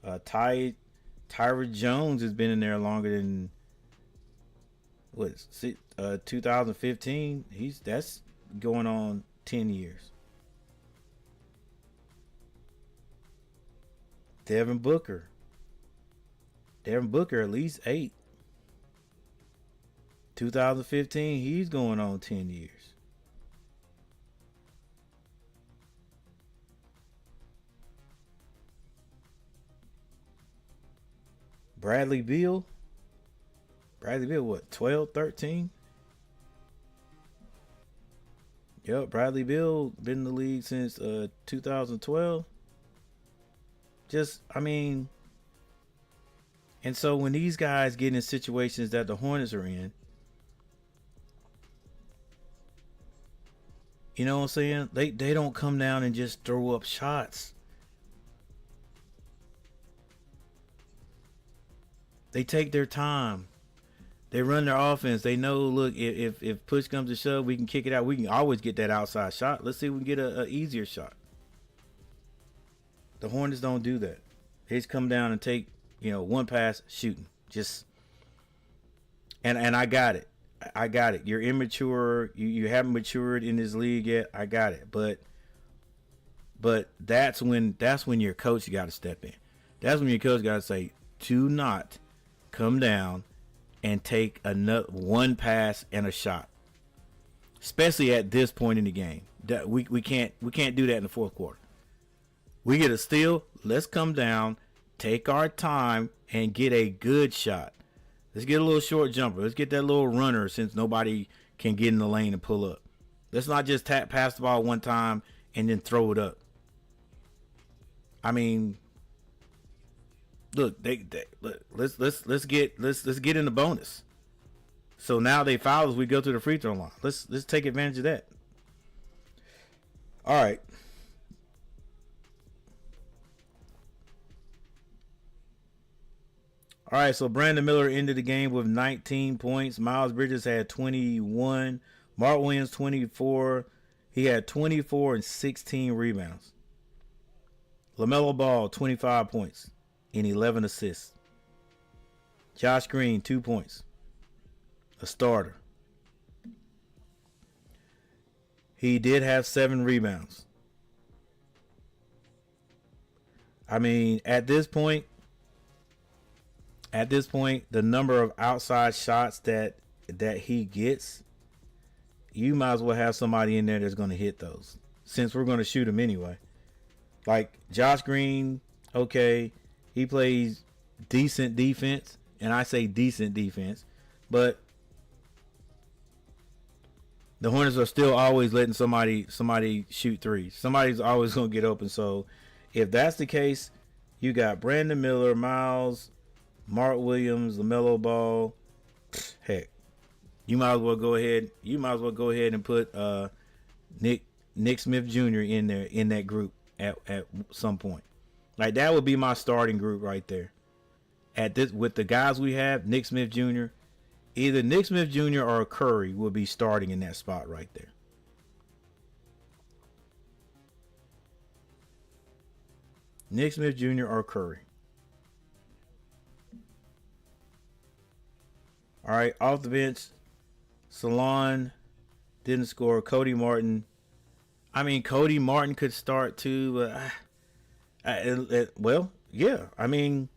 Tyra Jones has been in there longer than 2015. That's going on 10 years. Devin Booker at least 8. 2015, he's going on 10 years. Bradley Beal, what, 12, 13? Yep, Bradley Beal been in the league since 2012. And so when these guys get in situations that the Hornets are in, you know what I'm saying? They don't come down and just throw up shots. They take their time. They run their offense. They know, look, if push comes to shove, we can kick it out. We can always get that outside shot. Let's see if we can get a easier shot. The Hornets don't do that. They just come down and take, one pass, shooting. And I got it. I got it. You're immature. You haven't matured in this league yet. I got it. But that's when your coach got to step in. That's when your coach got to say, do not come down and take one pass and a shot. Especially at this point in the game. That we can't do that in the fourth quarter. We get a steal. Let's come down, take our time, and get a good shot. Let's get a little short jumper. Let's get that little runner since nobody can get in the lane and pull up. Let's not just pass the ball one time and then throw it up. I mean, look, let's get in the bonus. So now they foul us. We go to the free throw line. Let's take advantage of that. All right. All right, so Brandon Miller ended the game with 19 points. Miles Bridges had 21. Mark Williams, 24. He had 24 and 16 rebounds. LaMelo Ball, 25 points and 11 assists. Josh Green, 2 points. A starter. He did have 7 rebounds. I mean, at this point, the number of outside shots that he gets, you might as well have somebody in there that's going to hit those, since we're going to shoot them anyway. Like Josh Green, okay, he plays decent defense, and I say decent defense, but the Hornets are still always letting somebody shoot threes. Somebody's always gonna get open. So if that's the case, you got Brandon Miller, Miles, Mark Williams, LaMelo Ball. Heck, you might as well go ahead. You might as well go ahead and put Nick Smith Jr. in there in that group at some point. Like that would be my starting group right there. At this with the guys we have, Nick Smith Jr. Either Nick Smith Jr. or Curry will be starting in that spot right there. Nick Smith Jr. or Curry. All right, off the bench, Salon didn't score. Cody Martin. I mean, Cody Martin could start too. Well, yeah. I mean,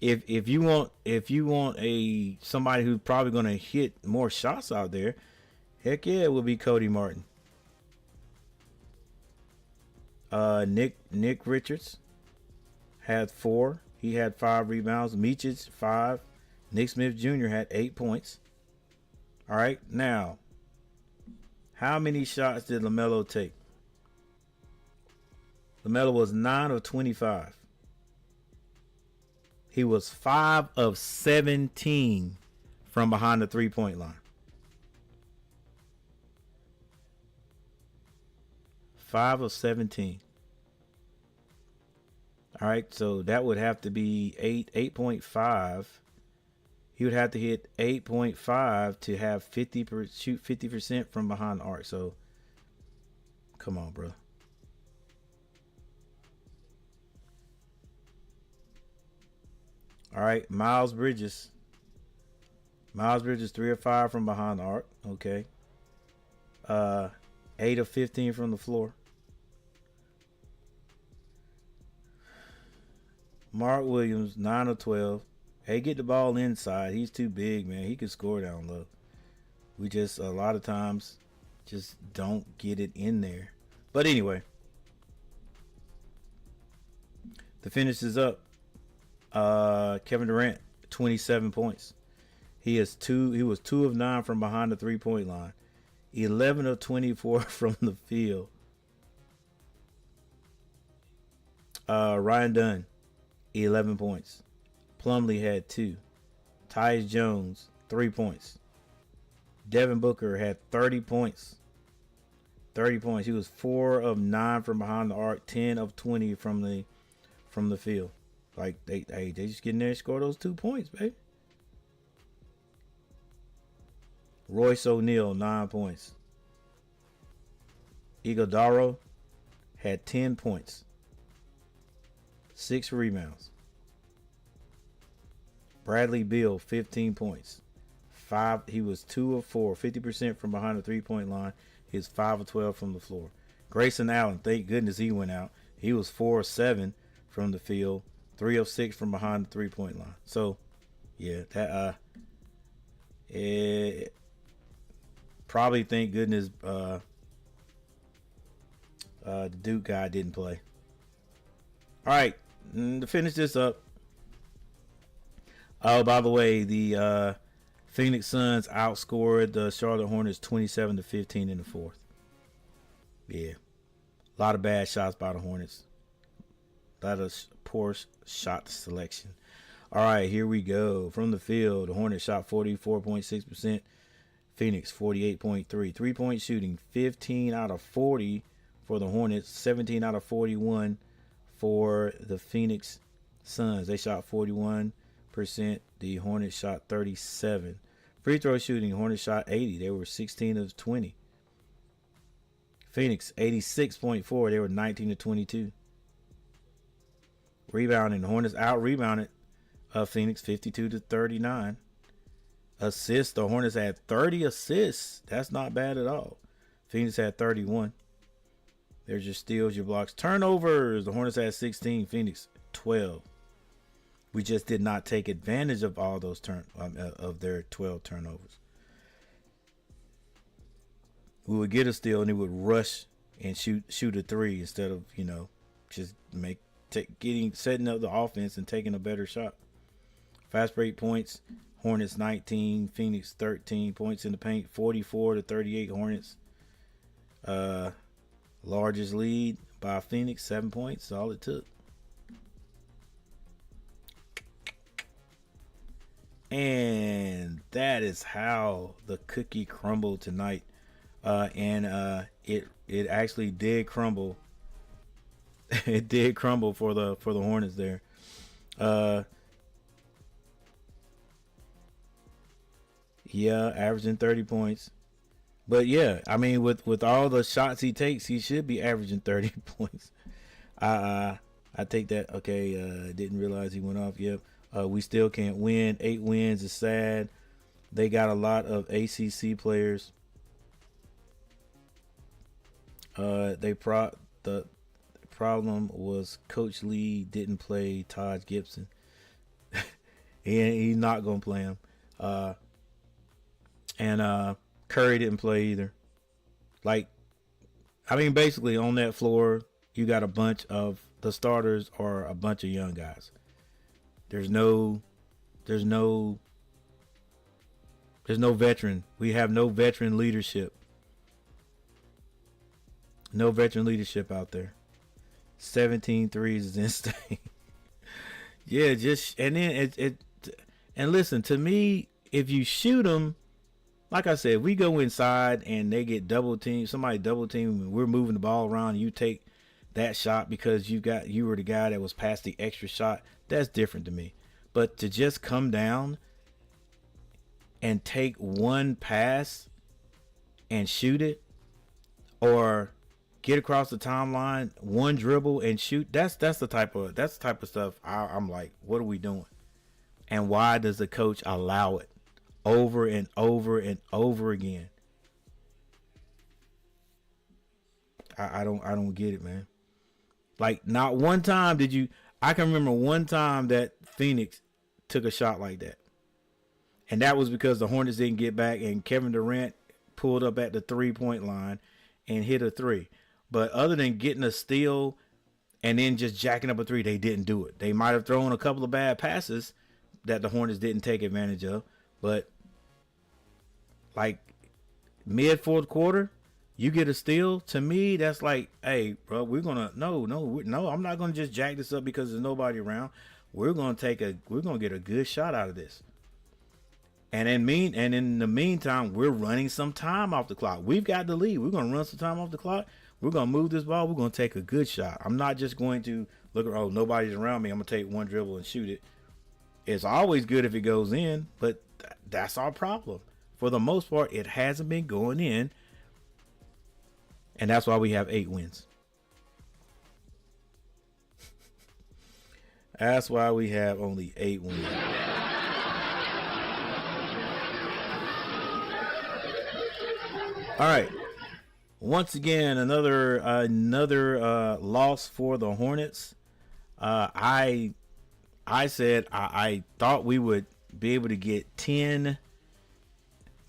if you want a somebody who's probably going to hit more shots out there, heck yeah, it will be Cody Martin. Nick Richards had 4. He had 5 rebounds. Meachich 5. Nick Smith Jr. had 8 points. All right, now, how many shots did LaMelo take? LaMelo was 9 of 25. He was 5 of 17 from behind the three-point line. 5 of 17. All right, so that would have to be 8.5. He would have to hit 8.5 to have shoot 50% from behind the arc. So, come on, bro. All right, Miles Bridges. Miles Bridges 3 of 5 from behind the arc. Okay. 8 of 15 from the floor. Mark Williams 9 of 12. Hey, get the ball inside. He's too big, man. He can score down low. We just, a lot of times, just don't get it in there. But anyway, the finish is up. Kevin Durant, 27 points. He was 2 of 9 from behind the three-point line. 11 of 24 from the field. Ryan Dunn, 11 points. Plumlee had 2. Tyus Jones, 3 points. Devin Booker had 30 points. 30 points. He was 4 of 9 from behind the arc, 10 of 20 from the field. Like they just get in there and score those 2 points, baby. Royce O'Neal, 9 points. Iguodala had 10 points. 6 rebounds. Bradley Beal, 15 points. 5. He was 2 of 4, 50% from behind the three-point line. He was 5 of 12 from the floor. Grayson Allen, thank goodness he went out. He was 4 of 7 from the field, 3 of 6 from behind the three-point line. So, yeah, that probably thank goodness the Duke guy didn't play. All right, to finish this up. Oh, by the way, the Phoenix Suns outscored the Charlotte Hornets 27-15 in the fourth. Yeah, a lot of bad shots by the Hornets. A lot of poor shot selection. All right, here we go. From the field, the Hornets shot 44.6%. Phoenix 48.3. 3-point shooting, 15 out of 40 for the Hornets. 17 out of 41 for the Phoenix Suns. They shot 41%. The Hornets shot 37. Free throw shooting, Hornets shot 80. They were 16 of 20. Phoenix 86.4. They were 19 of 22. Rebounding, the Hornets out rebounded Phoenix 52-39. Assists, the Hornets had 30 assists. That's not bad at all. Phoenix had 31. There's your steals, your blocks. Turnovers, the Hornets had 16. Phoenix 12. We just did not take advantage of all those of their 12 turnovers. We would get a steal and it would rush and shoot a three instead of, just setting up the offense and taking a better shot. Fast break points, Hornets 19, Phoenix 13 points in the paint, 44-38 Hornets. Largest lead by Phoenix, 7 points. All it took. And that is how the cookie crumbled tonight. It actually did crumble. It did crumble for the Hornets there. Yeah, averaging 30 points. But yeah, I mean, with all the shots he takes, he should be averaging 30 points. I take that. Okay, didn't realize he went off. Yep. We still can't win. 8 wins is sad. They got a lot of ACC players. The problem was Coach Lee didn't play Taj Gibson. He's not gonna play him. And Curry didn't play either. Like, I mean, basically on that floor, you got a bunch of the starters or a bunch of young guys. There's no veteran. We have no veteran leadership. No veteran leadership out there. 17 threes is insane. Yeah, and then and listen, to me, if you shoot them, like I said, we go inside and they get double teamed, somebody double team, and we're moving the ball around, and you take that shot because you were the guy that was past the extra shot, that's different to me. But to just come down and take one pass and shoot it, or get across the timeline, one dribble and shoot, that's the type of stuff I'm like, what are we doing? And why does the coach allow it over and over and over again? I don't get it, man. Like, not one time I can remember one time that Phoenix took a shot like that. And that was because the Hornets didn't get back and Kevin Durant pulled up at the 3-point line and hit a 3. But other than getting a steal and then just jacking up a 3, they didn't do it. They might have thrown a couple of bad passes that the Hornets didn't take advantage of. But like mid fourth quarter, you get a steal. To me, that's like, hey, bro, we're gonna no, I'm not gonna just jack this up because there's nobody around. We're gonna get a good shot out of this. And in the meantime, we're running some time off the clock. We've got the lead. We're gonna run some time off the clock. We're going to move this ball. We're going to take a good shot. I'm not just going to look at, oh, nobody's around me, I'm going to take one dribble and shoot it. It's always good if it goes in, but that's our problem. For the most part, it hasn't been going in, and that's why we have 8 wins. That's why we have only 8 wins. All right. Once again, another loss for the Hornets. I said I thought we would be able to get 10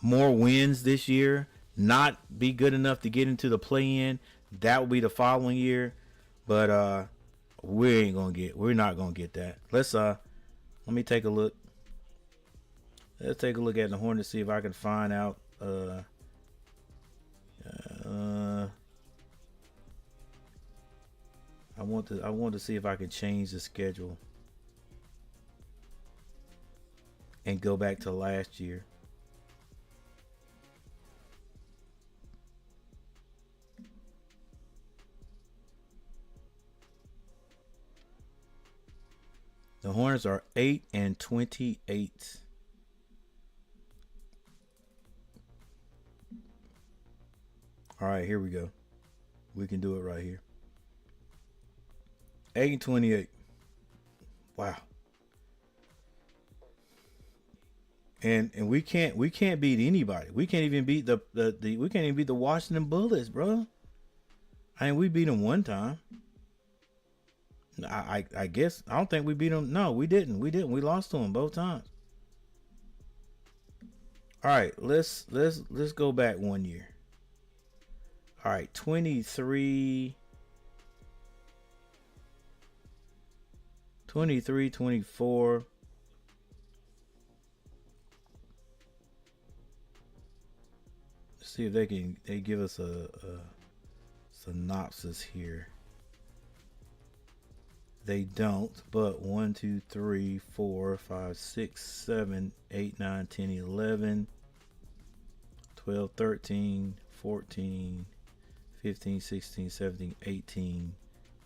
more wins this year, not be good enough to get into the play-in. That will be the following year, but we're not gonna get that. Let me take a look. Let's take a look at the Hornets, see if I can find out. I want to see if I can change the schedule and go back to last year. The Hornets are 8-28. All right, here we go. We can do it right here. 8-28. Wow. And we can't beat anybody. We can't even beat the Washington Bullets, bro. I mean, we beat them one time. I guess I don't think we beat them. No, we didn't. We lost to them both times. All right, let's go back one year. All right, 23, 24. Let's see if they give us a synopsis here. They don't, but 1, 2, 3, 4, 5, 6, 7, 8, 9, 10, 11, 12, 13, 14, 15, 16, 17, 18,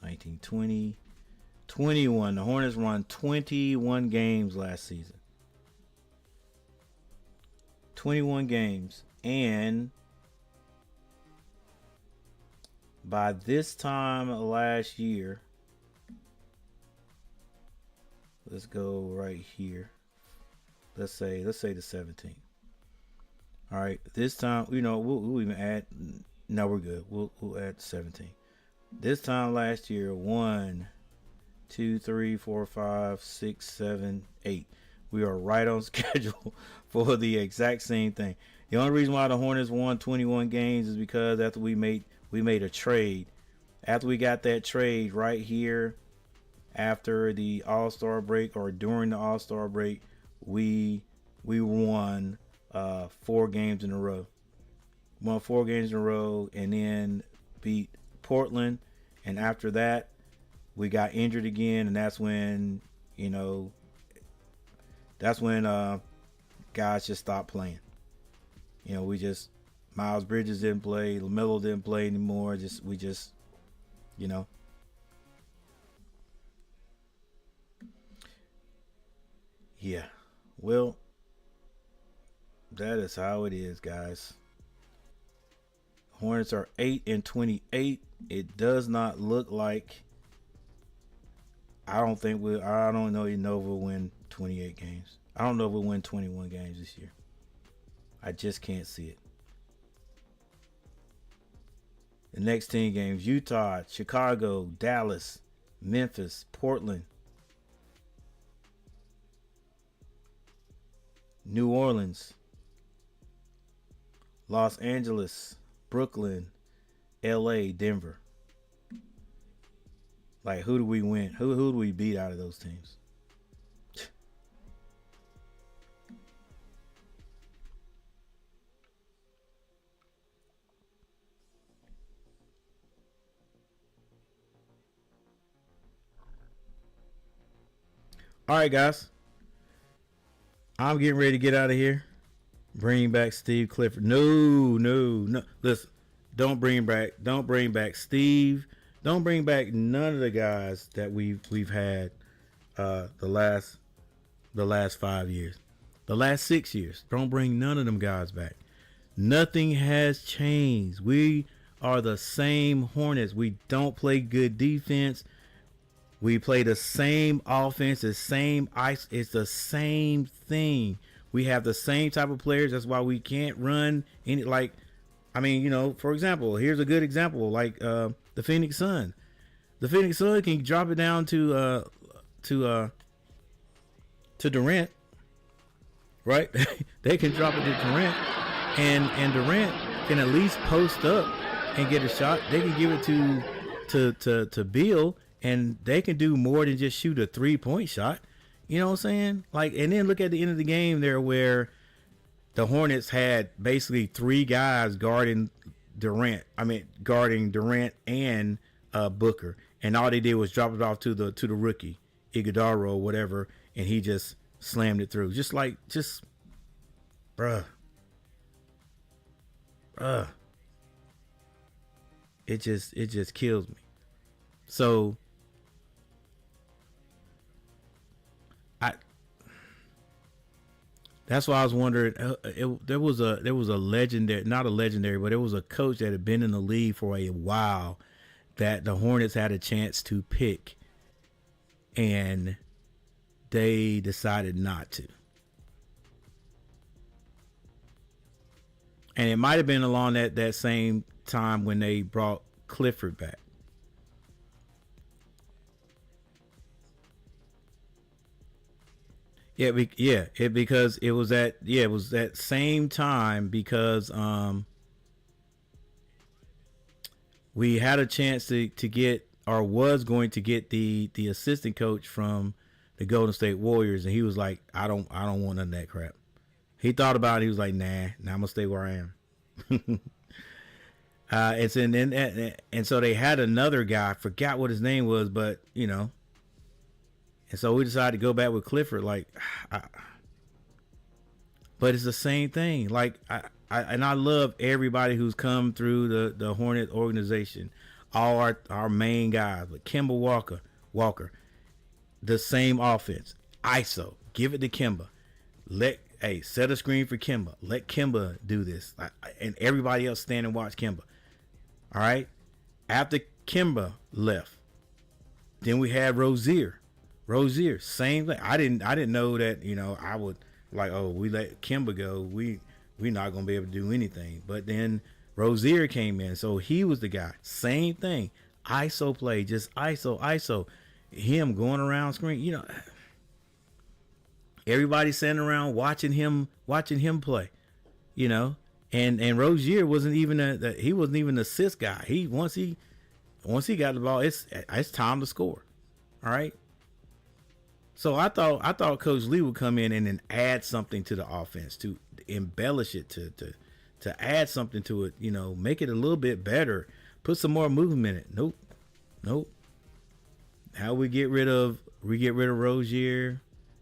19, 20, 21. The Hornets won 21 games last season. 21 games. And by this time last year, let's go right here. Let's say the 17th. All right, this time, we'll even add. No, we're good. We'll add 17. This time last year, 1, 2, 3, 4, 5, 6, 7, 8. We are right on schedule for the exact same thing. The only reason why the Hornets won 21 games is because after we made a trade. After we got that trade right here, after the All-Star break or during the All-Star break, we won 4 games in a row. Won 4 games in a row and then beat Portland. And after that, we got injured again, and that's when guys just stopped playing. Miles Bridges didn't play, LaMelo didn't play anymore. Yeah. Well, that is how it is, guys. Hornets are 8-28. It does not look like. I don't know if we'll win 28 games. I don't know if we'll win 21 games this year. I just can't see it. The next 10 games: Utah, Chicago, Dallas, Memphis, Portland, New Orleans, Los Angeles, Brooklyn, LA, Denver. Like, who do we win? Who do we beat out of those teams? All right, guys. I'm getting ready to get out of here. Bring back Steve Clifford. No. Listen, don't bring back Steve. Don't bring back none of the guys that we've had the last 5 years. The last 6 years. Don't bring none of them guys back. Nothing has changed. We are the same Hornets. We don't play good defense. We play the same offense, the same ice. It's the same thing. We have the same type of players. That's why we can't run any, for example, here's a good example, the Phoenix Suns. The Phoenix Suns can drop it down to Durant, right? They can drop it to Durant, and Durant can at least post up and get a shot. They can give it to Beal, and they can do more than just shoot a 3-point shot. You know what I'm saying? And then look at the end of the game there where the Hornets had basically 3 guys guarding Durant and Booker, and all they did was drop it off to the rookie Iguodala or whatever, and he just slammed it through. Bruh. It just kills me. So that's why I was wondering. There was a legendary, not a legendary, but it was a coach that had been in the league for a while that the Hornets had a chance to pick, and they decided not to. And it might have been along that same time when they brought Clifford back. Because it was that same time, because we had a chance to get, or was going to get, the assistant coach from the Golden State Warriors, and he was like, I don't want none of that crap. He thought about it. He was like, nah, I'm gonna stay where I am. It's in and so they had another guy. I forgot what his name was, but you know. And so we decided to go back with Clifford. Like, but it's the same thing. Like I love everybody who's come through the Hornet organization. All our main guys, like Kemba Walker, the same offense. ISO, give it to Kemba. Set a screen for Kemba. Let Kemba do this, and everybody else stand and watch Kemba. All right. After Kemba left, then we had Rozier, same thing. I didn't know that. You know, I would like, oh, we let Kemba go. We're not gonna be able to do anything. But then Rozier came in, so he was the guy. Same thing. ISO play, just ISO. Him going around screen. You know, everybody sitting around watching him play. You know, and Rozier wasn't even he wasn't even an assist guy. Once he got the ball, it's time to score. All right. So I thought Coach Lee would come in and then add something to the offense, to embellish it, to add something to it, you know, make it a little bit better, put some more movement in it. Nope. How we get rid of Rozier,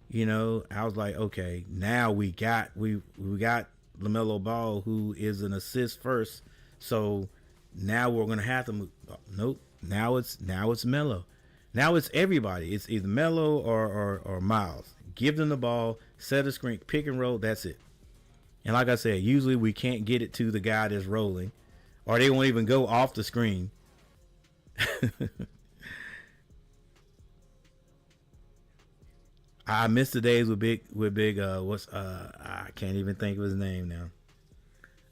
you know, I was like, okay, now we got LaMelo Ball, who is an assist first, so now we're gonna have to move. Nope. Now it's Melo. Now it's everybody. It's either Melo or Miles. Give them the ball, set a screen, pick and roll. That's it. And like I said, usually we can't get it to the guy that's rolling, or they won't even go off the screen. I miss the days with big I can't even think of his name now.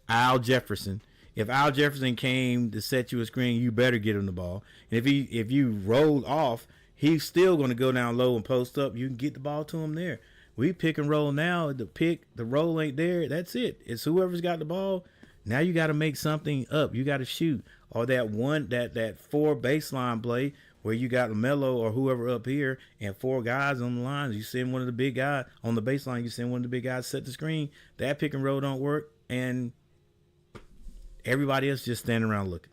Al Jefferson. If Al Jefferson came to set you a screen, you better get him the ball. And if you rolled off, he's still going to go down low and post up. You can get the ball to him there. We pick and roll now. The roll ain't there. That's it. It's whoever's got the ball. Now you got to make something up. You got to shoot. Or that 4 baseline play where you got LaMelo or whoever up here and 4 guys on the lines. You send one of the big guys on the baseline. You send one of the big guys set the screen. That pick and roll don't work, and everybody else just standing around looking.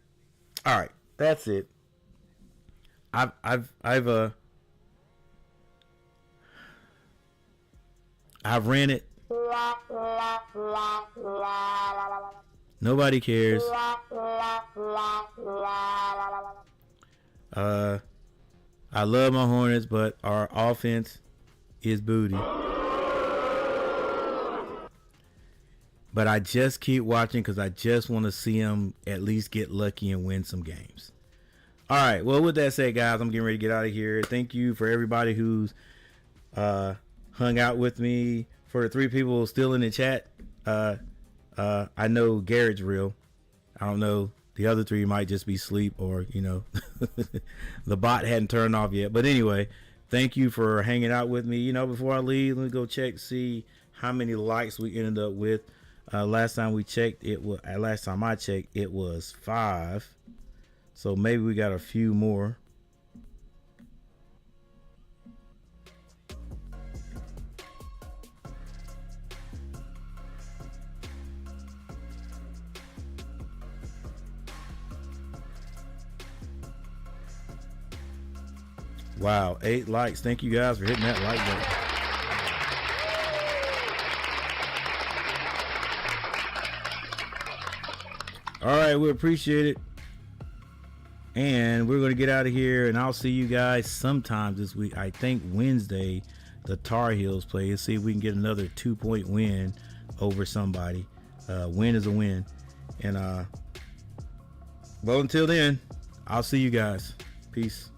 All right, that's it. I've ran it. Nobody cares. I love my Hornets, but our offense is booty. But I just keep watching because I just want to see them at least get lucky and win some games. All right. Well, with that said, guys, I'm getting ready to get out of here. Thank you for everybody who's hung out with me. For the 3 people still in the chat, I know Garrett's real. I don't know. The other 3 might just be asleep, or, you know, the bot hadn't turned off yet. But anyway, thank you for hanging out with me. You know, before I leave, let me go check, see how many likes we ended up with. Last time I checked, it was 5. So maybe we got a few more. Wow, 8 likes. Thank you guys for hitting that like button. All right, we appreciate it. And we're going to get out of here, and I'll see you guys sometime this week. I think Wednesday, the Tar Heels play. Let's see if we can get another 2-point win over somebody. Win is a win. And well, until then, I'll see you guys. Peace.